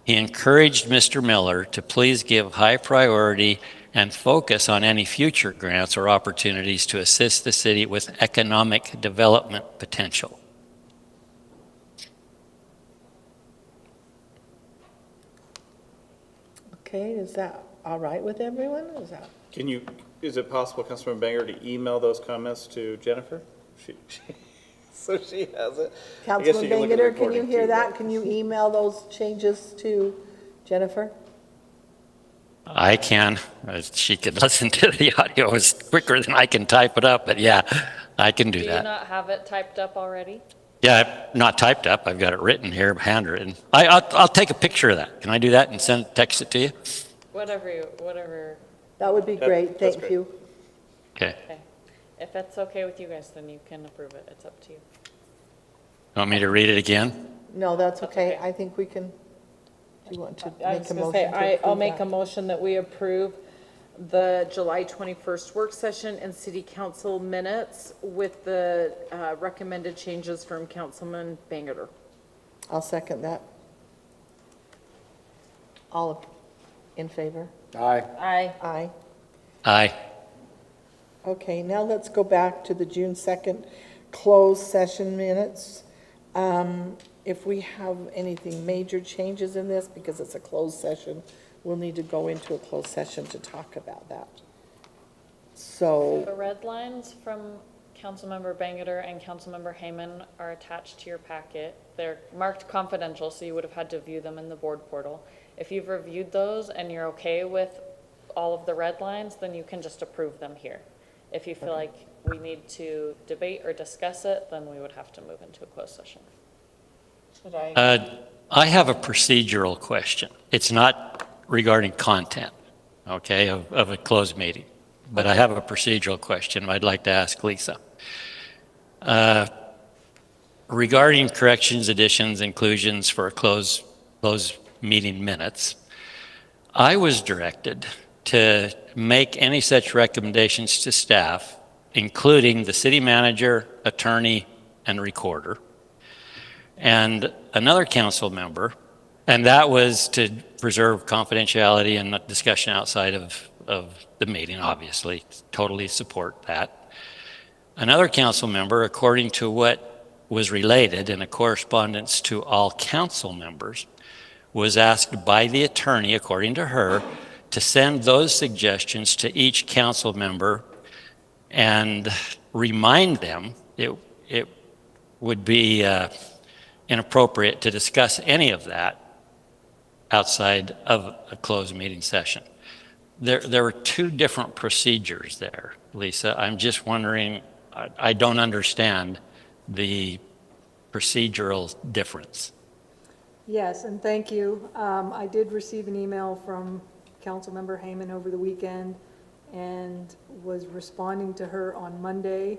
He encouraged Mr. Miller to please give high priority and focus on any future grants or opportunities to assist the city with economic development potential. Okay, is that all right with everyone? Is it possible, Councilman Banger, to email those comments to Jennifer? So she has it. Councilman Bangeter, can you hear that? Can you email those changes to Jennifer? I can. She can listen to the audio. It's quicker than I can type it up, but yeah, I can do Do you that. not have it typed up already? Yeah, not typed up. I've got it written here, handwritten. I'll take a picture of that. Can I do that and text it to you? Whatever. That would be great, that's thank great. you. Okay. Okay. If that's okay with you guys, then you can approve it. It's up to you. Want me to read it again? No, that's okay, I think we can, do you want to I make was a gonna motion say, to approve I'll make a that? motion that we approve the July 21st work session and city council minutes with the recommended changes from Councilman Bangerter. I'll second that. All in favor? Aye. Aye. Aye. Aye. Okay, now let's go back to the June 2nd closed session minutes. If we have anything major changes in this, because it's a closed session, we'll need to go into a closed session to talk about that. The So, red lines from Councilmember Bangerter and Councilmember Hayman are attached to your packet. They're marked confidential, so you would have had to view them in the board portal. If you've reviewed those and you're okay with all of the red lines, then you can just approve them here. If you feel like we need to debate or discuss it, then we would have to move into a closed session. Should I? I have a procedural question. It's not regarding content, okay, of a closed meeting, but I have a procedural question I'd like to ask Lisa. Regarding corrections, additions, inclusions for a closed meeting minutes, I was directed to make any such recommendations to staff, including the city manager, attorney, and recorder, and another council member, and that was to preserve confidentiality and discussion outside of the meeting, obviously, totally support that. Another council member, according to what was related in a correspondence to all council members, was asked by the attorney, according to her, to send those suggestions to each council member and remind them it would be inappropriate to discuss any of that outside of a closed meeting session. There were two different procedures there, Lisa. I'm just wondering, I don't understand the procedural difference. Yes, and thank you. I did receive an email from Councilmember Hayman over the weekend and was responding to her on Monday.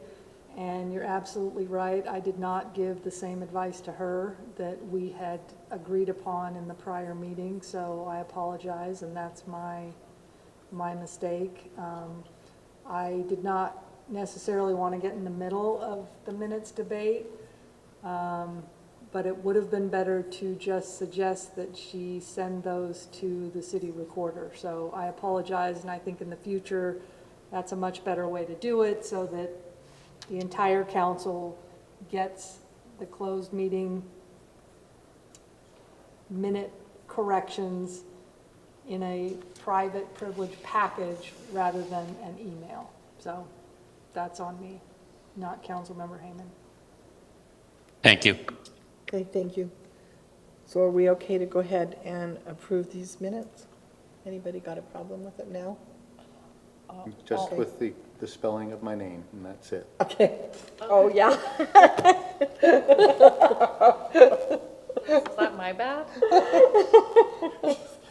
And you're absolutely right. I did not give the same advice to her that we had agreed upon in the prior meeting, so I apologize, and that's my mistake. I did not necessarily want to get in the middle of the minutes debate, but it would have been better to just suggest that she send those to the city recorder. So I apologize, and I think in the future, that's a much better way to do it so that the entire council gets the closed meeting minute corrections in a private privilege package rather than an email. So that's on me, not Councilmember Hayman. Thank you. okay, thank you. So are we okay to go ahead and approve these minutes? Anybody got a problem with it now? Just Okay. with the spelling of my name, and that's it. Okay. Oh, yeah. Is that my bad?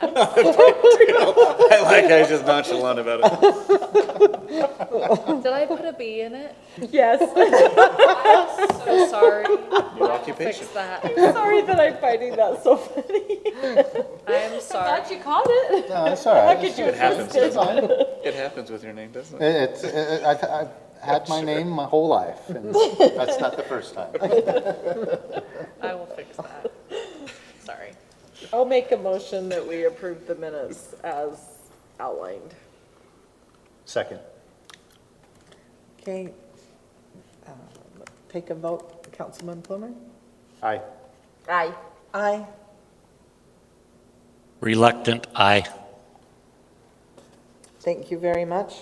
I like how he's just nonchalant about it. Did I put a B in it? Yes. I'm so sorry. New occupation. Fix that. I'm sorry that I'm finding that so funny. I'm sorry. Thought you caught it. No, it's all right. How could you It happens. assist it? It happens with your name, doesn't it? I've had my name my whole life, and that's not the first time. I will fix that. Sorry. I'll make a motion that we approve the minutes as outlined. Second. Okay. Take a vote. Councilman Plummer? Aye. Aye. Aye. Reluctant, aye. Thank you very much.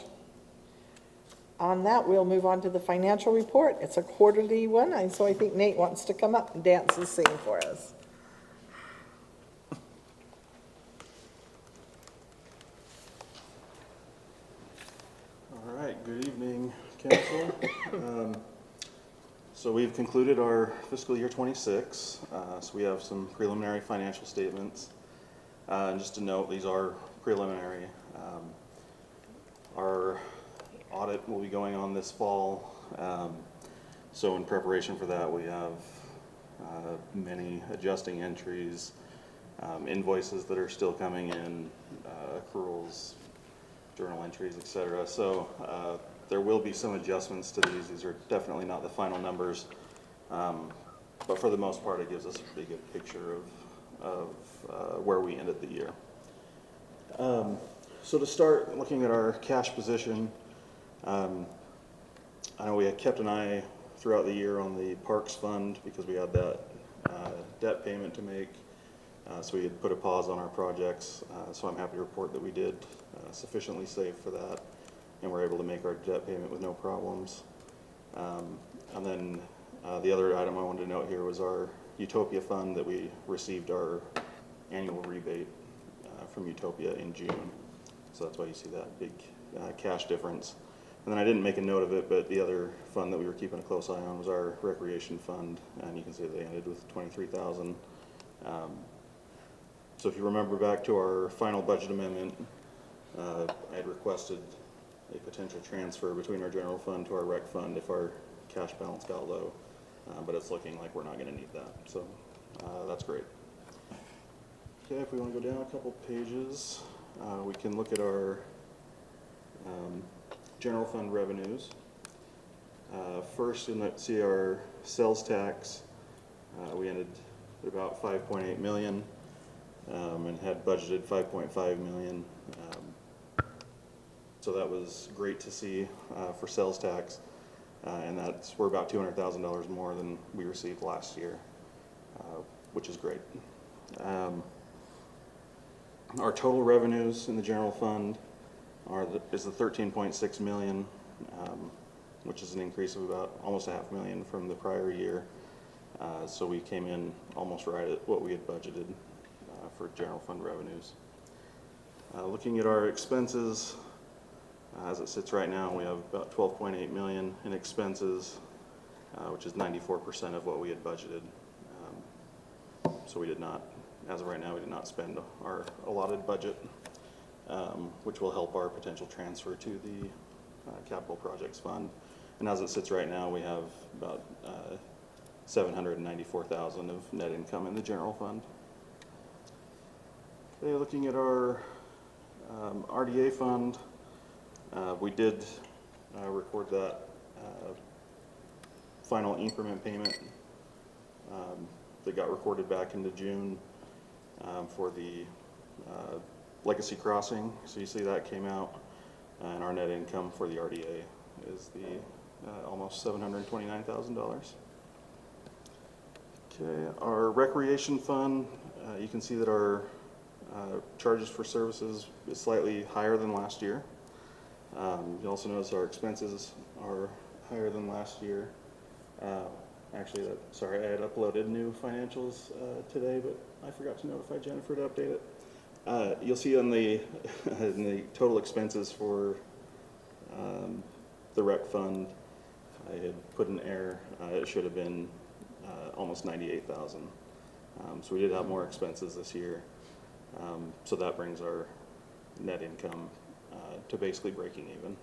On that, we'll move on to the financial report. It's a quarterly one, and so I think Nate wants to come up and dance and sing for us. All right, good evening, council. So we've concluded our fiscal year 26. So we have some preliminary financial statements. And just to note, these are preliminary. Our audit will be going on this fall. So in preparation for that, we have many adjusting entries, invoices that are still coming in, accruals, journal entries, etc. So there will be some adjustments to these. These are definitely not the final numbers, but for the most part, it gives us a pretty good picture of where we ended the year. So to start looking at our cash position, I know we had kept an eye throughout the year on the Parks Fund because we had that debt payment to make. So we had put a pause on our projects. So I'm happy to report that we did sufficiently save for that, and we're able to make our debt payment with no problems. And then the other item I wanted to note here was our UTOPIA fund, that we received our annual rebate from UTOPIA in June. So that's why you see that big cash difference. And then I didn't make a note of it, but the other fund that we were keeping a close eye on was our recreation fund, and you can see they ended with $23,000. So if you remember back to our final budget amendment, I had requested a potential transfer between our general fund to our rec fund if our cash balance got low, but it's looking like we're not going to need that, so that's great. Okay, if we want to go down a couple pages, we can look at our general fund revenues. First, you'll see our sales tax. We ended at about 5.8 million and had budgeted 5.5 million. So that was great to see for sales tax, and we're about $200,000 more than we received last year, which is great. Our total revenues in the general fund is the 13.6 million, which is an increase of about almost $500,000 from the prior year. So we came in almost right at what we had budgeted for general fund revenues. Looking at our expenses, as it sits right now, we have about 12.8 million in expenses, which is 94% of what we had budgeted. So we did not, as of right now, we did not spend our allotted budget, which will help our potential transfer to the capital projects fund. And as it sits right now, we have about $794,000 of net income in the general fund. Okay, looking at our RDA fund, we did record that final increment payment that got recorded back into June for the Legacy Crossing. So you see that came out, and our net income for the RDA is the almost $729,000. Okay, our recreation fund, you can see that our charges for services is slightly higher than last year. You also notice our expenses are higher than last year. Actually, sorry, I had uploaded new financials today, but I forgot to notify Jennifer to update it. You'll see on the in the total expenses for the rec fund, I had put an error. It should have been almost 98,000. So we did have more expenses this year. So that brings our net income to basically breaking even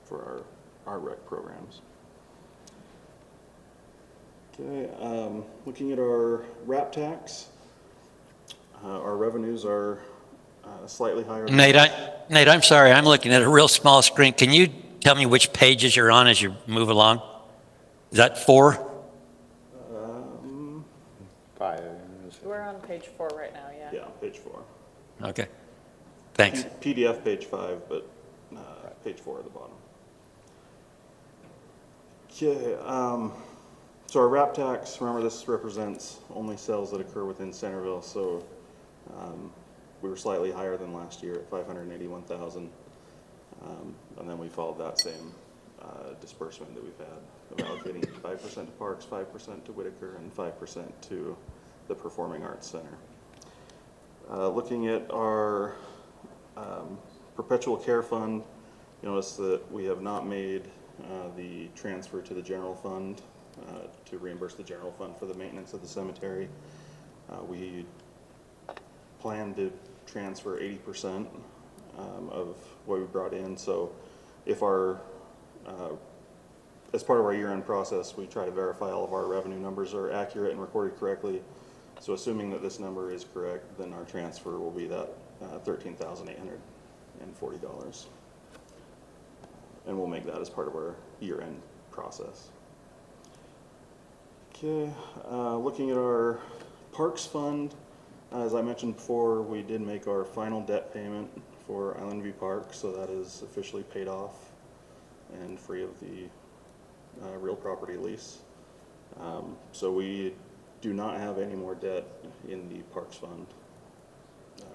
for our rec programs. Okay, looking at our RAP tax, our revenues are slightly higher. Nate, I'm sorry, I'm looking at a real small screen. Can you tell me which pages you're on as you move along? Is that 4? 5. We're on page 4 right now, yeah. Yeah, page 4. Okay, thanks. PDF page 5, but page 4 at the bottom. Okay, so our RAP tax, remember this represents only sales that occur within Centerville, so we were slightly higher than last year at $581,000, and then we followed that same disbursement that we've had, of allocating 5% to Parks, 5% to Whitaker, and 5% to the Performing Arts Center. Looking at our perpetual care fund, you notice that we have not made the transfer to the general fund to reimburse the general fund for the maintenance of the cemetery. We plan to transfer 80% of what we brought in. So if as part of our year-end process, we try to verify all of our revenue numbers are accurate and recorded correctly. So assuming that this number is correct, then our transfer will be that $13,840. And we'll make that as part of our year-end process. Okay, looking at our Parks Fund, as I mentioned before, we did make our final debt payment for Island View Park, so that is officially paid off and free of the real property lease. So we do not have any more debt in the Parks Fund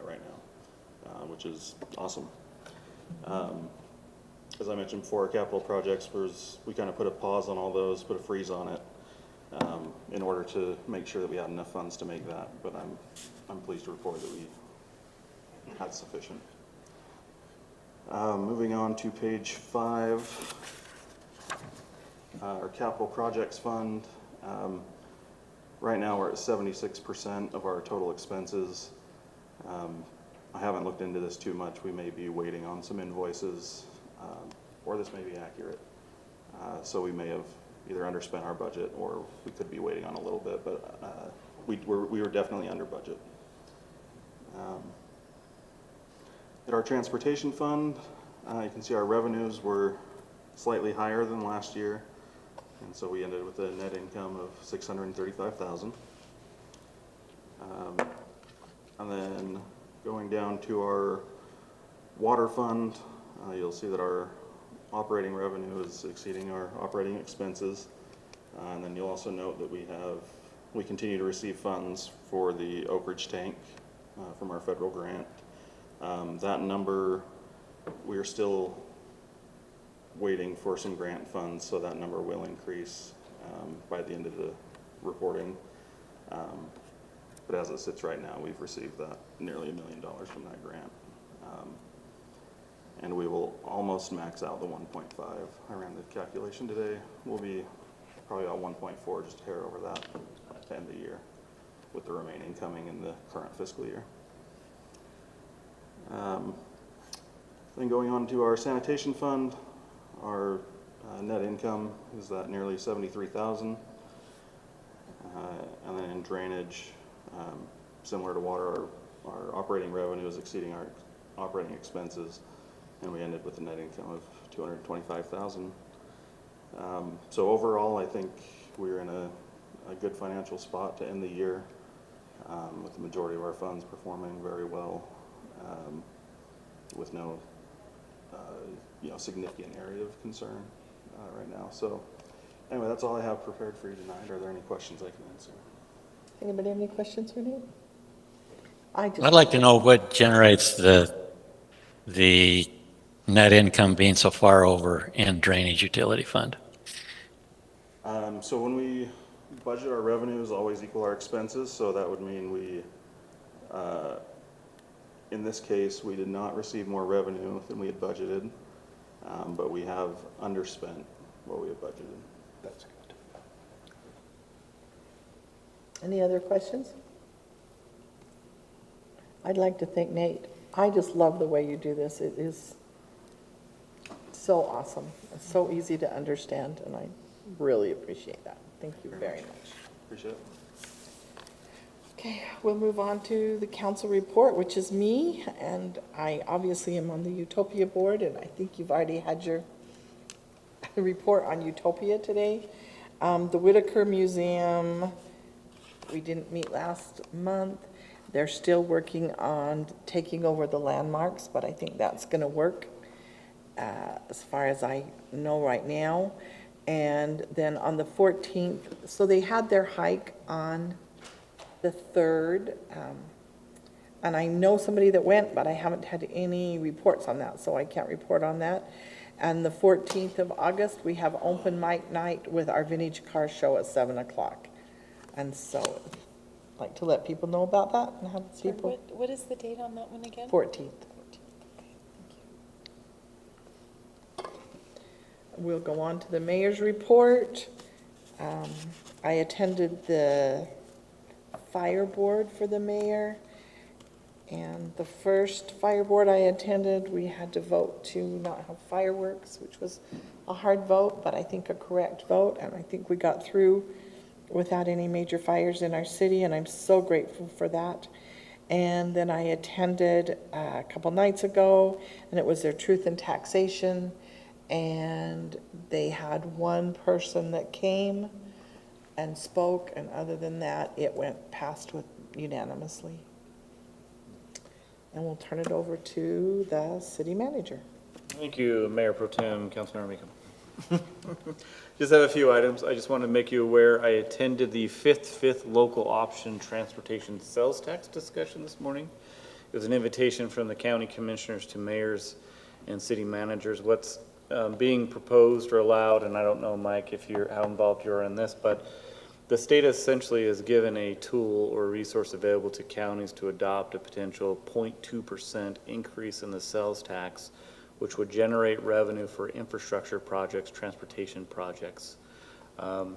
right now, which is awesome. As I mentioned before, capital projects we kind of put a pause on all those, put a freeze on it in order to make sure that we had enough funds to make that. But I'm pleased to report that we had sufficient. Moving on to page 5, our capital projects fund. Right now we're at 76% of our total expenses. I haven't looked into this too much. We may be waiting on some invoices, or this may be accurate. So we may have either underspent our budget, or we could be waiting on a little bit, but we were definitely under budget. At our transportation fund, you can see our revenues were slightly higher than last year, and so we ended with a net income of $635,000. And then going down to our water fund, you'll see that our operating revenue is exceeding our operating expenses. And then you'll also note that we continue to receive funds for the Oak Ridge tank from our federal grant. That number, we are still waiting for some grant funds, so that number will increase by the end of the reporting. But as it sits right now, we've received that nearly $1 million from that grant. And we will almost max out the 1.5. I ran the calculation today. We'll be probably about 1.4, just a hair over that at the end of the year, with the remaining coming in the current fiscal year. Then going on to our sanitation fund, our net income is at nearly $73,000. And then in drainage, similar to water, our operating revenue is exceeding our operating expenses, and we ended with a net income of $225,000. So overall, I think we're in a good financial spot to end the year, with the majority of our funds performing very well, with no significant area of concern right now. So anyway, that's all I have prepared for you tonight. Are there any questions I can answer? Anybody have any questions for me? I'd like to know what generates the net income being so far over in drainage utility fund. So when we budget, our revenues always equal our expenses, so that would mean we, in this case, we did not receive more revenue than we had budgeted, but we have underspent what we had budgeted. That's good. Any other questions? I'd like to thank Nate. I just love the way you do this. It is so awesome. It's so easy to understand, and I really appreciate that. Thank you very much. Appreciate it. Okay, we'll move on to the council report, which is me, and I obviously am on the Utopia board, and I think you've already had your report on Utopia today. The Whitaker Museum, we didn't meet last month. They're still working on taking over the landmarks, but I think that's going to work as far as I know right now. And then on the 14th, so they had their hike on the 3rd, and I know somebody that went, but I haven't had any reports on that, so I can't report on that. And the 14th of August, we have open mic night with our vintage car show at 7 o'clock. And so I'd like to let people know about that and have people. What is the date on that one again? 14th. We'll go on to the mayor's report. I attended the fire board for the mayor. And the first fire board I attended, we had to vote to not have fireworks, which was a hard vote, but I think a correct vote. And I think we got through without any major fires in our city, and I'm so grateful for that. And then I attended a couple nights ago, and it was their truth in taxation. And they had one person that came and spoke, and other than that, it went past with unanimously. And we'll turn it over to the city manager. Thank you, Mayor Pro Tem, Councilmember Meekum. Just have a few items. I just want to make you aware, I attended the fifth local option transportation sales tax discussion this morning. It was an invitation from the county commissioners to mayors and city managers. What's being proposed or allowed, and I don't know, Mike, how involved you are in this, but the state essentially has given a tool or resource available to counties to adopt a potential 0.2% increase in the sales tax, which would generate revenue for infrastructure projects, transportation projects. And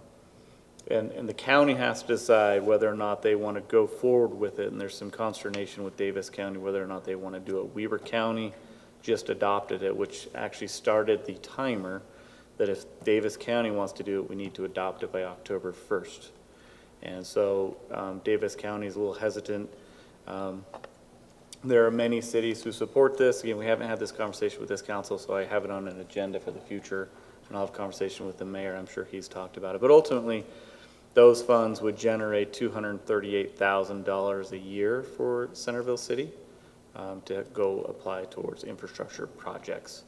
the county has to decide whether or not they want to go forward with it, and there's some consternation with Davis County whether or not they want to do it. Weber County just adopted it, which actually started the timer that if Davis County wants to do it, we need to adopt it by October 1st. And so Davis County is a little hesitant. There are many cities who support this. Again, we haven't had this conversation with this council, so I have it on an agenda for the future, and I'll have a conversation with the mayor. I'm sure he's talked about it. But ultimately, those funds would generate $238,000 a year for Centerville City to go apply towards infrastructure projects.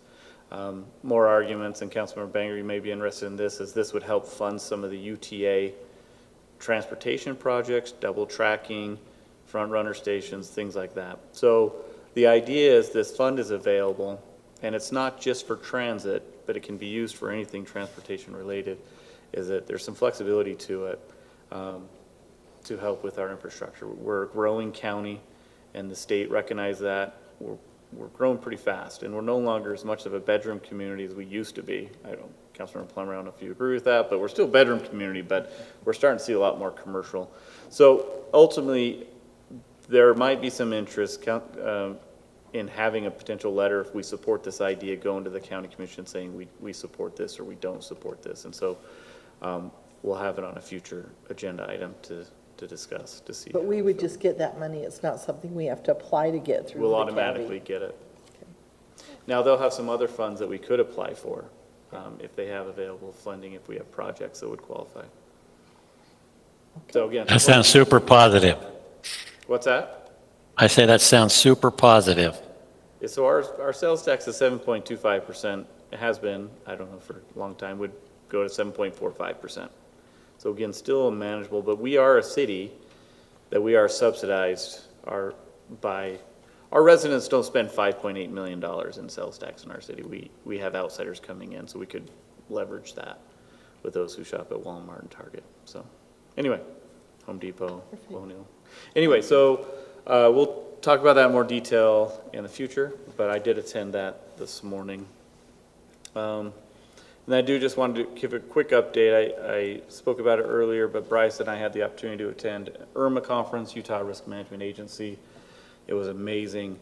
More arguments, and Councilmember Banger, you may be interested in this, is this would help fund some of the UTA transportation projects, double tracking, front runner stations, things like that. So the idea is this fund is available, and it's not just for transit, but it can be used for anything transportation related, is that there's some flexibility to it to help with our infrastructure. We're a growing county, and the state recognizes that. We're growing pretty fast, and we're no longer as much of a bedroom community as we used to be. I don't, Councilmember Plummer, I don't know if you agree with that, but we're still a bedroom community, but we're starting to see a lot more commercial. So ultimately, there might be some interest in having a potential letter if we support this idea, going to the county commission saying we support this or we don't support this. And so we'll have it on a future agenda item to discuss, to see. But we would just get that money. It's not something we have to apply to get through the We'll county. automatically get it. Okay. Now, they'll have some other funds that we could apply for if they have available funding, if we have projects that would qualify. Okay. So again. That sounds super positive. What's that? I say that sounds super positive. Yeah, so our sales tax is 7.25%. It has been, I don't know, for a long time, would go to 7.45%. So again, still manageable, but we are a city that we are subsidized by, our residents don't spend $5.8 million in sales tax in our city. We have outsiders coming in, so we could leverage that with those who shop at Walmart and Target. So anyway, Home Depot, O'Neill. Anyway, so we'll talk about that in more detail in the future, but I did attend that this morning. And I do just want to give a quick update. I spoke about it earlier, but Bryce and I had the opportunity to attend IRMA conference, Utah Risk Management Agency. It was amazing.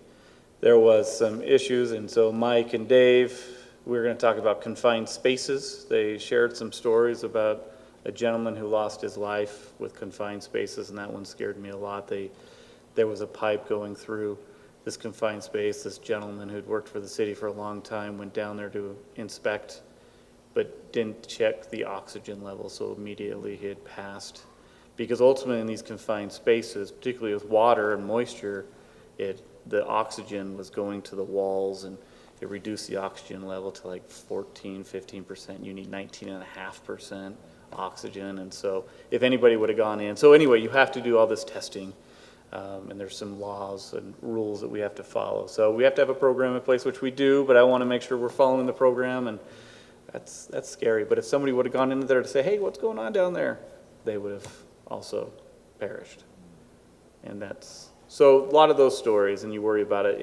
There was some issues, and so Mike and Dave, we were going to talk about confined spaces. They shared some stories about a gentleman who lost his life with confined spaces, and that one scared me a lot. There was a pipe going through this confined space. This gentleman who'd worked for the city for a long time went down there to inspect, but didn't check the oxygen level, so immediately he had passed. Because ultimately in these confined spaces, particularly with water and moisture, the oxygen was going to the walls, and it reduced the oxygen level to like 14, 15%. You need 19.5% oxygen, and so if anybody would have gone in. So anyway, you have to do all this testing, and there's some laws and rules that we have to follow. So we have to have a program in place, which we do, but I want to make sure we're following the program, and that's scary. But if somebody would have gone in there to say, hey, what's going on down there? They would have also perished. And so a lot of those stories, and you worry about it.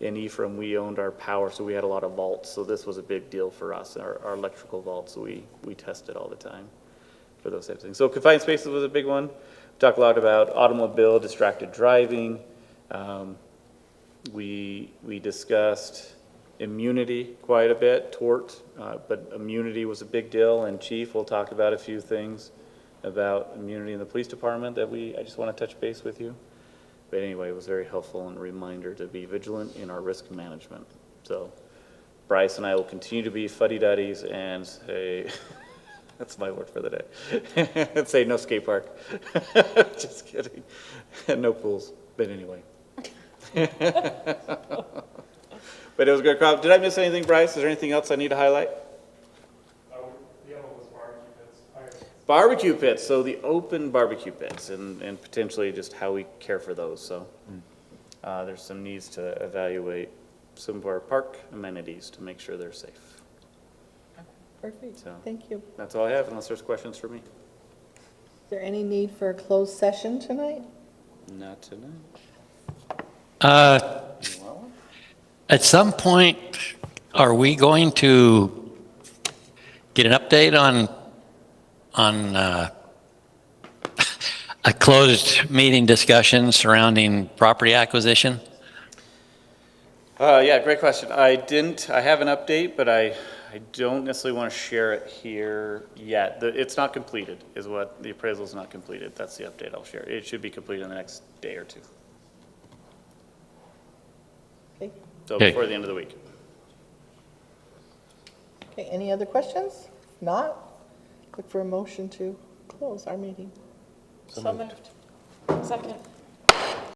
In Ephraim, we owned our power, so we had a lot of vaults. So this was a big deal for us, our electrical vaults. So we tested all the time. for those types of things. So confined spaces was a big one. We talked a lot about automobile distracted driving. We discussed immunity quite a bit, tort, but immunity was a big deal, and Chief will talk about a few things about immunity in the police department that I just want to touch base with you. But anyway, it was very helpful and a reminder to be vigilant in our risk management. So Bryce and I will continue to be fuddy-duddies and say, that's my word for the day, and say no skate park. Just kidding. No pools, but anyway. But it was a good crowd. Did I miss anything, Bryce? Is there anything else I need to highlight? The other was barbecue pits. Barbecue pits, so the open barbecue pits and potentially just how we care for those. So there's some needs to evaluate some of our park amenities to make sure they're safe. Perfect, So thank you. that's all I have, unless there's questions for me. Is there any need for a closed session tonight? Not tonight. At some point, are we going to get an update on a closed meeting discussion surrounding property acquisition? Yeah, great question. I have an update, but I don't necessarily want to share it here yet. It's not completed, is what, the appraisal is not completed. That's the update I'll share. It should be completed in the next day or two. Okay. So Okay. before the end of the week. Okay, any other questions? Not, look for a motion to close our meeting. So moved. Second.